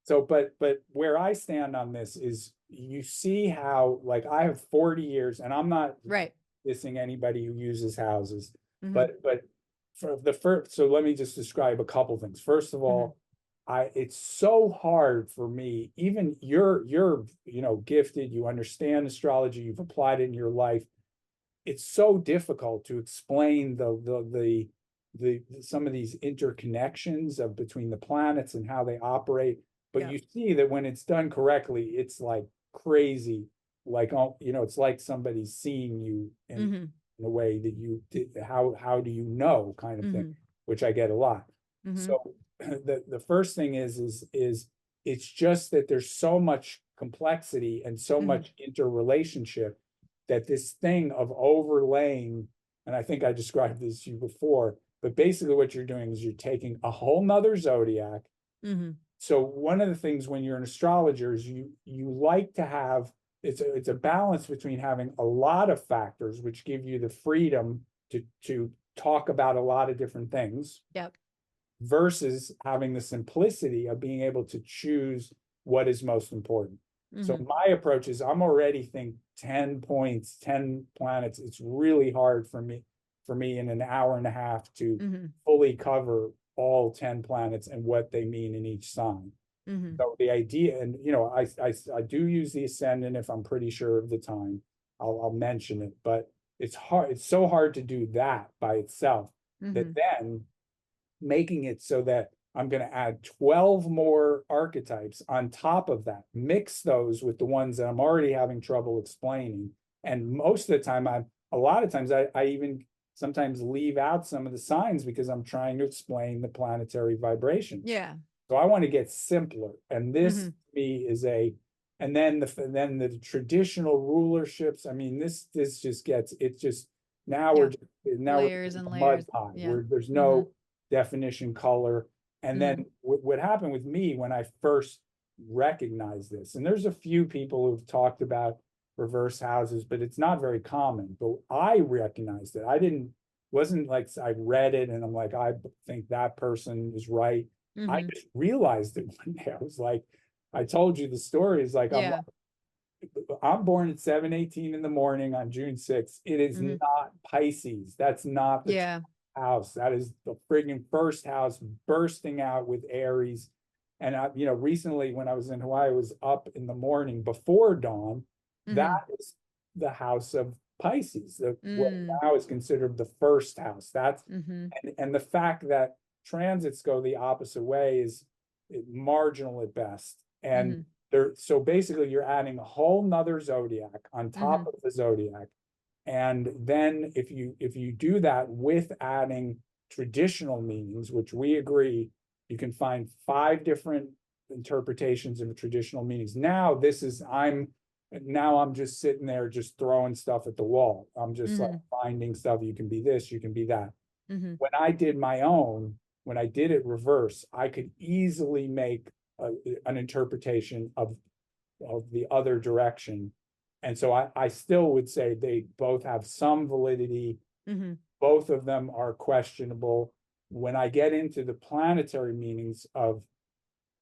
[SPEAKER 2] but where I stand on this is, you see how, like, I have 40 years, and I'm not
[SPEAKER 1] Right.
[SPEAKER 2] dissing anybody who uses houses,
[SPEAKER 1] Hmm.
[SPEAKER 2] but for the first, so let me just describe a couple things. First of
[SPEAKER 1] Hmm.
[SPEAKER 2] all, it's so hard for me, even you're gifted, you understand astrology, you've applied it in your life. It's so difficult to explain the some of these interconnections of between the planets and how they operate. But
[SPEAKER 1] Yep.
[SPEAKER 2] you see that when it's done correctly, it's like crazy. Like, it's like somebody's seeing you
[SPEAKER 1] Hmm.
[SPEAKER 2] in a way that you did. How do you know, kind of thing,
[SPEAKER 1] Hmm.
[SPEAKER 2] which I get a lot.
[SPEAKER 1] Hmm.
[SPEAKER 2] So the first thing is it's just that there's so much complexity and so
[SPEAKER 1] Hmm.
[SPEAKER 2] much interrelationship, that this thing of overlaying, and I think I described this to you before, but basically what you're doing is you're taking a whole nother zodiac.
[SPEAKER 1] Hmm.
[SPEAKER 2] So one of the things when you're an astrologer is you like to have, it's a balance between having a lot of factors which give you the freedom to talk about a lot of different things,
[SPEAKER 1] Yep.
[SPEAKER 2] versus having the simplicity of being able to choose what is most important. So
[SPEAKER 1] Hmm.
[SPEAKER 2] my approach is, I'm already think 10 points, 10 planets. It's really hard for me in an hour and a half to
[SPEAKER 1] Hmm.
[SPEAKER 2] fully cover all 10 planets and what they mean in each sign.
[SPEAKER 1] Hmm.
[SPEAKER 2] So the idea, and I do use the ascendant if I'm pretty sure of the time. I'll mention it, but it's hard, it's so hard to do that by itself, that
[SPEAKER 1] Mhm.
[SPEAKER 2] then making it so that I'm going to add 12 more archetypes on top of that, mix those with the ones that I'm already having trouble explaining. And most of the time, a lot of times, I even sometimes leave out some of the signs because I'm trying to explain the planetary vibrations.
[SPEAKER 1] Yeah.
[SPEAKER 2] So I want to get simpler. And this to
[SPEAKER 1] Mhm.
[SPEAKER 2] me is a, and then the traditional rulerships. I mean, this just gets, it's just, now we're
[SPEAKER 1] Yeah.
[SPEAKER 2] just, now we're
[SPEAKER 1] Layers
[SPEAKER 2] just
[SPEAKER 1] and
[SPEAKER 2] a mud
[SPEAKER 1] layers.
[SPEAKER 2] pie
[SPEAKER 1] Yeah.
[SPEAKER 2] where there's
[SPEAKER 1] Mhm.
[SPEAKER 2] no definition, color. And
[SPEAKER 1] Mhm.
[SPEAKER 2] then what happened with me when I first recognized this, and there's a few people who've talked about reverse houses, but it's not very common. But I recognized it. I didn't, wasn't like I read it and I'm like, I think that person is right. I
[SPEAKER 1] Mhm.
[SPEAKER 2] just realized it one day. I was like, I told you the story is like,
[SPEAKER 1] Yeah.
[SPEAKER 2] I'm born at 7:18 in the morning on June 6th. It is
[SPEAKER 1] Mhm.
[SPEAKER 2] not Pisces. That's not the
[SPEAKER 1] Yeah.
[SPEAKER 2] house. That is the friggin' first house bursting out with Aries. And recently when I was in Hawaii, I was up in the morning before dawn.
[SPEAKER 1] Mhm.
[SPEAKER 2] That is the house of Pisces, what
[SPEAKER 1] Mm.
[SPEAKER 2] now is considered the first house. That's
[SPEAKER 1] Mhm.
[SPEAKER 2] and the fact that transits go the opposite way is marginal at best. And
[SPEAKER 1] Mhm.
[SPEAKER 2] so basically you're adding a whole nother zodiac on top
[SPEAKER 1] Mhm.
[SPEAKER 2] of the zodiac. And then if you do that with adding traditional meanings, which we agree, you can find 5 different interpretations of traditional meanings. Now I'm just sitting there just throwing stuff at the wall. I'm just like
[SPEAKER 1] Mhm.
[SPEAKER 2] finding stuff. You can be this, you can be that.
[SPEAKER 1] Mhm.
[SPEAKER 2] When I did my own, when I did it reverse, I could easily make an interpretation of the other direction. And so I still would say they both have some validity.
[SPEAKER 1] Mhm.
[SPEAKER 2] Both of them are questionable. When I get into the planetary meanings of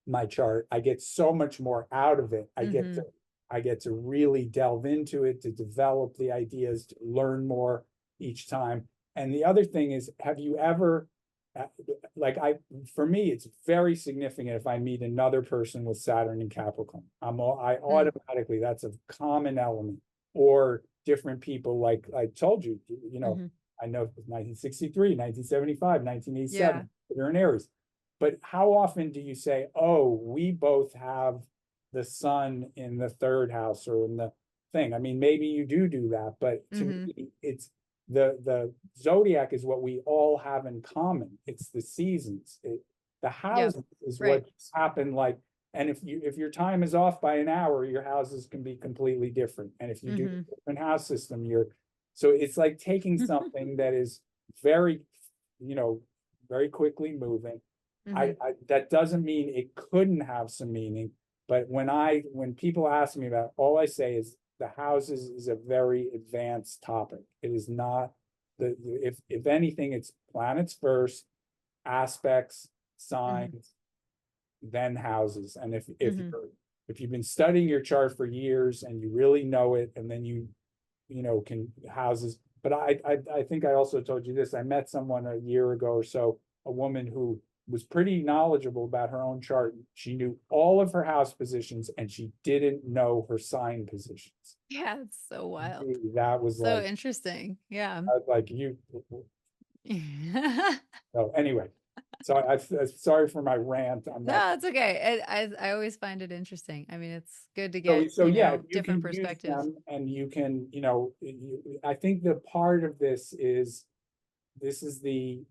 [SPEAKER 2] my chart, I get so much more out of it.
[SPEAKER 1] Mhm.
[SPEAKER 2] I get to really delve into it, to develop the ideas, to learn more each time. And the other thing is, have you ever uh, like I for me, it's very significant if I meet another person with Saturn in Capricorn. I
[SPEAKER 1] Mm.
[SPEAKER 2] automatically, that's a common element. Or different people, like I told you,
[SPEAKER 1] Mhm.
[SPEAKER 2] I know 1963, 1975,
[SPEAKER 1] Yeah.
[SPEAKER 2] 1987, they're in Aries. But how often do you say, oh, we both have the sun in the third house or in the thing? I mean, maybe you do that, but to
[SPEAKER 1] Mhm.
[SPEAKER 2] me, it's the zodiac is what we all have in common. It's the seasons. The
[SPEAKER 1] Yeah.
[SPEAKER 2] houses is
[SPEAKER 1] Right.
[SPEAKER 2] what's happened. Like, and if your time is off by an hour, your houses can be completely different. And if you do
[SPEAKER 1] Mhm.
[SPEAKER 2] a different house system, so it's like taking something that is very, you know, very quickly moving.
[SPEAKER 1] Mhm.
[SPEAKER 2] That doesn't mean it couldn't have some meaning, but when people ask me about it, all I say is the houses is a very advanced topic. It is not if anything, it's planets first, aspects,
[SPEAKER 1] Mhm.
[SPEAKER 2] signs, then houses. And
[SPEAKER 1] Mhm.
[SPEAKER 2] if you've been studying your chart for years and you really know it, and then can houses. But I think I also told you this. I met someone a year ago or so, a woman who was pretty knowledgeable about her own chart. She knew all of her house positions and she didn't know her sign positions.
[SPEAKER 1] Yeah, it's so wild.
[SPEAKER 2] That
[SPEAKER 1] So interesting. Yeah.
[SPEAKER 2] was like you. So anyway, so I'm sorry for my rant on that.
[SPEAKER 1] No, it's okay. I always find it interesting. I mean, it's good to
[SPEAKER 2] So,
[SPEAKER 1] get,
[SPEAKER 2] so yeah, if you
[SPEAKER 1] different
[SPEAKER 2] can use
[SPEAKER 1] perspectives.
[SPEAKER 2] them and you can, I think the part of this is the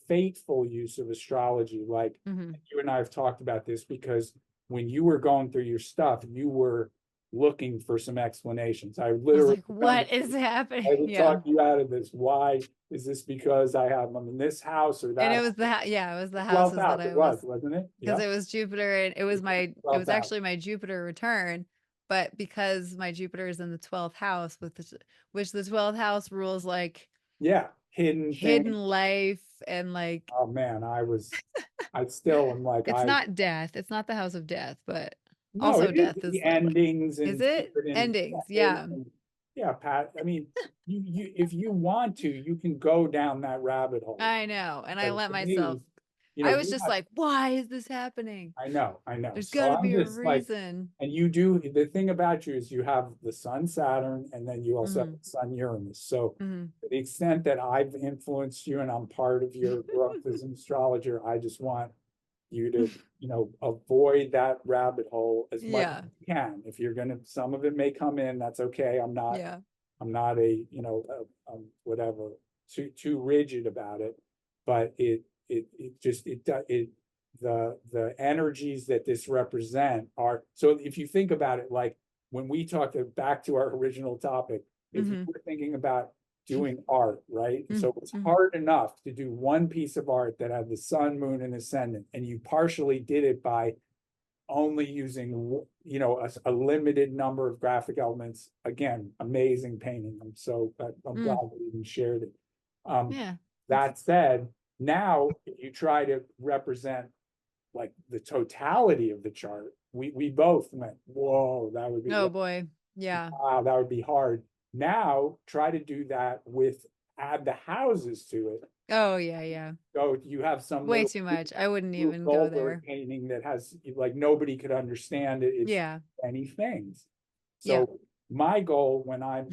[SPEAKER 2] fateful use of astrology. Like
[SPEAKER 1] Mhm.
[SPEAKER 2] you and I have talked about this because when you were going through your stuff, you were looking for some explanations. I
[SPEAKER 1] I was
[SPEAKER 2] literally
[SPEAKER 1] like,
[SPEAKER 2] remember
[SPEAKER 1] what is happening?
[SPEAKER 2] I would
[SPEAKER 1] Yeah.
[SPEAKER 2] talk you out of this. Why is this because I have them in this house or
[SPEAKER 1] And
[SPEAKER 2] that
[SPEAKER 1] it
[SPEAKER 2] house?
[SPEAKER 1] was yeah, it was the
[SPEAKER 2] 12th
[SPEAKER 1] houses that
[SPEAKER 2] house,
[SPEAKER 1] I
[SPEAKER 2] it was,
[SPEAKER 1] was,
[SPEAKER 2] wasn't it?
[SPEAKER 1] because
[SPEAKER 2] Yeah.
[SPEAKER 1] it was Jupiter and it
[SPEAKER 2] 12th
[SPEAKER 1] was
[SPEAKER 2] house.
[SPEAKER 1] actually my Jupiter return, but because my Jupiter is in the 12th house which the 12th house rules like
[SPEAKER 2] Yeah. Hidden thing.
[SPEAKER 1] hidden life and like
[SPEAKER 2] Oh man, I still am like,
[SPEAKER 1] it's not death. It's not the house of death, but
[SPEAKER 2] no,
[SPEAKER 1] also
[SPEAKER 2] it is
[SPEAKER 1] death
[SPEAKER 2] the
[SPEAKER 1] is like what?
[SPEAKER 2] endings
[SPEAKER 1] Is
[SPEAKER 2] and
[SPEAKER 1] it?
[SPEAKER 2] secret
[SPEAKER 1] Endings.
[SPEAKER 2] endings.
[SPEAKER 1] Yeah.
[SPEAKER 2] Yeah, Pat. I mean, if you want to, you can go down that rabbit hole.
[SPEAKER 1] I know. And I
[SPEAKER 2] But
[SPEAKER 1] let
[SPEAKER 2] to
[SPEAKER 1] myself
[SPEAKER 2] me,
[SPEAKER 1] I was
[SPEAKER 2] you
[SPEAKER 1] just
[SPEAKER 2] have,
[SPEAKER 1] like, why is this happening?
[SPEAKER 2] I know.
[SPEAKER 1] There's
[SPEAKER 2] So
[SPEAKER 1] got to
[SPEAKER 2] I'm
[SPEAKER 1] be a
[SPEAKER 2] just like,
[SPEAKER 1] reason.
[SPEAKER 2] and you do, the thing about you is you have the Sun Saturn, and then you also have
[SPEAKER 1] Hmm.
[SPEAKER 2] the Sun Uranus. So
[SPEAKER 1] Hmm.
[SPEAKER 2] to the extent that I've influenced you and I'm part of your growth as an astrologer, I just want you to, avoid that rabbit hole as much as
[SPEAKER 1] Yeah.
[SPEAKER 2] you can. If you're gonna, some of it may come in, that's okay.
[SPEAKER 1] Yeah.
[SPEAKER 2] I'm not a, whatever, too rigid about it. But it just, the energies that this represent are, so if you think about it, like when we talked back to our original topic, if you
[SPEAKER 1] Hmm.
[SPEAKER 2] were thinking about doing art, right? So it's
[SPEAKER 1] Hmm.
[SPEAKER 2] hard enough to do one piece of art that had the sun, moon, and ascendant, and you partially did it by only using, a limited number of graphic elements. Again, amazing painting. I'm glad
[SPEAKER 1] Mm.
[SPEAKER 2] that you even shared it. Um,
[SPEAKER 1] Yeah.
[SPEAKER 2] that said, now if you try to represent like the totality of the chart, we both went, whoa, that would be,
[SPEAKER 1] Oh boy. Yeah.
[SPEAKER 2] wow, that would be hard. Now try to do that with, add the houses to it.
[SPEAKER 1] Oh yeah. Yeah.
[SPEAKER 2] So you have some
[SPEAKER 1] Way
[SPEAKER 2] little
[SPEAKER 1] too much. I wouldn't
[SPEAKER 2] Rube
[SPEAKER 1] even go
[SPEAKER 2] Goldberg
[SPEAKER 1] there.
[SPEAKER 2] painting that has, like, nobody could understand it. It's
[SPEAKER 1] Yeah.
[SPEAKER 2] many things.
[SPEAKER 1] Yeah.
[SPEAKER 2] So my goal when I'm,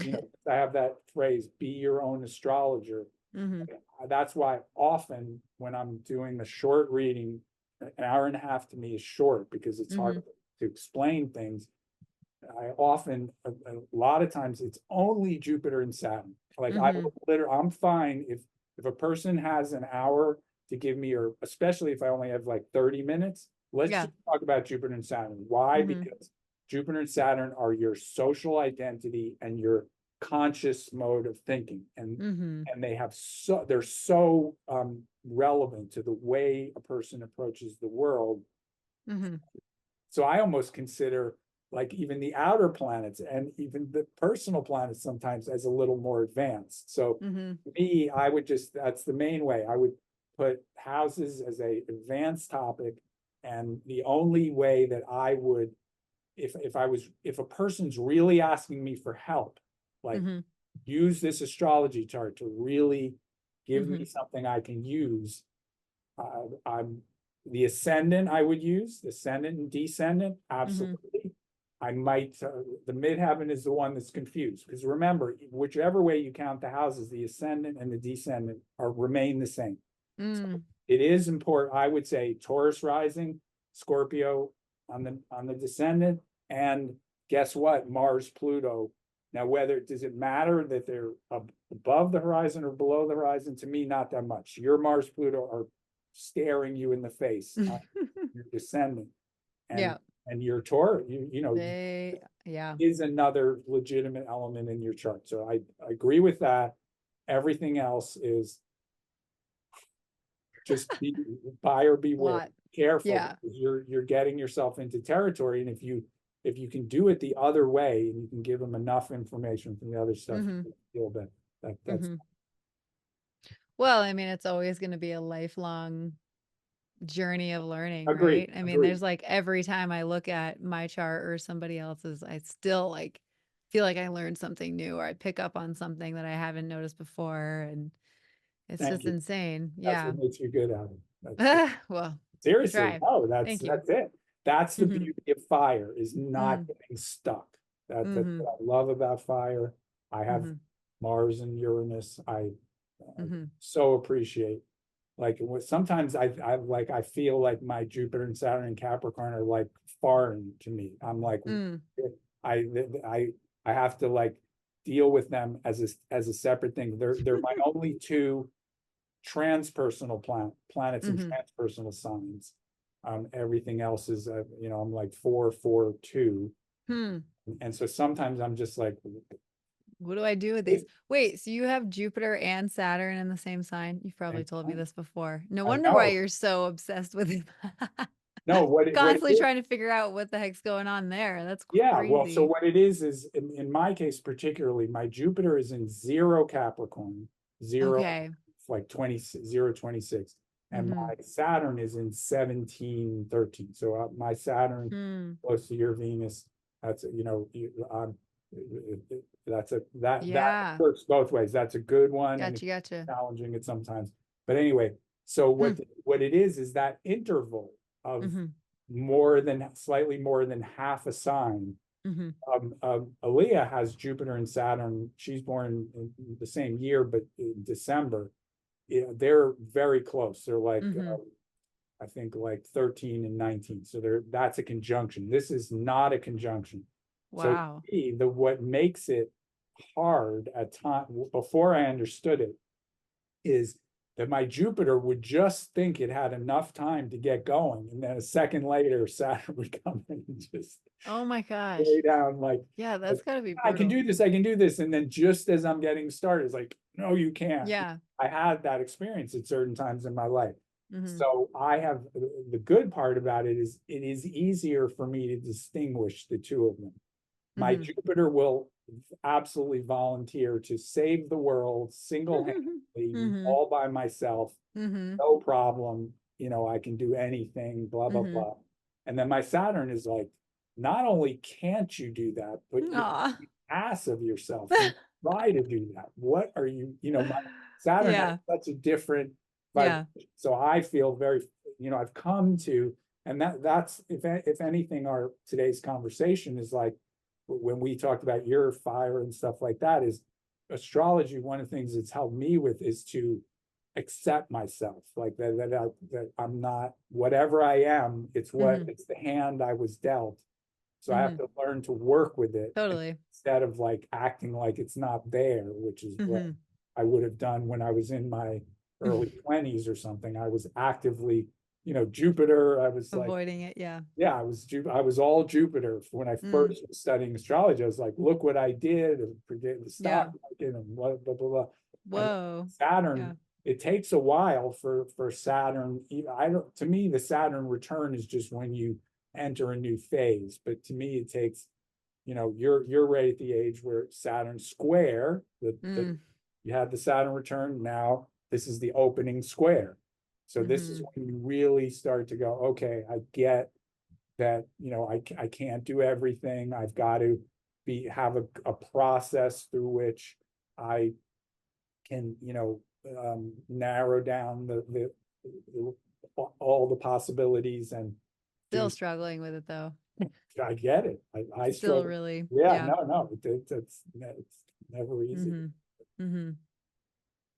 [SPEAKER 2] I have that phrase, be your own astrologer.
[SPEAKER 1] Hmm.
[SPEAKER 2] That's why often when I'm doing a short reading, an hour and a half to me is short because it's hard
[SPEAKER 1] Hmm.
[SPEAKER 2] to explain things. I often, a lot of times, it's only Jupiter and Saturn. Like I
[SPEAKER 1] Hmm.
[SPEAKER 2] will literally, I'm fine if a person has an hour to give me, or especially if I only have like 30 minutes, let's
[SPEAKER 1] Yeah.
[SPEAKER 2] just talk about Jupiter and Saturn. Why?
[SPEAKER 1] Hmm.
[SPEAKER 2] Because Jupiter and Saturn are your social identity and your conscious mode of thinking.
[SPEAKER 1] Hmm.
[SPEAKER 2] And they're so relevant to the way a person approaches the world.
[SPEAKER 1] Hmm.
[SPEAKER 2] So I almost consider like even the outer planets and even the personal planets sometimes as a little more advanced. So
[SPEAKER 1] Hmm.
[SPEAKER 2] me, I would just, that's the main way. I would put houses as a advanced topic. And the only way that I would, if a person's really asking me for help, like
[SPEAKER 1] Hmm.
[SPEAKER 2] use this astrology chart to really give me
[SPEAKER 1] Hmm.
[SPEAKER 2] something I can use, I'm the ascendant I would use, the ascendant and descendant,
[SPEAKER 1] Hmm.
[SPEAKER 2] absolutely. I might, the midheaven is the one that's confused, because remember, whichever way you count the houses, the ascendant and the descendant remain the same. So
[SPEAKER 1] Mm.
[SPEAKER 2] it is important, I would say Taurus rising, Scorpio on the descendant, and guess what? Mars, Pluto. Now, whether does it matter that they're above the horizon or below the horizon? To me, not that much. Your Mars, Pluto are staring you in the face. Your descendant, and
[SPEAKER 1] Yeah.
[SPEAKER 2] your Taurus,
[SPEAKER 1] Yeah.
[SPEAKER 2] is another legitimate element in your chart. So I agree with that. Everything else is just buyer beware,
[SPEAKER 1] Lot.
[SPEAKER 2] careful,
[SPEAKER 1] Yeah.
[SPEAKER 2] because you're getting yourself into territory. And if you can do it the other way and you can give them enough information from the other stuff,
[SPEAKER 1] Hmm.
[SPEAKER 2] you feel that's
[SPEAKER 1] Hmm. Well, I mean, it's always going to be a lifelong journey of learning,
[SPEAKER 2] agreed,
[SPEAKER 1] right? I mean,
[SPEAKER 2] agreed.
[SPEAKER 1] there's like every time I look at my chart or somebody else's, I still like feel like I learned something new or I pick up on something that I haven't noticed before. And it's
[SPEAKER 2] Thank
[SPEAKER 1] just
[SPEAKER 2] you.
[SPEAKER 1] insane.
[SPEAKER 2] That's
[SPEAKER 1] Yeah.
[SPEAKER 2] what makes you good at it. That's
[SPEAKER 1] Well, I
[SPEAKER 2] seriously,
[SPEAKER 1] try.
[SPEAKER 2] no,
[SPEAKER 1] Thank you.
[SPEAKER 2] that's it. That's the
[SPEAKER 1] Hmm.
[SPEAKER 2] beauty of fire, is not
[SPEAKER 1] Mm.
[SPEAKER 2] getting stuck. That's
[SPEAKER 1] Hmm.
[SPEAKER 2] what I love about fire. I have
[SPEAKER 1] Hmm.
[SPEAKER 2] Mars and Uranus. I
[SPEAKER 1] Hmm.
[SPEAKER 2] so appreciate, like, sometimes I feel like my Jupiter and Saturn and Capricorn are like foreign to me. I'm like,
[SPEAKER 1] Mm.
[SPEAKER 2] I I I have to like deal with them as a separate thing. They're my only two transpersonal planets and
[SPEAKER 1] Hmm.
[SPEAKER 2] transpersonal signs. Everything else is, I'm like 4 4 2,
[SPEAKER 1] Hmm.
[SPEAKER 2] and so sometimes I'm just like,
[SPEAKER 1] What do I do with these? Wait, so you have Jupiter and Saturn in the same sign? You've probably told me this before. No
[SPEAKER 2] I
[SPEAKER 1] wonder why
[SPEAKER 2] know.
[SPEAKER 1] you're so obsessed with it.
[SPEAKER 2] No, what it
[SPEAKER 1] Constantly
[SPEAKER 2] is,
[SPEAKER 1] trying to figure out what the heck's going on there. That's
[SPEAKER 2] yeah. Well, so
[SPEAKER 1] crazy.
[SPEAKER 2] what it is in my case particularly, my Jupiter is in 0 Capricorn, zero,
[SPEAKER 1] Okay.
[SPEAKER 2] like 20 0 26, and
[SPEAKER 1] Mm-hmm.
[SPEAKER 2] my Saturn is in 17 13. So my Saturn
[SPEAKER 1] Hmm.
[SPEAKER 2] close to your Venus. That's, that
[SPEAKER 1] Yeah.
[SPEAKER 2] works both ways. That's a good one, and it's
[SPEAKER 1] Gotcha. Gotcha.
[SPEAKER 2] challenging it sometimes. But anyway, So
[SPEAKER 1] Hmm.
[SPEAKER 2] what it is that interval of
[SPEAKER 1] Mhm.
[SPEAKER 2] slightly more than half a sign.
[SPEAKER 1] Mhm.
[SPEAKER 2] Aaliyah has Jupiter and Saturn. She's born in the same year, but in December. Yeah, they're very close. They're like,
[SPEAKER 1] Mhm.
[SPEAKER 2] I think like 13 and 19. So that's a conjunction. This is not a conjunction. So to
[SPEAKER 1] Wow.
[SPEAKER 2] me, what makes it hard at time before I understood it is that my Jupiter would just think it had enough time to get going. And then a second later, Saturn would come in and just
[SPEAKER 1] Oh my
[SPEAKER 2] lay
[SPEAKER 1] gosh.
[SPEAKER 2] down
[SPEAKER 1] Yeah, that's gotta be
[SPEAKER 2] I can
[SPEAKER 1] brutal.
[SPEAKER 2] do this, I can do this. And then just as I'm getting started, it's like, no, you can't.
[SPEAKER 1] Yeah.
[SPEAKER 2] I had that experience at certain times in my life.
[SPEAKER 1] Mhm.
[SPEAKER 2] So I have the good part about it is it is easier for me to distinguish the two of them. My
[SPEAKER 1] Mhm.
[SPEAKER 2] Jupiter will absolutely volunteer to save the world single-handedly,
[SPEAKER 1] Mhm.
[SPEAKER 2] all by myself,
[SPEAKER 1] Mhm.
[SPEAKER 2] no problem. I can do anything, blah, blah,
[SPEAKER 1] Mhm.
[SPEAKER 2] blah. And then my Saturn is like, not only can't you do that, but you're
[SPEAKER 1] Aw.
[SPEAKER 2] the ass of yourself. You try to do that. What are you, my Saturn has
[SPEAKER 1] Yeah.
[SPEAKER 2] such a different vibration.
[SPEAKER 1] Yeah.
[SPEAKER 2] So I feel very, I've come to, and that's if anything, our today's conversation is like when we talked about your fire and stuff like that, is astrology. One of the things it's helped me with is to accept myself, like that I'm not whatever I am. It's
[SPEAKER 1] Mhm.
[SPEAKER 2] the hand I was dealt. So I have
[SPEAKER 1] Mhm.
[SPEAKER 2] to learn to work with it
[SPEAKER 1] Totally.
[SPEAKER 2] instead of like acting like it's not there, which is what
[SPEAKER 1] Mhm.
[SPEAKER 2] I would have done when I was in my early 20s or something. I was actively, Jupiter. I was like,
[SPEAKER 1] Avoiding it, yeah.
[SPEAKER 2] yeah, I was all Jupiter when I
[SPEAKER 1] Mm.
[SPEAKER 2] first was studying astrology. I was like, look what I did and predict the
[SPEAKER 1] Yeah.
[SPEAKER 2] stock market and blah blah blah blah. And
[SPEAKER 1] Whoa.
[SPEAKER 2] Saturn,
[SPEAKER 1] Yeah.
[SPEAKER 2] it takes a while for Saturn. I don't. To me, the Saturn return is just when you enter a new phase. But to me, it takes. You're right at the age where Saturn square.
[SPEAKER 1] Mm.
[SPEAKER 2] You had the Saturn return. Now this is the opening square. So this is
[SPEAKER 1] Mhm.
[SPEAKER 2] when you really start to go, okay, I get that, I can't do everything. I've got to have a process through which I can, narrow down the all the possibilities and do.
[SPEAKER 1] Still struggling with it though.
[SPEAKER 2] I get it. I
[SPEAKER 1] Still
[SPEAKER 2] struggle.
[SPEAKER 1] really,
[SPEAKER 2] Yeah,
[SPEAKER 1] yeah.
[SPEAKER 2] no, it's never easy.
[SPEAKER 1] Mhm. Mhm.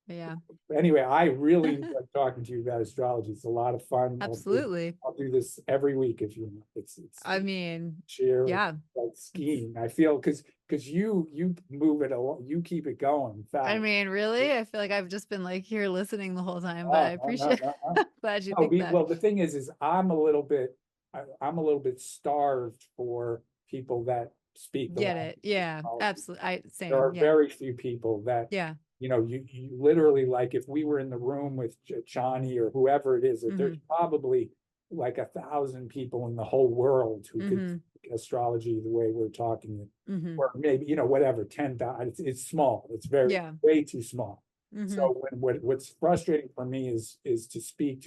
[SPEAKER 1] Yeah.
[SPEAKER 2] Anyway, I really enjoyed talking to you about astrology. It's a lot of fun.
[SPEAKER 1] Absolutely.
[SPEAKER 2] I'll do this every week if you want. It's
[SPEAKER 1] I mean,
[SPEAKER 2] sheer
[SPEAKER 1] yeah.
[SPEAKER 2] like
[SPEAKER 1] It's
[SPEAKER 2] skiing. I feel because you move it along, you keep it going
[SPEAKER 1] I
[SPEAKER 2] fast.
[SPEAKER 1] mean, really? I feel like I've just been like here listening the whole time, but I
[SPEAKER 2] Oh, no, no,
[SPEAKER 1] appreciate
[SPEAKER 2] no, no.
[SPEAKER 1] glad you
[SPEAKER 2] No,
[SPEAKER 1] think that.
[SPEAKER 2] well, the thing is I'm a little bit starved for people that speak the
[SPEAKER 1] Get it.
[SPEAKER 2] language of
[SPEAKER 1] Yeah,
[SPEAKER 2] astrology.
[SPEAKER 1] absolutely. I
[SPEAKER 2] There
[SPEAKER 1] same.
[SPEAKER 2] are
[SPEAKER 1] Yeah.
[SPEAKER 2] very few people that,
[SPEAKER 1] Yeah.
[SPEAKER 2] you literally, like if we were in the room with Johnny or whoever it is, that there's
[SPEAKER 1] Mhm.
[SPEAKER 2] probably like 1,000 people in the whole world who could
[SPEAKER 1] Mhm.
[SPEAKER 2] speak astrology the way we're talking it,
[SPEAKER 1] Mhm.
[SPEAKER 2] or maybe, whatever, 10,000. It's small. It's very
[SPEAKER 1] Yeah.
[SPEAKER 2] way too small.
[SPEAKER 1] Mhm.
[SPEAKER 2] So what's frustrating for me is to speak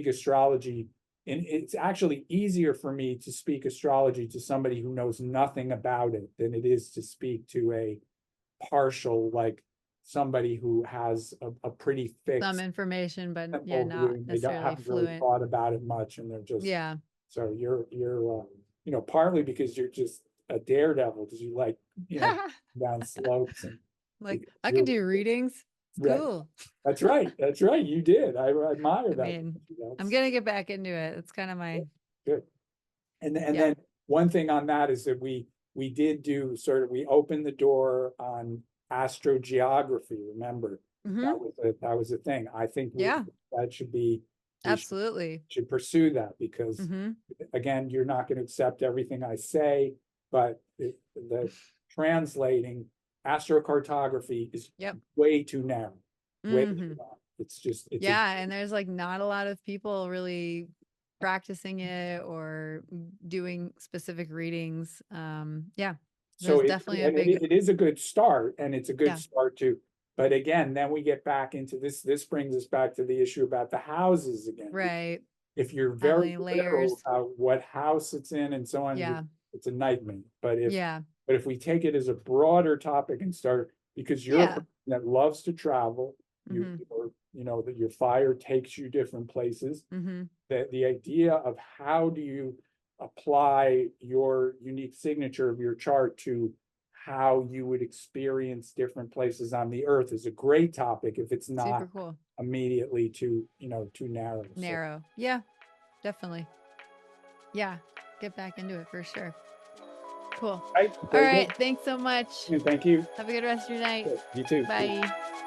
[SPEAKER 2] astrology, and it's actually easier for me to speak astrology to somebody who knows nothing about it than it is to speak to a partial, like somebody who has a pretty
[SPEAKER 1] Some
[SPEAKER 2] fixed,
[SPEAKER 1] information, but yeah,
[SPEAKER 2] simple view,
[SPEAKER 1] not
[SPEAKER 2] and they don't
[SPEAKER 1] necessarily
[SPEAKER 2] haven't really
[SPEAKER 1] fluent.
[SPEAKER 2] thought about it much, and they're just
[SPEAKER 1] Yeah.
[SPEAKER 2] so you're partly because you're just a daredevil because you like down slopes and
[SPEAKER 1] Like
[SPEAKER 2] because
[SPEAKER 1] I can
[SPEAKER 2] you're
[SPEAKER 1] do readings. It's
[SPEAKER 2] right.
[SPEAKER 1] cool.
[SPEAKER 2] That's right. You did. I admire
[SPEAKER 1] I
[SPEAKER 2] that.
[SPEAKER 1] mean, I'm
[SPEAKER 2] That's
[SPEAKER 1] gonna get back into it. It's kind of my
[SPEAKER 2] good. And
[SPEAKER 1] yeah.
[SPEAKER 2] then one thing on that is that we did do we opened the door on astrogeography. Remember,
[SPEAKER 1] Mhm.
[SPEAKER 2] that was a thing. I think
[SPEAKER 1] Yeah,
[SPEAKER 2] that should be we
[SPEAKER 1] absolutely.
[SPEAKER 2] should pursue that because
[SPEAKER 1] Mhm.
[SPEAKER 2] again, you're not going to accept everything I say, but the translating astrocartography is
[SPEAKER 1] Yep.
[SPEAKER 2] way too narrow, way too
[SPEAKER 1] Mhm.
[SPEAKER 2] narrow. It's a
[SPEAKER 1] Yeah, and there's like not a lot of people really practicing it or doing specific readings. Yeah,
[SPEAKER 2] so
[SPEAKER 1] there's definitely a big
[SPEAKER 2] it is a good start, and it's a good
[SPEAKER 1] yeah,
[SPEAKER 2] start to. But again, then we get back into this. This brings us back to the issue about the houses again.
[SPEAKER 1] right.
[SPEAKER 2] If you're
[SPEAKER 1] How
[SPEAKER 2] very
[SPEAKER 1] many
[SPEAKER 2] literal
[SPEAKER 1] layers?
[SPEAKER 2] about what house it's in and so on,
[SPEAKER 1] Yeah.
[SPEAKER 2] it's a nightmare.
[SPEAKER 1] Yeah.
[SPEAKER 2] But if we take it as a broader topic and start, because you're a
[SPEAKER 1] Yeah.
[SPEAKER 2] person that loves to travel,
[SPEAKER 1] Mhm.
[SPEAKER 2] you know, that your fire takes you different places.
[SPEAKER 1] Mm-hmm.
[SPEAKER 2] That the idea of how do you apply your unique signature of your chart to how you would experience different places on the earth is a great topic if it's not
[SPEAKER 1] Super cool.
[SPEAKER 2] immediately too, you know, too narrow. So,
[SPEAKER 1] Narrow. Yeah, definitely. Yeah, get back into it for sure. Cool. All
[SPEAKER 2] very
[SPEAKER 1] right.
[SPEAKER 2] good.
[SPEAKER 1] Thanks so much.
[SPEAKER 2] And thank you.
[SPEAKER 1] Have a good rest of your night.
[SPEAKER 2] You too.
[SPEAKER 1] Bye.